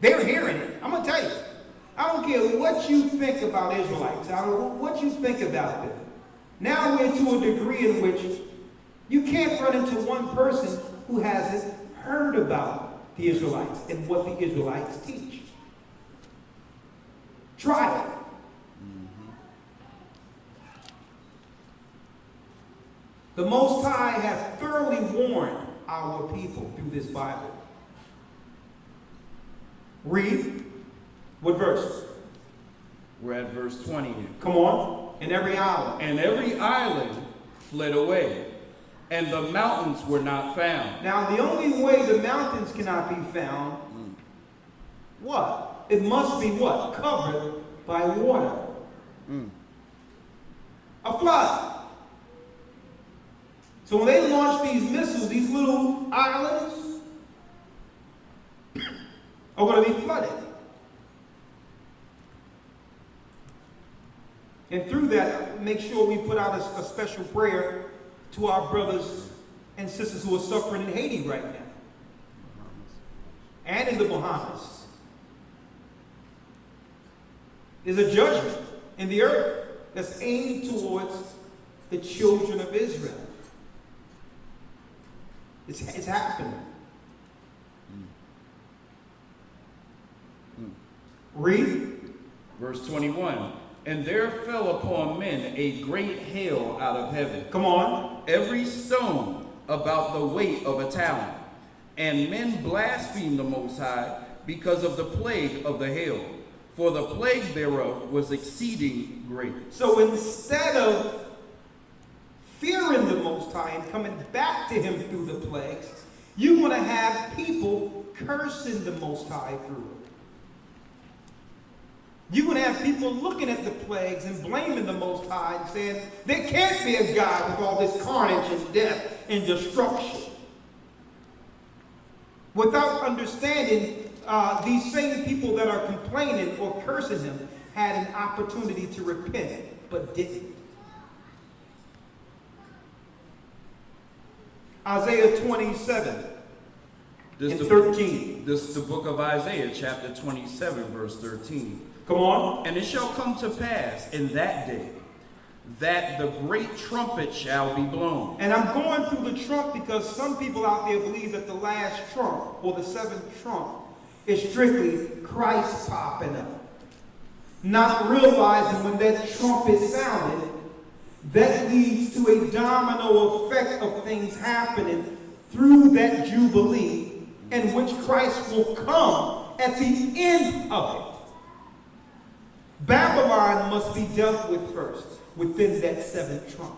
They're hearing it. I'm going to tell you. I don't care what you think about Israelites. I don't know what you think about them. Now we're to a degree in which you can't run into one person who hasn't heard about the Israelites and what the Israelites teach. Try it. The Most High has thoroughly warned our people through this Bible. Read. What verse? We're at verse 20 here. Come on. And every island. And every island fled away, and the mountains were not found. Now, the only way the mountains cannot be found, what? It must be what? Covered by water. A flood. So when they launch these missiles, these little islands are going to be flooded. And through that, make sure we put out a special prayer to our brothers and sisters who are suffering in Haiti right now. And in the Bahamas. There's a judgment in the earth that's aimed towards the children of Israel. It's happening. Read. Verse 21. And there fell upon men a great hail out of heaven. Come on. Every stone about the weight of a talent. And men blasphemed the Most High because of the plague of the hail. For the plague thereof was exceeding great. So instead of fearing the Most High and coming back to him through the plagues, you're going to have people cursing the Most High through it. You're going to have people looking at the plagues and blaming the Most High and saying, there can't be a God with all this carnage and death and destruction. Without understanding, these same people that are complaining or cursing him had an opportunity to repent, but didn't. Isaiah 27 and 13. This is the book of Isaiah, chapter 27, verse 13. Come on. And it shall come to pass in that day that the great trumpet shall be blown. And I'm going through the trump because some people out there believe that the last trump or the seventh trump is strictly Christ popping up. Not realizing when that trumpet sounded, that leads to a domino effect of things happening through that jubilee in which Christ will come at the end of it. Babylon must be dealt with first within that seventh trump.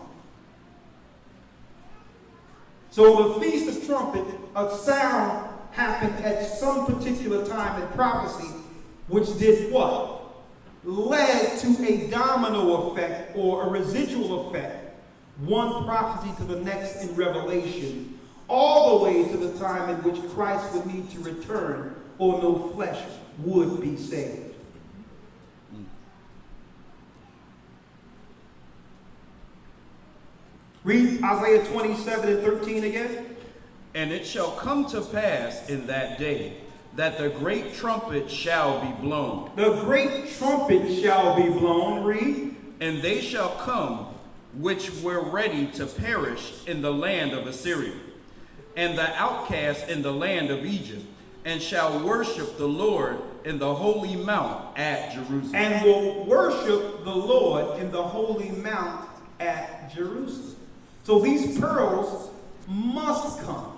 So the Feast of Trumpets, a sound happened at some particular time in prophecy, which did what? Led to a domino effect or a residual effect, one prophecy to the next in Revelation, all the way to the time in which Christ would need to return or no flesh would be saved. Read Isaiah 27:13 again. And it shall come to pass in that day that the great trumpet shall be blown. The great trumpet shall be blown. Read. And they shall come which were ready to perish in the land of Assyria, and the outcasts in the land of Egypt, and shall worship the Lord in the holy mount at Jerusalem. And will worship the Lord in the holy mount at Jerusalem. So these pearls must come.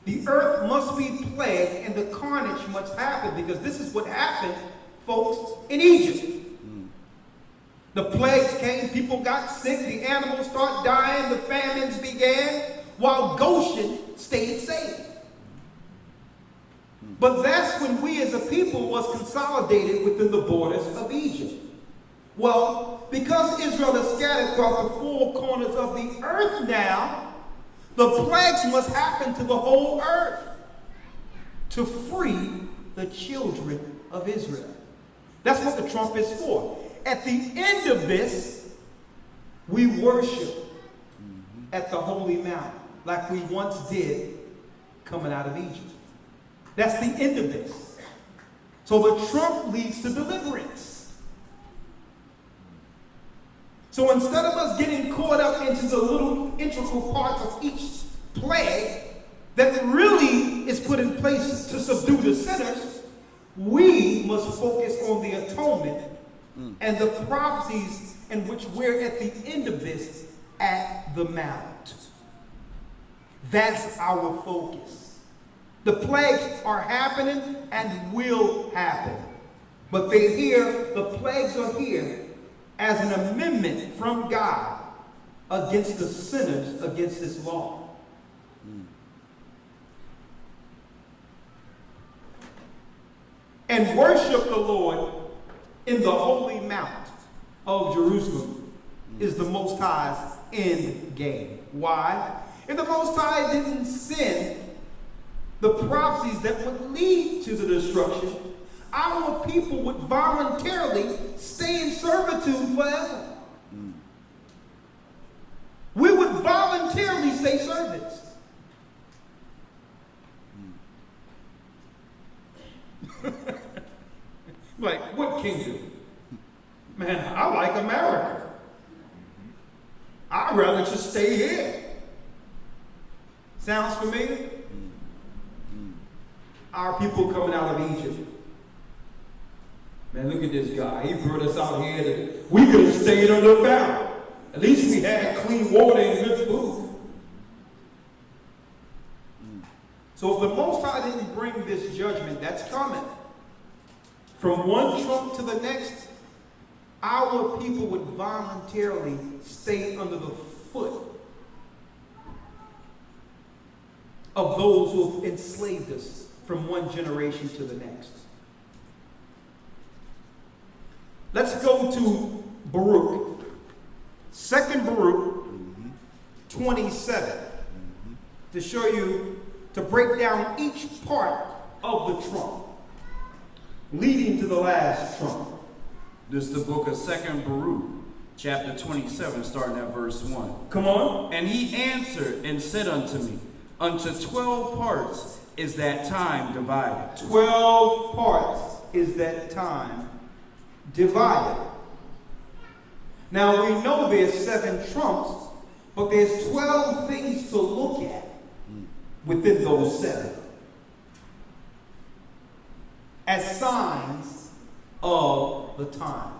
The earth must be plagued and the carnage must happen, because this is what happened, folks, in Egypt. The plagues came, people got sick, the animals started dying, the famines began, while Goshen stayed safe. But that's when we as a people was consolidated within the borders of Egypt. Well, because Israel is scattered throughout the four corners of the earth now, the plagues must happen to the whole earth to free the children of Israel. That's what the trump is for. At the end of this, we worship at the holy mount like we once did coming out of Egypt. That's the end of this. So the trump leads to deliverance. So instead of us getting caught up into the little integral parts of each plague that really is put in place to subdue the sinners, we must focus on the atonement and the prophecies in which we're at the end of this at the mount. That's our focus. The plagues are happening and will happen. But they're here, the plagues are here as an amendment from God against the sinners, against his law. And worship the Lord in the holy mount of Jerusalem is the Most High's end game. Why? If the Most High didn't send the prophecies that would lead to the destruction, our people would voluntarily stay in servitude forever. We would voluntarily stay servants. Like, what kingdom? Man, I like America. I'd rather just stay here. Sounds familiar? Our people coming out of Egypt. Man, look at this guy. He brought us out here. We could have stayed on the fountain. At least we had clean water and good food. So if the Most High didn't bring this judgment that's coming, from one trump to the next, our people would voluntarily stay under the foot of those who have enslaved us from one generation to the next. Let's go to Baruch. 2nd Baruch 27. To show you, to break down each part of the trump, leading to the last trump. This is the book of 2nd Baruch, chapter 27, starting at verse 1. Come on. And he answered and said unto me, unto 12 parts is that time divided. 12 parts is that time divided. Now we know there's 7 trumps, but there's 12 things to look at within those 7 as signs of the time.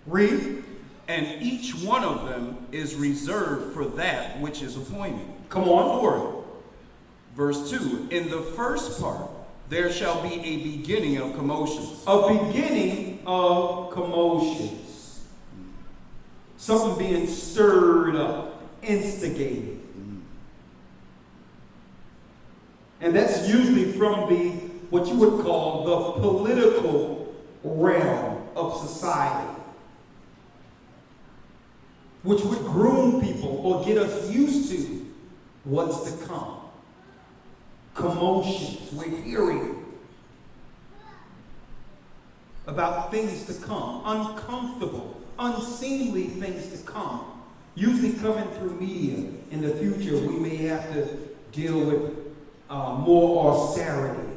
Read. And each one of them is reserved for that which is appointed. Come on. For it. Verse 2, in the first part, there shall be a beginning of commotions. A beginning of commotions. Something being stirred up, instigated. And that's usually from what you would call the political realm of society, which would groom people or get us used to what's to come. Commotions. We're hearing about things to come. Uncomfortable unseemly things to come, usually coming through media. In the future, we may have to deal with more austerity.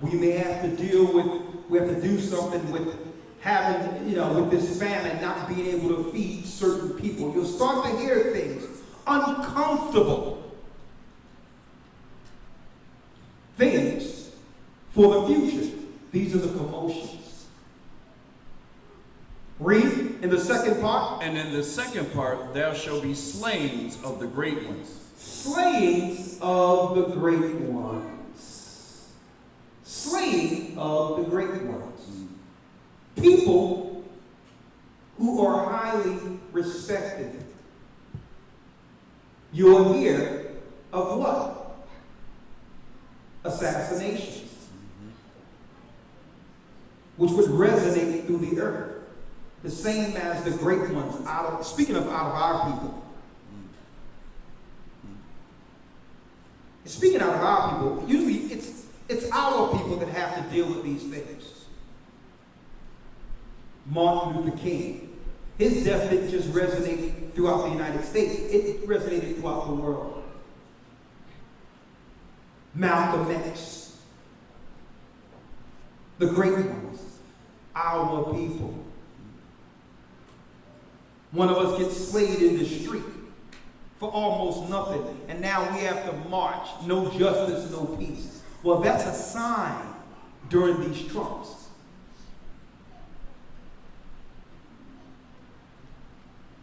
We may have to we have to do something with having, with this famine, not being able to feed certain people. You'll start to hear things, uncomfortable things for the future. These are the commotions. Read in the second part. And in the second part, there shall be slayings of the great ones. Slayings of the great ones. Slaying of the great ones. People who are highly respected. You'll hear of what? Assassinations. Which would resonate through the earth. The same as the great ones speaking of out of our people. Speaking out of our people, usually it's our people that have to deal with these things. Martin Luther King, his death didn't just resonate throughout the United States, it resonated throughout the world. Malcolm X, the great ones, our people. One of us gets slayed in the street for almost nothing, and now we have to march. No justice, no peace. Well, that's a sign during these Trumps.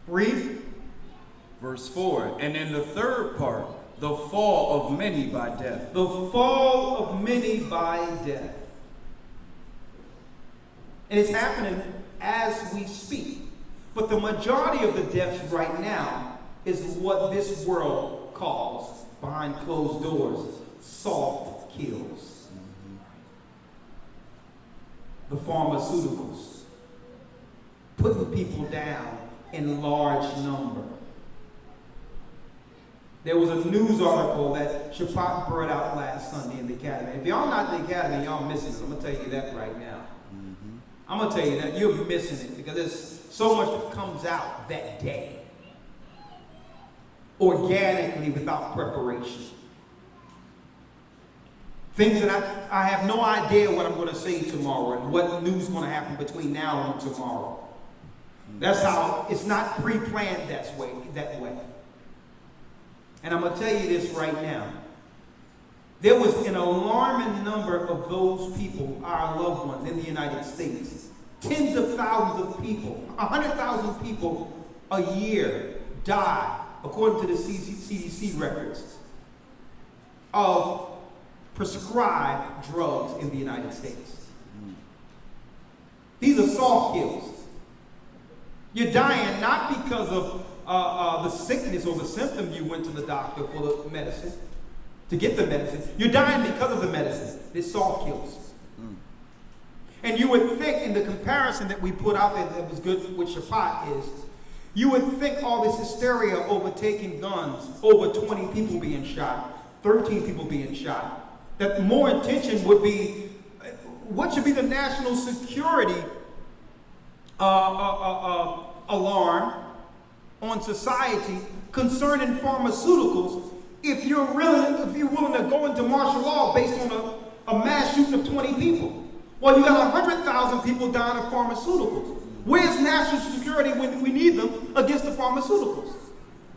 Read. Verse 4, and in the third part, the fall of many by death. The fall of many by death. And it's happening as we speak. But the majority of the deaths right now is what this world calls, behind closed doors, soft kills. The pharmaceuticals, putting people down in large number. There was a news article that Shapat brought out last Sunday in the Academy. If y'all not in the Academy, y'all missing it. I'm going to tell you that right now. I'm going to tell you that you're missing it because there's so much that comes out that day. Organically, without preparation. Things that I have no idea what I'm going to say tomorrow and what news is going to happen between now and tomorrow. That's how, it's not pre-planned that way. And I'm going to tell you this right now. There was an alarming number of those people, our loved ones in the United States. Tens of thousands of people, 100,000 people a year die, according to the CDC records, of prescribed drugs in the United States. These are soft kills. You're dying not because of the sickness or the symptom you went to the doctor for the medicine, to get the medicine. You're dying because of the medicine. It's soft kills. And you would think, in the comparison that we put out there that was good with Shapat is, you would think all this hysteria over taking guns, over 20 people being shot, 13 people being shot, that more attention would be, what should be the national security alarm on society concerning pharmaceuticals if you're willing to go into martial law based on a mass shooting of 20 people. Well, you got 100,000 people dying of pharmaceuticals. Where's national security when we need them against the pharmaceuticals?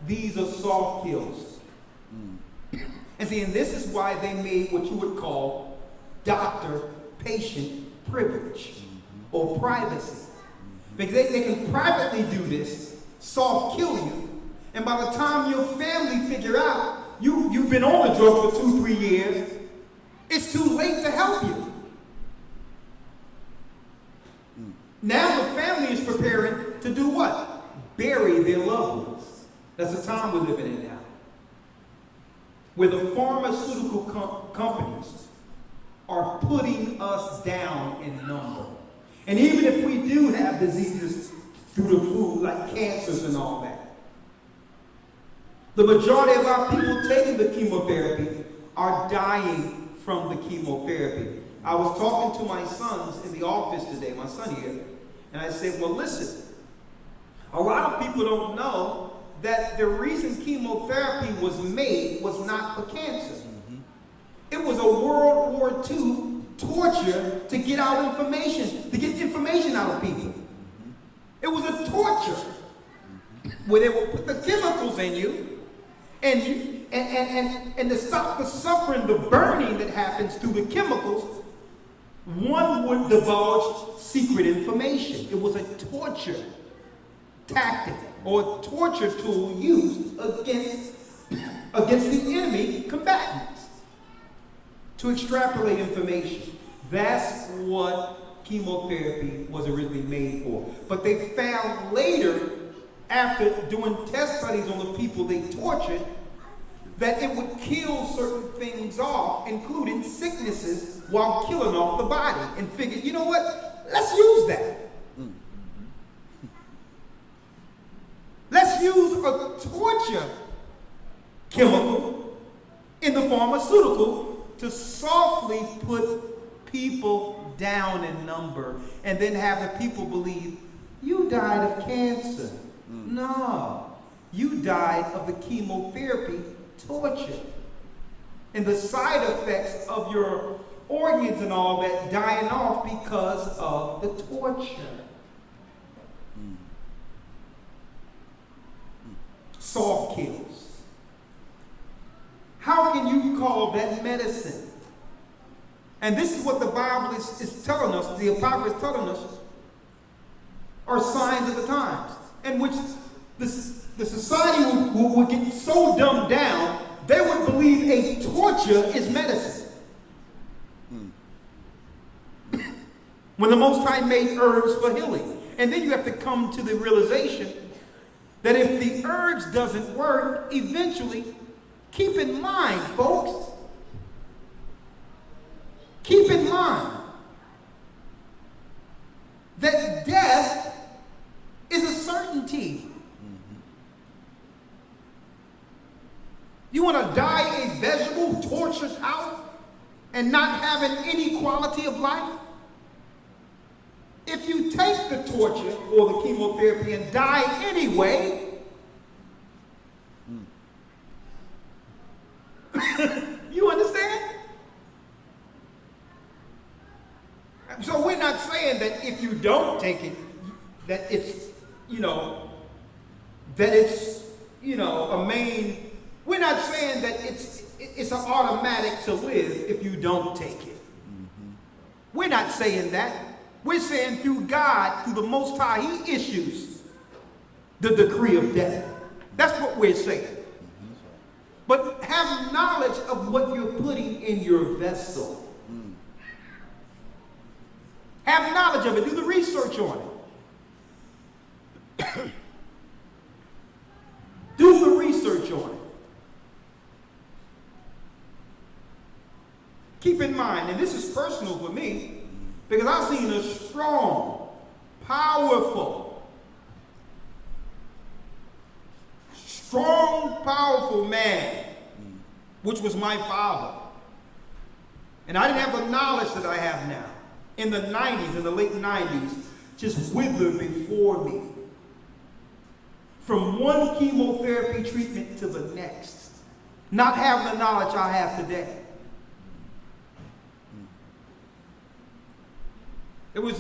These are soft kills. And see, and this is why they made what you would call doctor-patient privilege or privacy. Because they can privately do this, soft kill you, and by the time your family figure out you've been on the drug for 2-3 years, it's too late to help you. Now the family is preparing to do what? Bury their loved ones. That's the time we're living in now. Where the pharmaceutical companies are putting us down in number. And even if we do have diseases through the food, like cancers and all that, the majority of our people taking the chemotherapy are dying from the chemotherapy. I was talking to my sons in the office today, my son here, And I said, well, listen, a lot of people don't know that the reason chemotherapy was made was not for cancer. It was a World War II torture to get out information, to get information out of people. It was a torture where they would put the chemicals in you and to stop the suffering, the burning that happens through the chemicals, one would divulge secret information. It was a torture tactic or a torture tool used against the enemy combatants to extrapolate information. That's what chemotherapy was originally made for. But they found later, after doing test studies on the people they tortured, that it would kill certain things off, including sicknesses, while killing off the body. And figured, you know what? Let's use that. Let's use a torture chemical in the pharmaceutical to softly put people down in number and then have the people believe you died of cancer. No, you died of the chemotherapy torture and the side effects of your organs and all that dying off because of the torture. Soft kills. How can you call that medicine? And this is what the Bible is telling us, the Apocrypha is telling us, are signs of the times, in which the society would get so dumbed down, they would believe a torture is medicine. When the Most High made herbs for healing. And then you have to come to the realization that if the herbs doesn't work, eventually, keep in mind, folks, keep in mind that death is a certainty. You want to die a vegetable, tortured out, and not having any quality of life? If you take the torture or the chemotherapy and die anyway, you understand? So we're not saying that if you don't take it, that it's, a main, we're not saying that it's an automatic to live if you don't take it. We're not saying that. We're saying through God, through the Most High, He issues the decree of death. That's what we're saying. But have knowledge of what you're putting in your vessel. Have knowledge of it. Do the research on it. Do the research on it. Keep in mind, and this is personal for me, because I've seen a strong, powerful man, which was my father. And I didn't have the knowledge that I have now. In the 90s, in the late 90s, just withered before me. From one chemotherapy treatment to the next. Not having the knowledge I have today. I would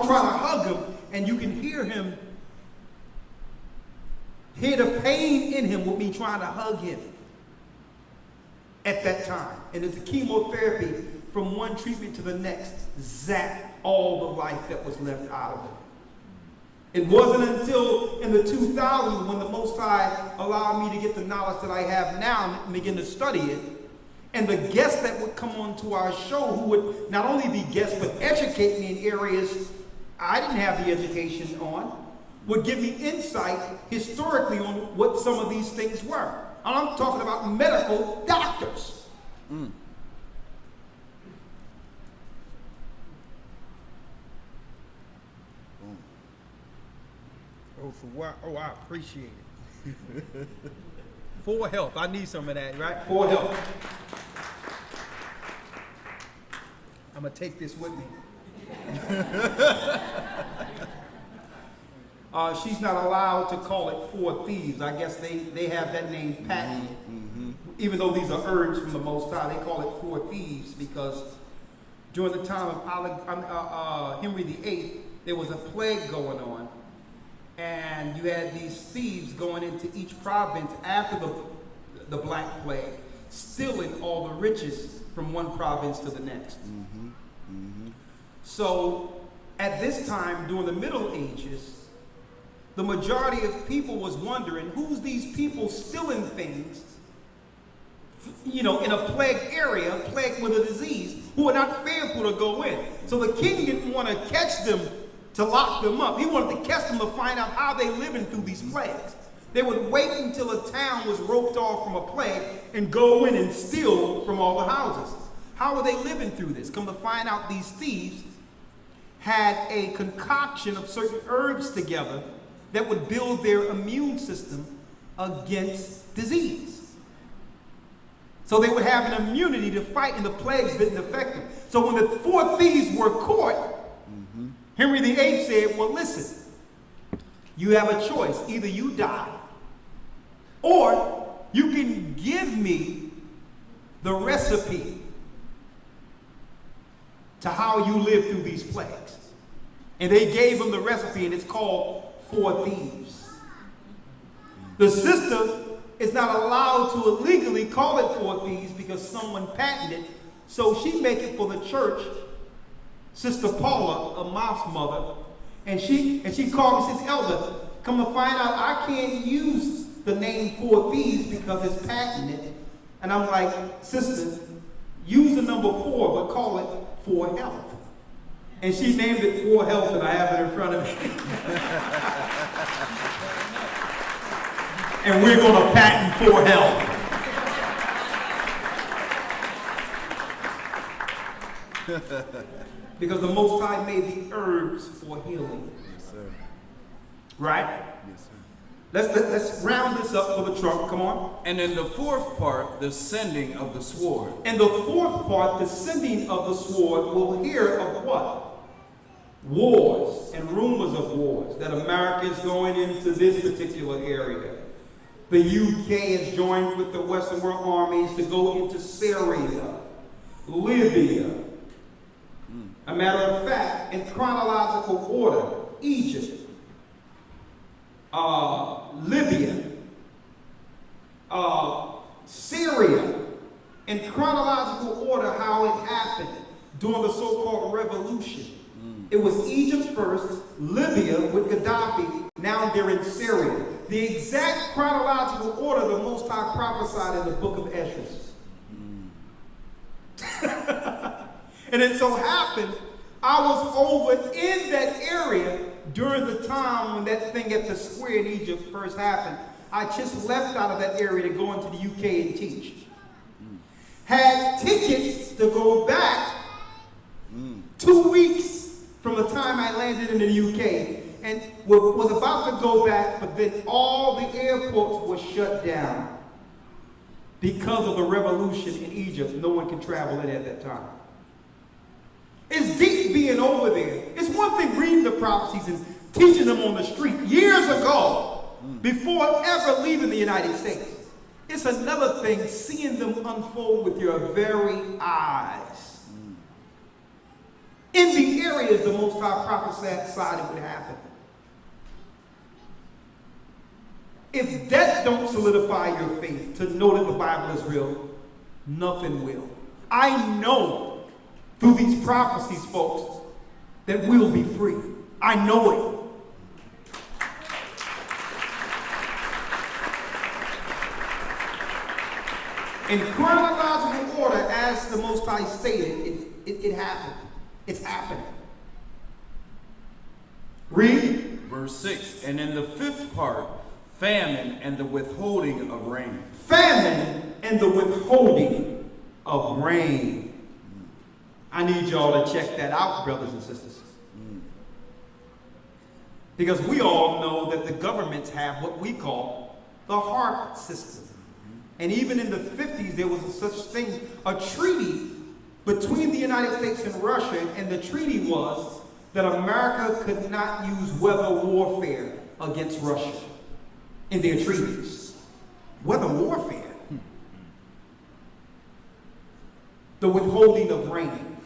try to hug him, and you can hear the pain in him with me trying to hug him at that time. And it's the chemotherapy from one treatment to the next zapped all the life that was left out of him. It wasn't until in the 2000s when the Most High allowed me to get the knowledge that I have now and begin to study it. And the guests that would come onto our show, who would not only be guests but educate me in areas I didn't have the education on, would give me insight historically on what some of these things were. And I'm talking about medical doctors. I appreciate it. For health. I need some of that, right? For health. I'm going to take this with me. she's not allowed to call it four thieves. I guess they have that name patented. Even though these are herbs from the Most High, they call it four thieves because during the time of Henry VIII, there was a plague going on. And you had these thieves going into each province after the Black Plague, stealing all the riches from one province to the next. So at this time, during the Middle Ages, the majority of people was wondering, who's these people stealing things, you know, in a plagued area, plagued with a disease, who are not fearful to go in. So the king didn't want to catch them to lock them up. He wanted to catch them to find out how they living through these plagues. They would wait until a town was roped off from a plague and go in and steal from all the houses. How are they living through this? Come to find out, these thieves had a concoction of certain herbs together that would build their immune system against disease. So they would have an immunity to fight, and the plagues didn't affect them. So when the four thieves were caught, Henry VIII said, well, listen, you have a choice. Either you die, or you can give me the recipe to how you live through these plagues. And they gave him the recipe, and it's called Four Thieves. The sister is not allowed to illegally call it Four Thieves because someone patented it, so she make it for the church. Sister Paula, a mouse mother, and she called me, says, Elder, come to find out I can't use the name Four Thieves because it's patented. And I'm like, sister, use the number 4, but call it For Health. And she named it For Health, and I have it in front of me. And we're going to patent For Health. Because the Most High made the herbs for healing. Yes, sir. Right? Yes, sir. Let's round this up for the trunk. Come on. And in the fourth part, the sending of the sword. And the fourth part, the sending of the sword, will hear of what? Wars and rumors of wars. That America is going into this particular area. The UK has joined with the Western world armies to go into Syria, Libya. A matter of fact, in chronological order, Egypt, Libya, Syria, in chronological order how it happened during the so-called revolution. It was Egypt first, Libya with Gaddafi, now they're in Syria. The exact chronological order the Most High prophesied in the book of Esdras. And it so happened, I was over in that area during the time when that thing at the square in Egypt first happened. I just left out of that area to go into the UK and teach. Had tickets to go back 2 weeks from the time I landed in the UK, and was about to go back, but then all the airports were shut down because of the revolution in Egypt. No one can travel in at that time. It's deep being over there. It's one thing reading the prophecies and teaching them on the street years ago, before ever leaving the United States. It's another thing seeing them unfold with your very eyes. In the areas the Most High prophesied it would happen. If that don't solidify your faith to know that the Bible is real, nothing will. I know through these prophecies, folks, that we'll be free. I know it. In chronological order, as the Most High stated, it happened. It's happening. Read. Verse 6, and in the fifth part, famine and the withholding of rain. Famine and the withholding of rain. I need y'all to check that out, brothers and sisters. Because we all know that the governments have what we call the HARP system. And even in the 50s, there was such thing, a treaty between the United States and Russia, and the treaty was that America could not use weather warfare against Russia in their treaties. Weather warfare. The withholding of rain.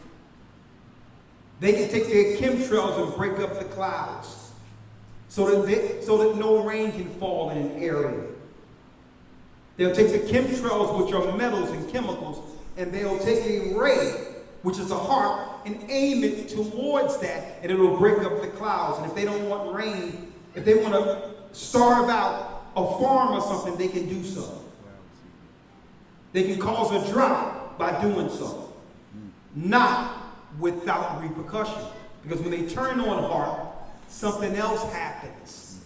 They can take their chemtrails and break up the clouds so that no rain can fall in an area. They'll take the chemtrails, which are metals and chemicals, and they'll take a ray, which is a harp, and aim it towards that, and it'll break up the clouds. And if they don't want rain, if they want to starve out a farm or something, they can do so. They can cause a drought by doing so. Not without repercussion. Because when they turn on harp, something else happens.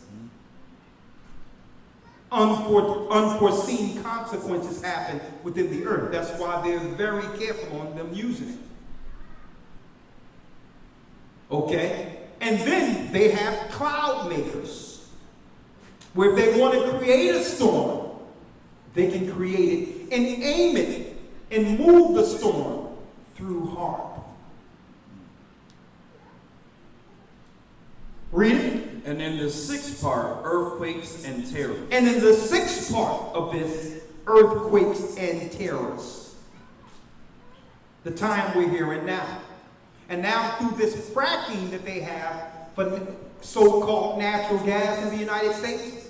Unforeseen consequences happen within the earth. That's why they're very careful on them using it. Okay? And then they have cloud makers, where if they want to create a storm, they can create it and aim it and move the storm through harp. Read it. And in the sixth part, earthquakes and terrors. And in the sixth part of this, earthquakes and terrors. The time we're hearing now. And now through this fracking that they have for so-called natural gas in the United States,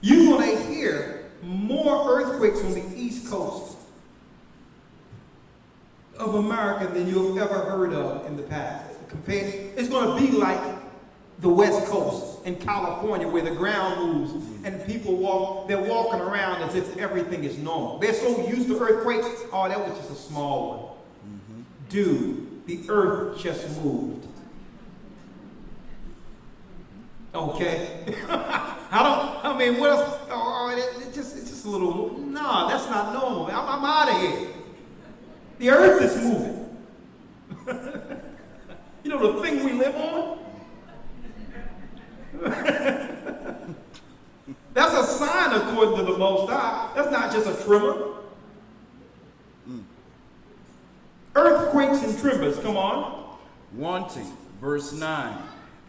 you're going to hear more earthquakes on the East Coast of America than you've ever heard of in the past. It's going to be like the West Coast in California, where the ground moves and people they're walking around as if everything is normal. They're so used to earthquakes. Oh, that was just a small one. Dude, the earth just moved. Okay? What else? It's just a little, no, that's not normal. I'm out of here. The earth is moving. You know the thing we live on? That's a sign according to the Most High. That's not just a tremor. Earthquakes and tremors, come on. Wanting, verse 9.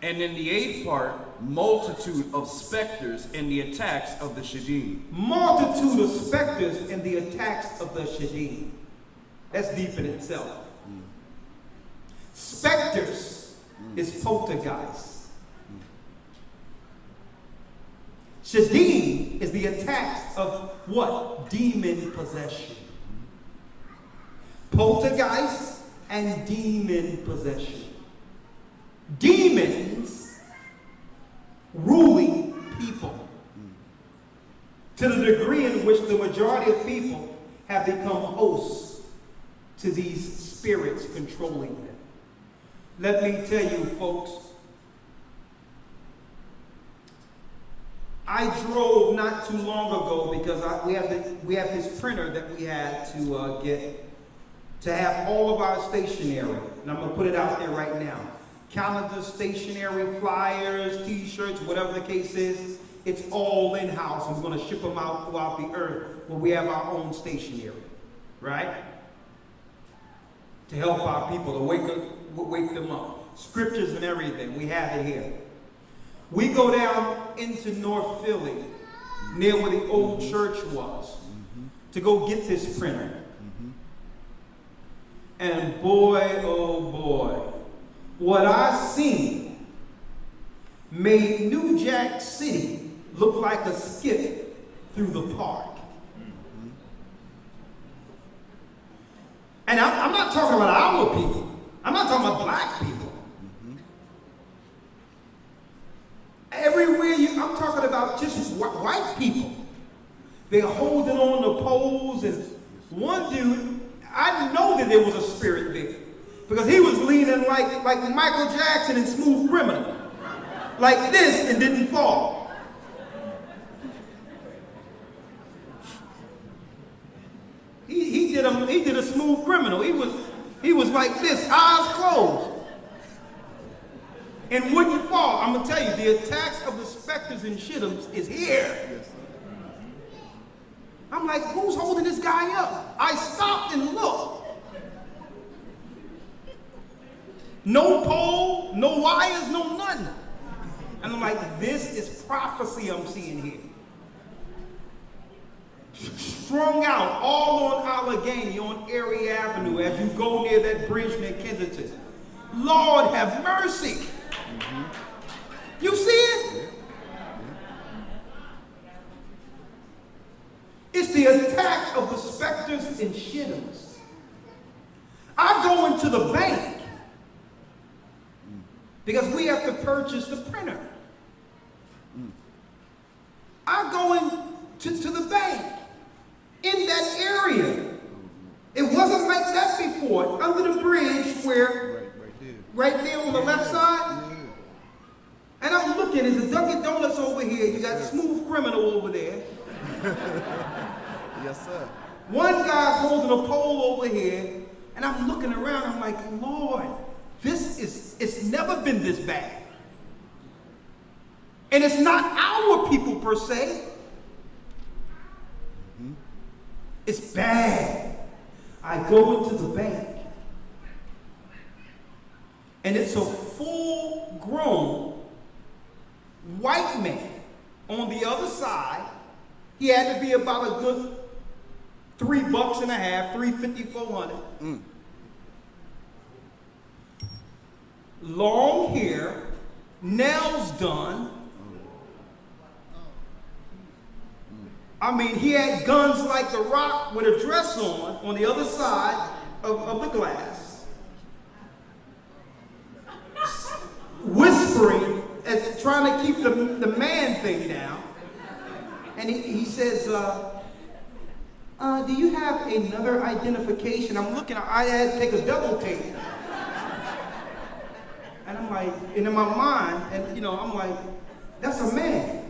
And in the eighth part, multitude of specters in the attacks of the Shadim. Multitude of specters in the attacks of the Shadim. That's deep in itself. Specters is poltergeist. Shadim is the attacks of what? Demon possession. Poltergeist and demon possession. Demons ruling people to the degree in which the majority of people have become hosts to these spirits controlling them. Let me tell you, folks, I drove not too long ago because we have this printer that we had to get to have all of our stationery, and I'm going to put it out there right now. Calendars, stationery, flyers, t-shirts, whatever the case is, it's all in-house, and we're going to ship them out throughout the earth where we have our own stationery, right? To help our people, to wake them up. Scriptures and everything, we have it here. We go down into North Philly, near where the old church was, to go get this printer. And boy, oh boy, what I seen made New Jack City look like a skip through the park. And I'm not talking about our people. I'm not talking about black people. Everywhere I'm talking about just white people. They're holding on to poles, and one dude, I know that there was a spirit there because he was leaning like Michael Jackson in Smooth Criminal, like this, and didn't fall. He did a Smooth Criminal. He was like this, eyes closed, and wouldn't fall. I'm gonna tell you, the attacks of the specters and shitums is here. I'm like, who's holding this guy up? I stopped and looked. No pole, no wires, no nothing. And I'm like, this is prophecy I'm seeing here. Strung out all on Allegheny, on Erie Avenue, as you go near that bridge near Kensington. Lord have mercy. You see it? It's the attack of the specters and shitters. I go into the bank because we have to purchase the printer. I go into the bank in that area. It wasn't like that before. Under the bridge where, right there on the left side. And I'm looking, there's a Dunkin' Donuts over here. You got Smooth Criminal over there. Yes, sir. One guy's holding a pole over here. And I'm looking around, I'm like, Lord, it's never been this bad. And it's not our people per se. It's bad. I go into the bank. And it's a full-grown white man on the other side. He had to be about a good $3.50, $3.50, $400. Long hair, nails done. I mean, he had guns like The Rock with a dress on the other side of the glass. Whispering, as trying to keep the man thing down. And he says, do you have another identification? I'm looking, I had to take a double take. And I'm like, and in my mind, and I'm like, that's a man.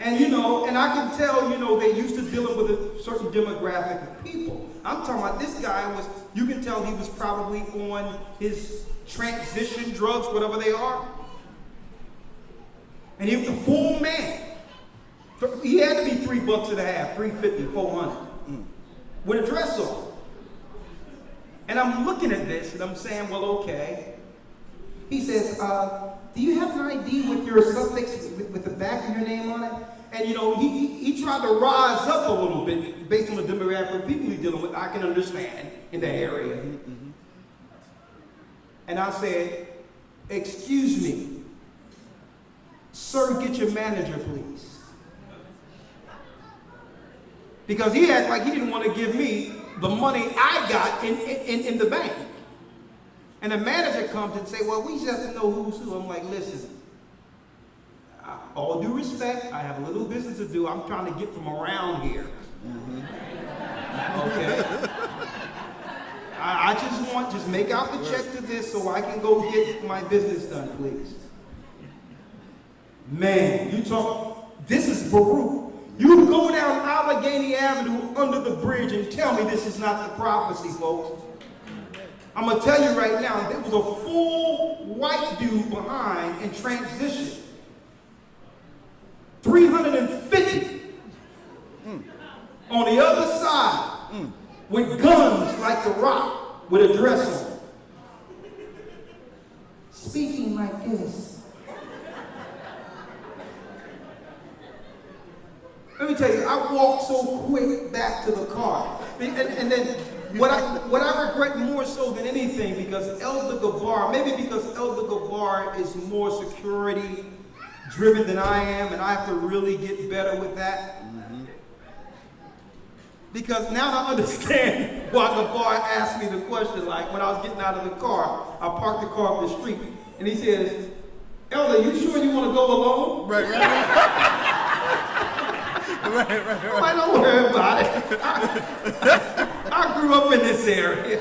And and I can tell, they used to dealing with a certain demographic of people. I'm talking about this guy you can tell he was probably on his transition drugs, whatever they are. And he was a full man. He had to be $3.50, $3.50, $400, with a dress on. And I'm looking at this and I'm saying, well, okay. He says, do you have an ID with your suffix with the back of your name on it? And he tried to rise up a little bit based on the demographic of people he's dealing with. I can understand in that area. And I said, excuse me, sir, get your manager, please. Because he acted like he didn't want to give me the money I got in the bank. And the manager comes and say, well, we just have to know who's who. I'm like, listen, all due respect, I have a little business to do. I'm trying to get from around here. Okay? I just make out the check to this so I can go get my business done, please. Man, this is Baruch. You go down Allegheny Avenue under the bridge and tell me this is not the prophecy, folks. I'm going to tell you right now, there was a full white dude behind in transition. 350 on the other side with guns like The Rock with a dress on. Speaking like this. Let me tell you, I walked so quick back to the car. And then what I regret more so than anything, because Elder Gabar, maybe because Elder Gabar is more security driven than I am, and I have to really get better with that. Because now I understand why Gabar asked me the question, like when I was getting out of the car, I parked the car up the street, and he says, Elder, you sure you want to go alone? Right. I don't worry about it. I grew up in this area.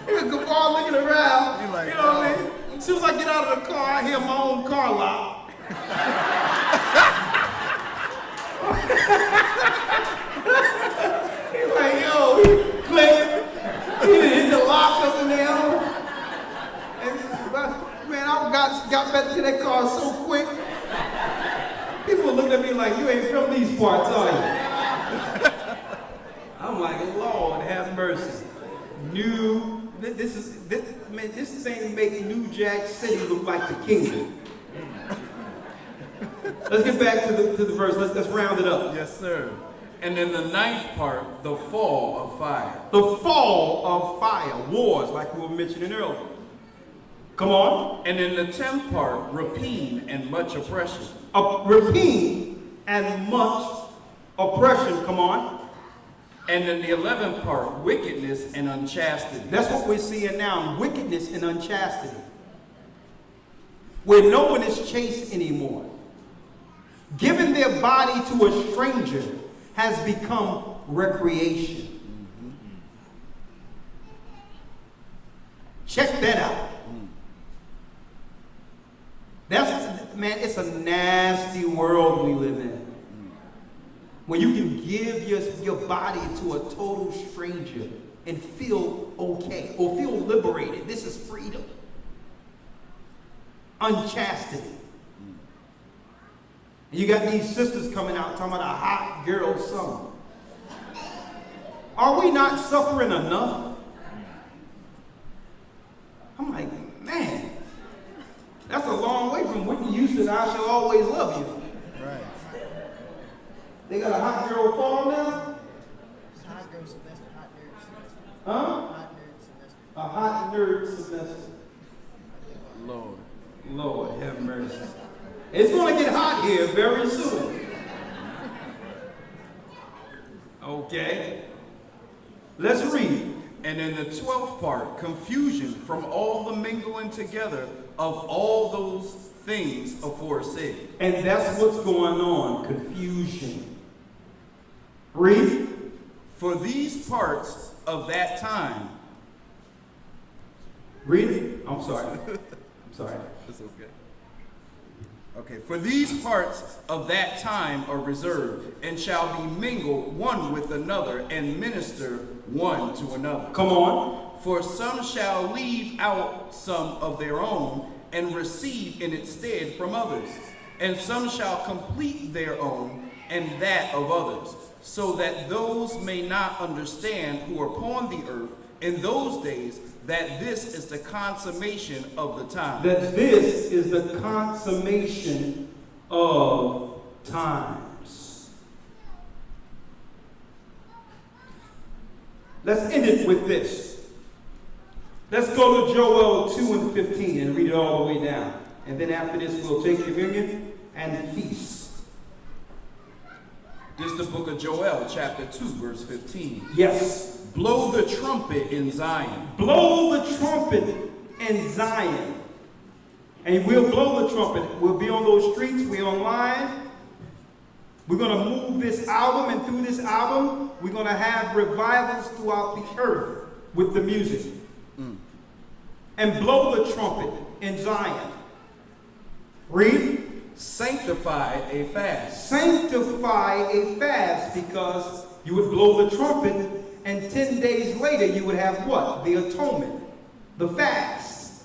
Gabar looking around, like, you know what I mean? As soon as I get out of the car, I hear my own car lock. He's like, yo, click. He didn't hit the lock up in there. Man, I got back to that car so quick. People look at me like, you ain't from these parts, are you? I'm like, Lord, have mercy. This is this thing make New Jack City look like the kingdom. Let's get back to the verse. Let's round it up. Yes, sir. And in the ninth part, the fall of fire. The fall of fire, wars, like we were mentioning earlier. Come on. And in the 10th part, rapine and much oppression. Rapine and much oppression, come on. And in the 11th part, wickedness and unchastity. That's what we're seeing now, wickedness and unchastity. Where no one is chaste anymore. Giving their body to a stranger has become recreation. Check that out. Man, it's a nasty world we live in. Where you can give your body to a total stranger and feel okay or feel liberated. This is freedom. Unchastity. And you got these sisters coming out talking about a hot girl summer. Are we not suffering enough? I'm like, man, that's a long way from Whitney Houston, I Shall Always Love You. Right. They got a hot girl fall now? Hot girl semester, hot nerd semester. Huh? Hot nerd semester. A hot nerd semester. Lord have mercy. It's going to get hot here very soon. Okay. Let's read. And in the 12th part, confusion from all the mingling together of all those things aforesaid. And that's what's going on, confusion. Read. For these parts of that time. Read it. I'm sorry. It's okay. Okay, for these parts of that time are reserved, and shall be mingled one with another, and minister one to another. Come on. For some shall leave out some of their own, and receive in its stead from others. And some shall complete their own, and that of others, so that those may not understand who are upon the earth in those days, that this is the consummation of the time. That this is the consummation of times. Let's end it with this. Let's go to Joel 2:15 and read it all the way down. And then after this, we'll take communion and feast. This is the book of Joel, chapter 2, verse 15. Yes. Blow the trumpet in Zion. Blow the trumpet in Zion. And we'll blow the trumpet. We'll be on those streets. We're online. We're going to move this album. And through this album, we're going to have revivals throughout the earth with the music. And blow the trumpet in Zion. Read. Sanctify a fast. Sanctify a fast, because you would blow the trumpet, and 10 days later you would have what? The atonement, the fast.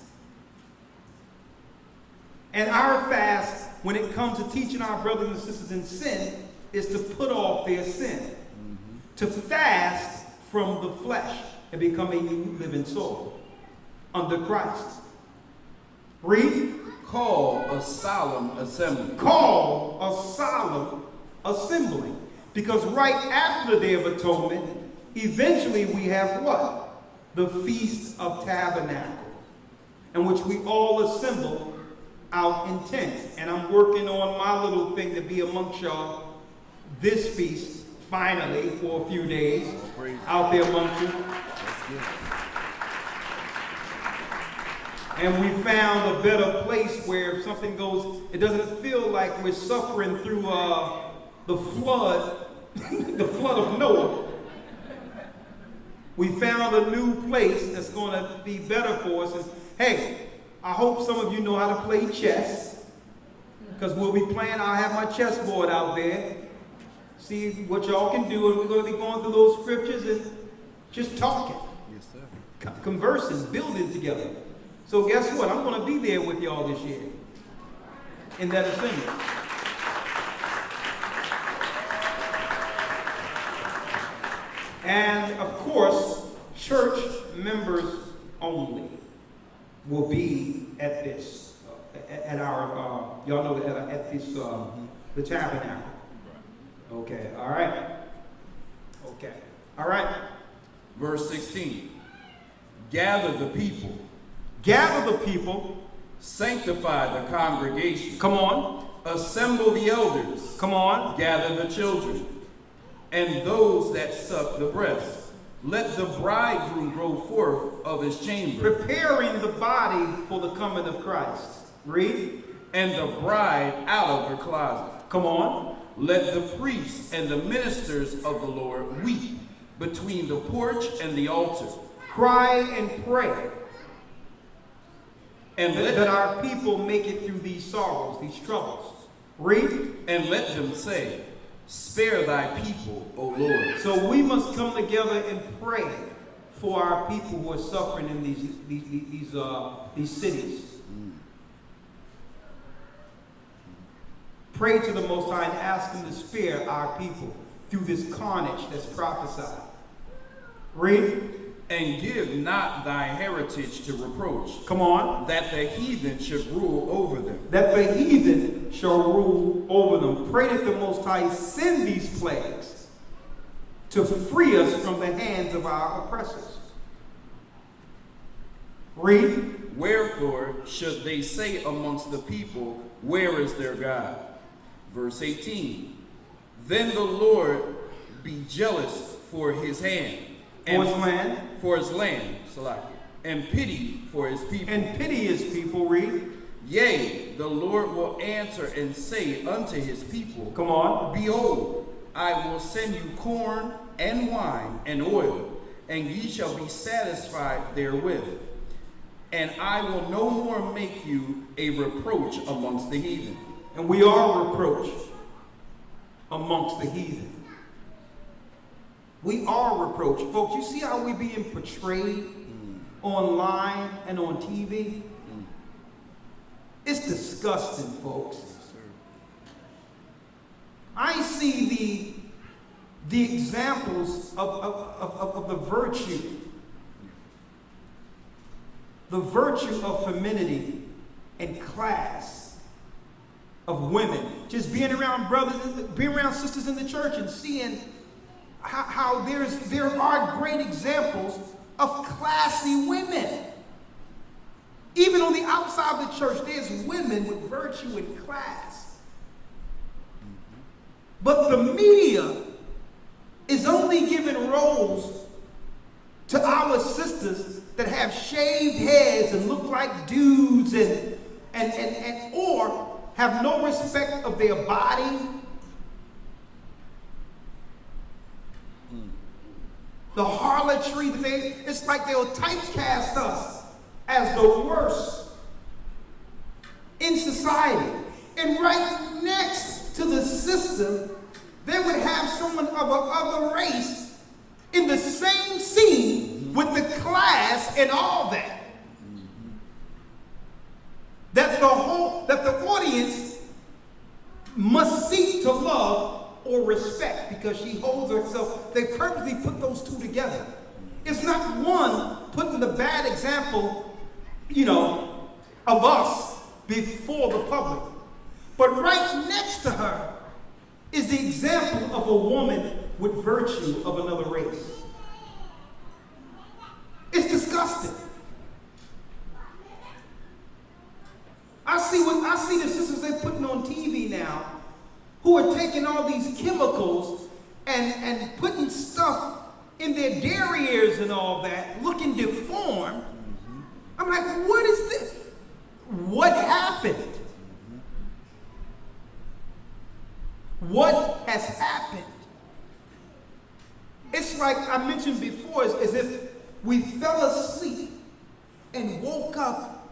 And our fast, when it comes to teaching our brothers and sisters in sin, is to put off their sin. To fast from the flesh and become a new living soul under Christ. Read. Call a solemn assembly. Call a solemn assembly. Because right after the Day of Atonement, eventually we have what? The Feast of Tabernacle, in which we all assemble out in tents. And I'm working on my little thing to be amongst y'all this feast, finally, for a few days, out there amongst you. And we found a better place where if something goes, it doesn't feel like we're suffering through the flood, the flood of Noah. We found a new place that's going to be better for us. And hey, I hope some of you know how to play chess, because we'll be playing. I'll have my chessboard out there. See what y'all can do, and we're going to be going through those scriptures and just talking. Yes, sir. Conversing, building together. So guess what? I'm going to be there with y'all this year in that assembly. And of course, church members only will be at this, at our, y'all know, at this, the tabernacle. Okay, all right. Okay, all right. Verse 16. Gather the people. Gather the people. Sanctify the congregation. Come on. Assemble the elders. Come on. Gather the children. And those that suck the breast. Let the bridegroom go forth of his chamber. Preparing the body for the coming of Christ. Read. And the bride out of her closet. Come on. Let the priests and the ministers of the Lord weep between the porch and the altar. Cry and pray. And that our people make it through these sorrows, these troubles. Read. And let them say, spare thy people, O Lord. So we must come together and pray for our people who are suffering in these cities. Pray to the Most High and ask Him to spare our people through this carnage that's prophesied. Read. And give not thy heritage to reproach. Come on. That the heathen should rule over them. That the heathen shall rule over them. Pray that the Most High send these plagues to free us from the hands of our oppressors. Read. Wherefore should they say amongst the people, where is their God? Verse 18. Then the Lord be jealous for his hand. For his land. For his land, Salaki. And pity for his people. And pity his people, read. Yea, the Lord will answer and say unto his people, come on. Behold, I will send you corn and wine and oil, and ye shall be satisfied therewith. And I will no more make you a reproach amongst the heathen. And we are reproach amongst the heathen. We are reproach. Folks, you see how we being portrayed online and on TV? It's disgusting, folks. I see the examples of the virtue of femininity and class of women. Just being around brothers, being around sisters in the church and seeing how there are great examples of classy women. Even on the outside of the church, there's women with virtue and class. But the media is only giving roles to our sisters that have shaved heads and look like dudes and or have no respect of their body. The harlotry that it's like they'll typecast us as the worst in society. And right next to the system, they would have someone of another race in the same scene with the class and all that. That the audience must seek to love or respect because she holds herself. They purposely put those two together. It's not one putting the bad example, of us before the public. But right next to her is the example of a woman with virtue of another race. It's disgusting. I see the sisters they're putting on TV now who are taking all these chemicals and putting stuff in their derrieres and all that, looking deformed. I'm like, what is this? What happened? What has happened? It's like I mentioned before, it's as if we fell asleep and woke up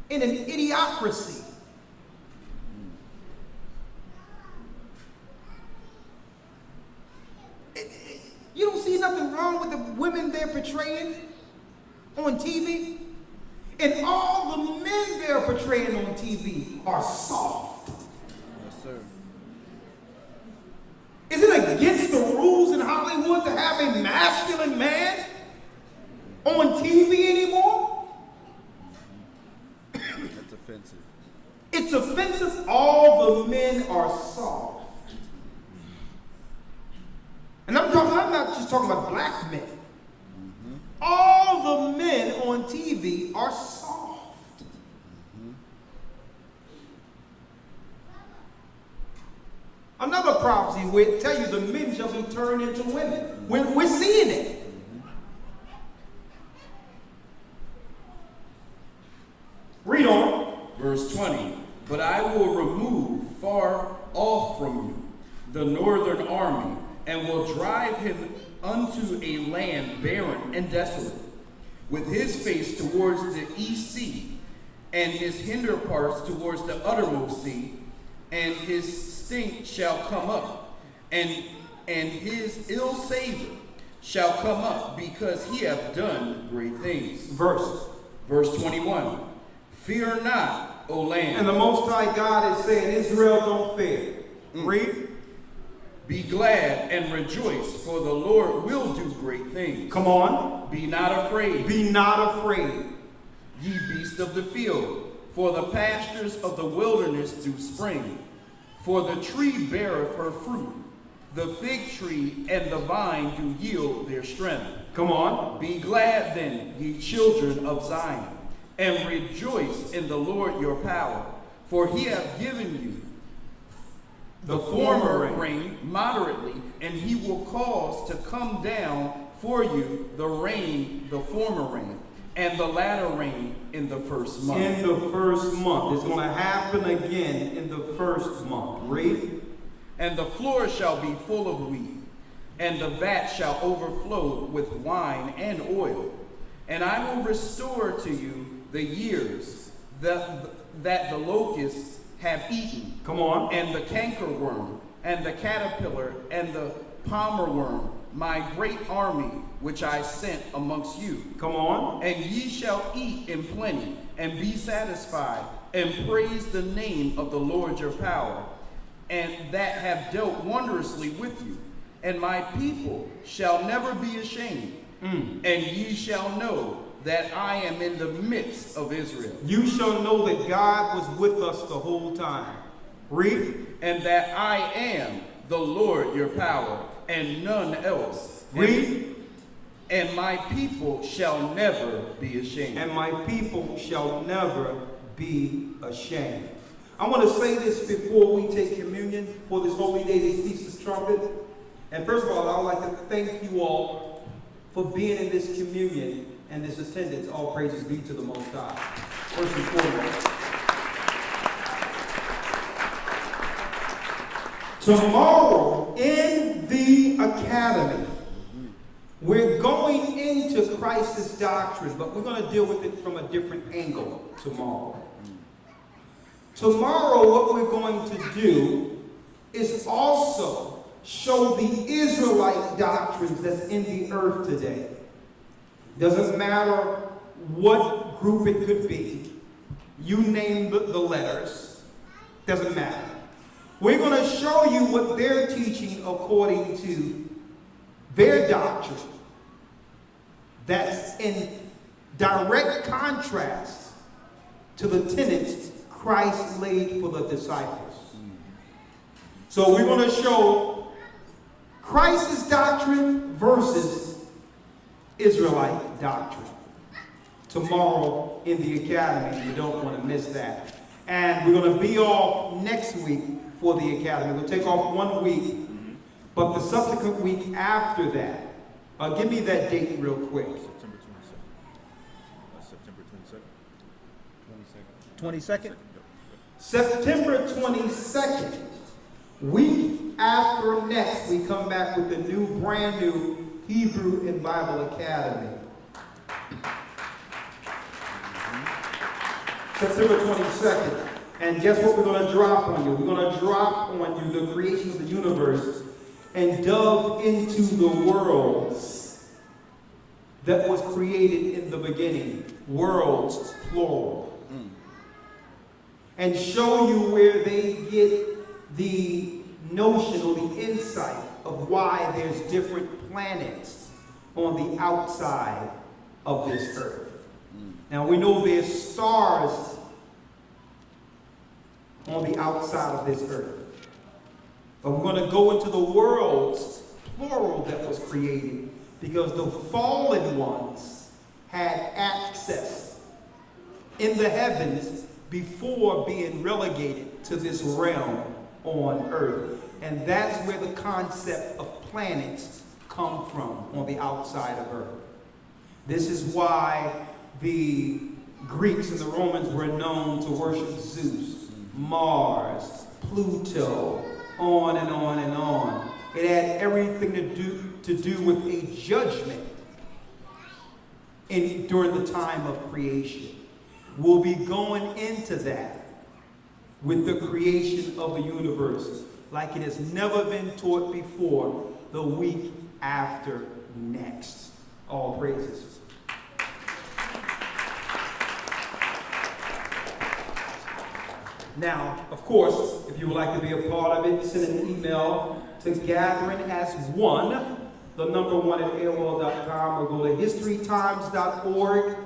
in an idiocracy. You don't see nothing wrong with the women they're portraying on TV. And all the men they're portraying on TV are soft. Yes, sir. Is it against the rules in Hollywood to have a masculine man on TV anymore? offensive? It's offensive. All the men are soft. And I'm not just talking about black men. All the men on TV are soft. Another prophecy will tell you the men shall be turned into women. We're seeing it. Read on. Verse 20, but I will remove far off from you the northern army, and will drive him unto a land barren and desolate, with his face towards the east sea, and his hinder parts towards the uttermost sea, and his stink shall come up, and his ill savor shall come up, because he hath done great things. Verse 21, fear not, O land. And the Most High God is saying, Israel, don't fear. Read. Be glad and rejoice, for the Lord will do great things. Come on. Be not afraid. Be not afraid. Ye beasts of the field, for the pastures of the wilderness do spring. For the tree beareth her fruit, the fig tree and the vine do yield their strength. Come on. Be glad then, ye children of Zion, and rejoice in the Lord your power, for he hath given you the former rain moderately, and he will cause to come down for you the rain, the former rain, and the latter rain in the first month. In the first month. It's going to happen again in the first month. Read. And the floor shall be full of wheat, and the vat shall overflow with wine and oil. And I will restore to you the years that the locusts have eaten. Come on. And the cankerworm, and the caterpillar, and the palmer worm, my great army which I sent amongst you. Come on. And ye shall eat in plenty, and be satisfied, and praise the name of the Lord your power, and that have dealt wondrously with you. And my people shall never be ashamed, and ye shall know that I am in the midst of Israel. You shall know that God was with us the whole time. Read. And that I am the Lord your power, and none else. Read. And my people shall never be ashamed. And my people shall never be ashamed. I want to say this before we take communion for this holy day, this Feast of Trumpets. And first of all, I would like to thank you all for being in this communion and this attendance. All praises be to the Most High. First and foremost. Tomorrow in the academy, we're going into Christ's doctrine, but we're going to deal with it from a different angle tomorrow. Tomorrow, what we're going to do is also show the Israelite doctrines that's in the earth today. Doesn't matter what group it could be. You name the letters. Doesn't matter. We're going to show you what they're teaching according to their doctrine. That's in direct contrast to the tenets Christ laid for the disciples. So we're going to show Christ's doctrine versus Israelite doctrine tomorrow in the academy. You don't want to miss that. And we're going to be off next week for the academy. We'll take off 1 week, but the subsequent week after that, give me that date real quick. September 22nd. 22nd? September 22nd, week after next, we come back with the new, brand new Hebrew and Bible Academy. September 22nd. And guess what we're going to drop on you? We're going to drop on you the creation of the universe and delve into the worlds that was created in the beginning. Worlds, plural. And show you where they get the notion or the insight of why there's different planets on the outside of this earth. Now we know there's stars on the outside of this earth. But we're going to go into the worlds, plural, that was created because the fallen ones had access in the heavens before being relegated to this realm on earth. And that's where the concept of planets come from, on the outside of earth. This is why the Greeks and the Romans were known to worship Zeus, Mars, Pluto, on and on and on. It had everything to do with a judgment during the time of creation. We'll be going into that with the creation of the universe like it has never been taught before, the week after next. All praises. Now, of course, if you would like to be a part of it, send an email to gatheringas1, the number 1 at AOL.com, or go to historytimes.org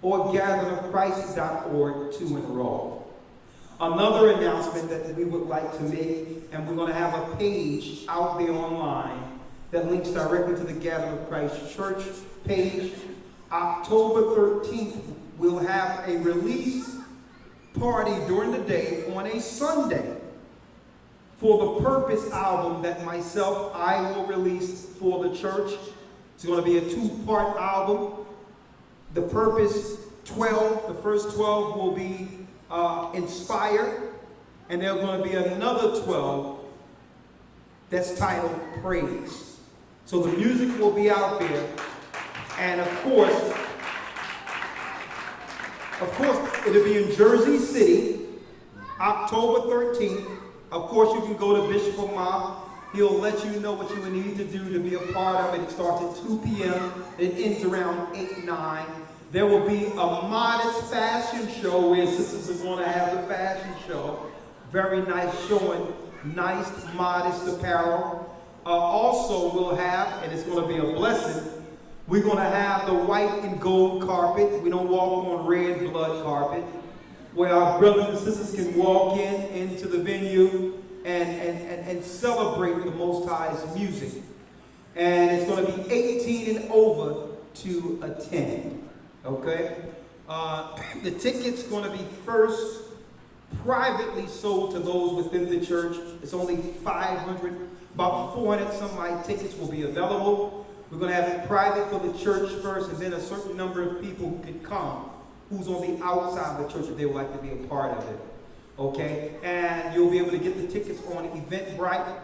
or gatheringofchrist.org to enroll. Another announcement that we would like to make, and we're going to have a page out there online that links directly to the Gathering of Christ Church page. October 13th, we'll have a release party during the day on a Sunday for the Purpose album that I will release for the church. It's going to be a 2-part album. The Purpose 12, the first 12 will be Inspired, and there's going to be another 12 that's titled Praise. So the music will be out there, and of course, it'll be in Jersey City, October 13th. Of course, you can go to Bishop Omar. He'll let you know what you would need to do to be a part of it. It starts at 2 p.m. It ends around 8, 9. There will be a modest fashion show where sisters are going to have the fashion show. Very nice showing, nice, modest apparel. Also, we'll have, and it's going to be a blessing, we're going to have the white and gold carpet. We don't walk on red blood carpet, where our brothers and sisters can walk into the venue and celebrate the Most High's music. And it's going to be 18 and over to attend. Okay? The ticket's going to be first privately sold to those within the church. It's only 500, about 400 some odd tickets will be available. We're going to have it private for the church first, and then a certain number of people who can come, who's on the outside of the church if they would like to be a part of it. Okay? And you'll be able to get the tickets on Eventbrite.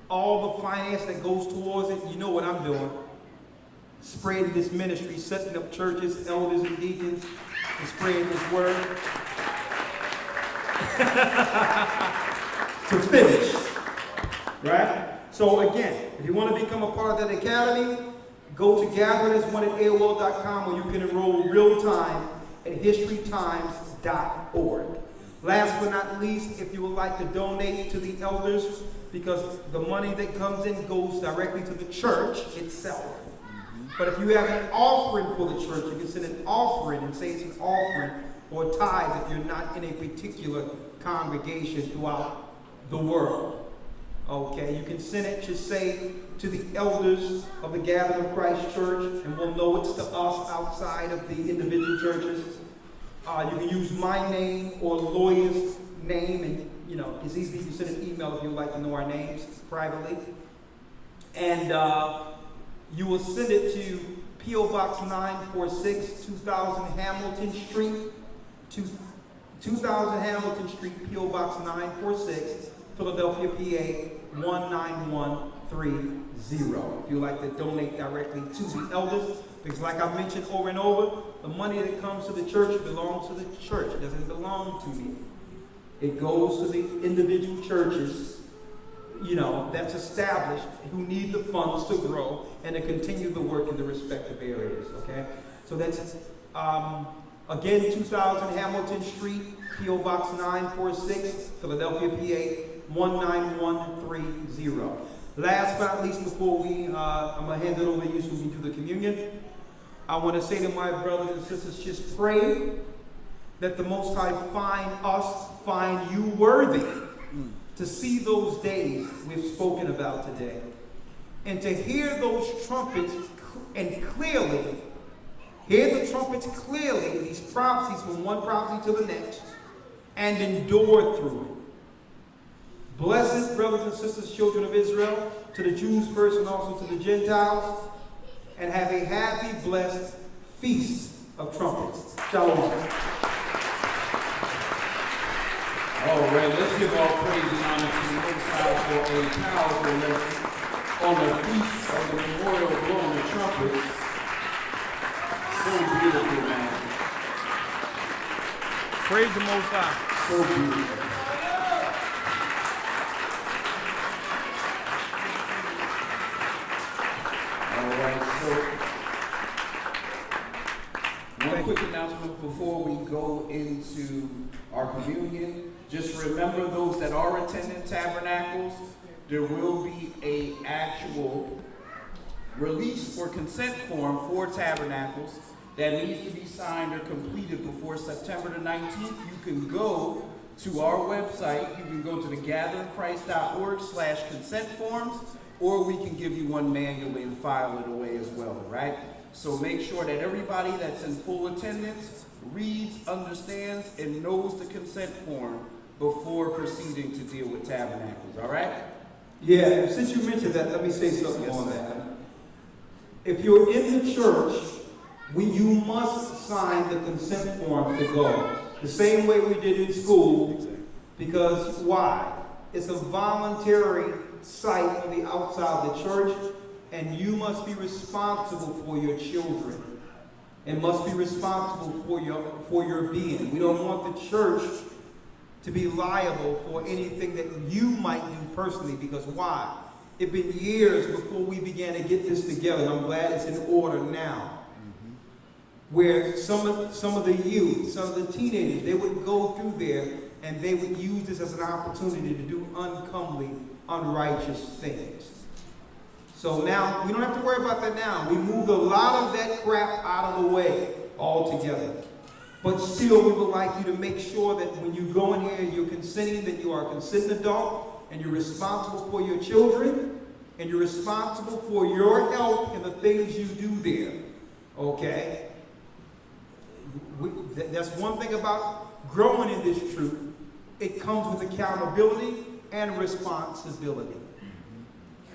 All the finance that goes towards it, you know what I'm doing. Spreading this ministry, setting up churches, elders and deacons, and spreading this word. To finish. Right? So again, if you want to become a part of that academy, go to gatheringas1@AOL.com, where you can enroll real time at historytimes.org. Last but not least, if you would like to donate to the elders, because the money that comes in goes directly to the church itself. But if you have an offering for the church, you can send an offering and say it's an offering or tithe if you're not in a particular congregation throughout the world. Okay, you can send it, just say, to the elders of the Gathering of Christ Church, and we'll know it's to us outside of the individual churches. You can use my name or the lawyer's name, and it's easy to send an email if you'd like to know our names privately. And you will send it to P.O. Box 946, 2000 Hamilton Street, 2000 Hamilton Street, P.O. Box 946, Philadelphia, PA 19130. If you'd like to donate directly to the elders, because like I mentioned over and over, the money that comes to the church belongs to the church. It doesn't belong to me. It goes to the individual churches, that's established, who need the funds to grow and to continue the work in the respective areas, okay? So that's, again, 2000 Hamilton Street, P.O. Box 946, Philadelphia, PA 19130. Last but not least, before I'm going to hand it over to you so we can do the communion, I want to say to my brothers and sisters, just pray that the Most High find you worthy to see those days we've spoken about today. And to hear those trumpets and clearly, hear the trumpets clearly, these prophecies from one prophecy to the next, and endure through it. Blessed brothers and sisters, children of Israel, to the Jews first and also to the Gentiles, and have a happy, blessed feast of trumpets. Shalom. All right, let's give all praise and honor to the Most High for a powerful lesson on the feast of the memorial blowing the trumpets. So beautiful, man. Praise the Most High. So beautiful. All right, so one quick announcement before we go into our communion. Just remember, those that are attending Tabernacles, there will be a actual release or consent form for Tabernacles that needs to be signed or completed before September the 19th. You can go to our website. You can go to thegatheringchrist.org/consent forms, or we can give you one manually and file it away as well, right? So make sure that everybody that's in full attendance reads, understands, and knows the consent form before proceeding to deal with Tabernacles, all right? Yeah, since you mentioned that, let me say something on that. If you're in the church, you must sign the consent form to go. The same way we did in school, because why? It's a voluntary site on the outside of the church, and you must be responsible for your children and must be responsible for your being. We don't want the church to be liable for anything that you might do personally, because why? It's been years before we began to get this together, and I'm glad it's in order now. Where some of the youth, some of the teenagers, they would go through there and they would use this as an opportunity to do uncomely, unrighteous things. So now, we don't have to worry about that now. We moved a lot of that crap out of the way altogether. But still, we would like you to make sure that when you go in here, you're consenting, that you are a consenting adult, and you're responsible for your children, and you're responsible for your health and the things you do there. Okay? That's one thing about growing in this truth. It comes with accountability and responsibility.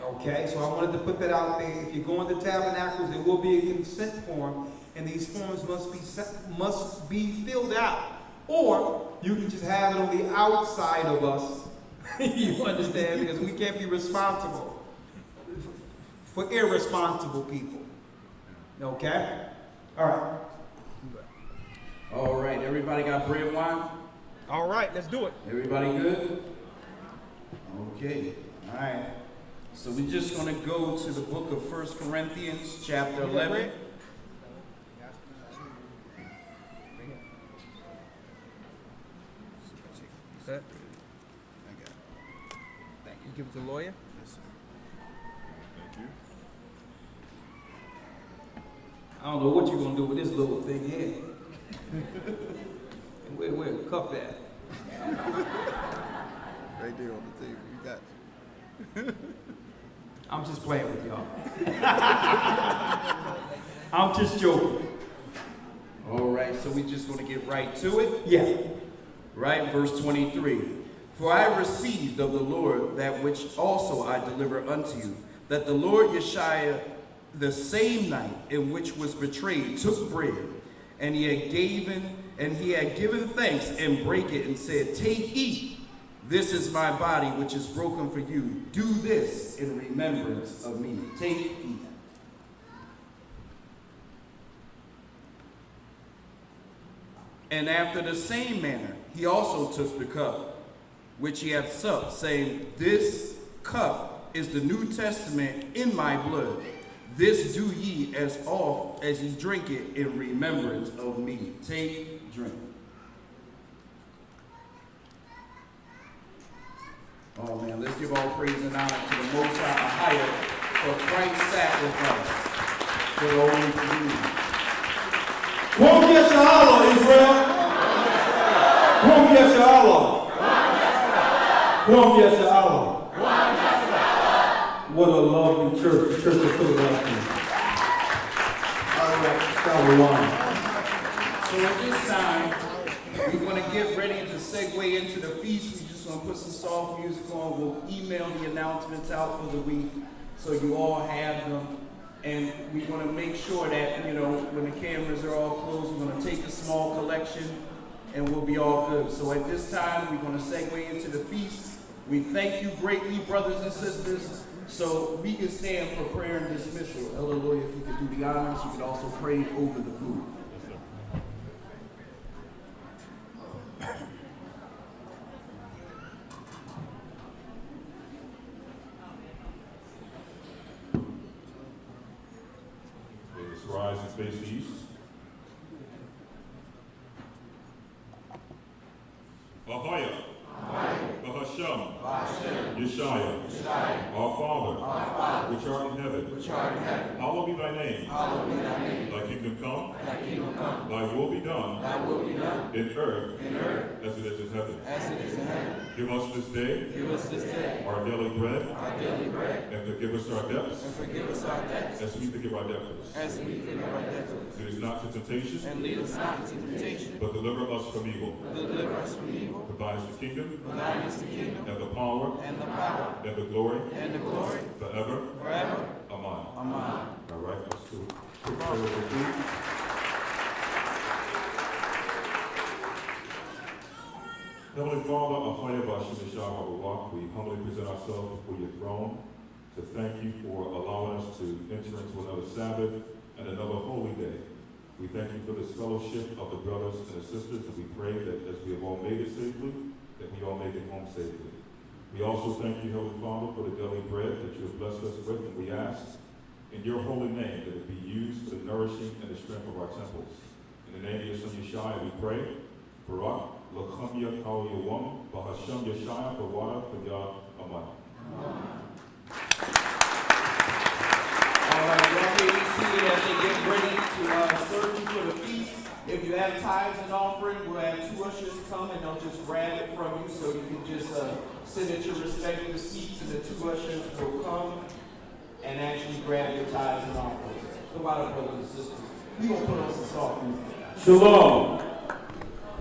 Okay, so I wanted to put that out there. If you go into Tabernacles, there will be a consent form, and these forms must be filled out. Or you can just have it on the outside of us. You understand? Because we can't be responsible for irresponsible people. Okay? All right. All right, everybody got bread and wine? All right, let's do it. Everybody good? Okay, all right. So we're just going to go to the book of 1 Corinthians, chapter 11. Set. Thank you. Give it to the lawyer. Yes, sir. Thank you. I don't know what you're gonna do with this little thing here. And where the cup at? Right there on the table. You got it. I'm just playing with y'all. I'm just joking. All right, so we're just going to get right to it. Yeah. Right, verse 23. For I received of the Lord that which also I delivered unto you, that the Lord Yeshua, the same night in which was betrayed, took bread, and he had given thanks and brake it and said, Take, eat. This is my body which is broken for you. Do this in remembrance of me. Take, eat. And after the same manner, he also took the cup, which he had supped, saying, This cup is the New Testament in my blood. This do ye as oft as ye drink it in remembrance of me. Take, drink. Oh man, let's give all praise and honor to the Most High for Christ's sacrifice for the Holy Communion. Won't get your holler, Israel. Yasha Allah. Kwam Yasha Allah. What a lovely church, the Church of Philadelphia. All right, Shalom. So at this time, we're going to get ready to segue into the feast. We're just going to put some soft music on. We'll email the announcements out for the week so you all have them. And we're going to make sure that, when the cameras are all closed, we're going to take a small collection and we'll be all good. So at this time, we're going to segue into the feast. We thank you greatly, brothers and sisters. So we can stand for prayer and dismissal. Hallelujah. If you could do the honors, you could also pray over the food. Let us rise and face the east. Ahaya. Bahasham. Yeshaya. Our Father, which art in heaven, hallowed be thy name. Thy kingdom come, thy will be done, in earth, as it is in heaven. Give us this day our daily bread, and forgive us our debts, as we forgive our debtors. Lead us not to temptation, but deliver us from evil. For thine is the kingdom, and the power, and the glory, forever. Amen. All right, let's do quick prayer over food. Heavenly Father, Ahaya Bashim Yeshua, we humbly present ourselves before your throne to thank you for allowing us to enter into another Sabbath and another holy day. We thank you for this fellowship of the brothers and the sisters, and we pray that as we have all made it safely, that we all make it home safely. We also thank you, Heavenly Father, for the daily bread that you have blessed us with, and we ask in your holy name that it be used for the nourishing and the strength of our temples. In the name of your Son Yeshua, we pray. Barak, L'cham Kal Yawam, Bahasham Yeshua, Bawada, Fagad, Amen. All right, y'all may be seated as they get ready to serve you for the feast. If you have tithes and offering, we'll have two ushers come and they'll just grab it from you so you can just sit at your respective seats, and the two ushers will come and actually grab your tithes and offerings. Come out, brothers and sisters. We're going to put on some soft music. Shalom.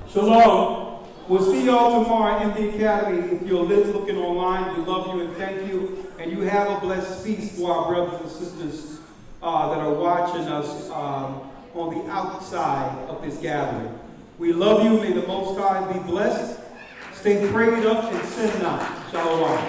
Shalom. We'll see y'all tomorrow in the academy. If you're looking online, we love you and thank you. And you have a blessed feast for our brothers and sisters that are watching us on the outside of this gathering. We love you. May the Most High be blessed. Stay prayed up and sin not. Shalom.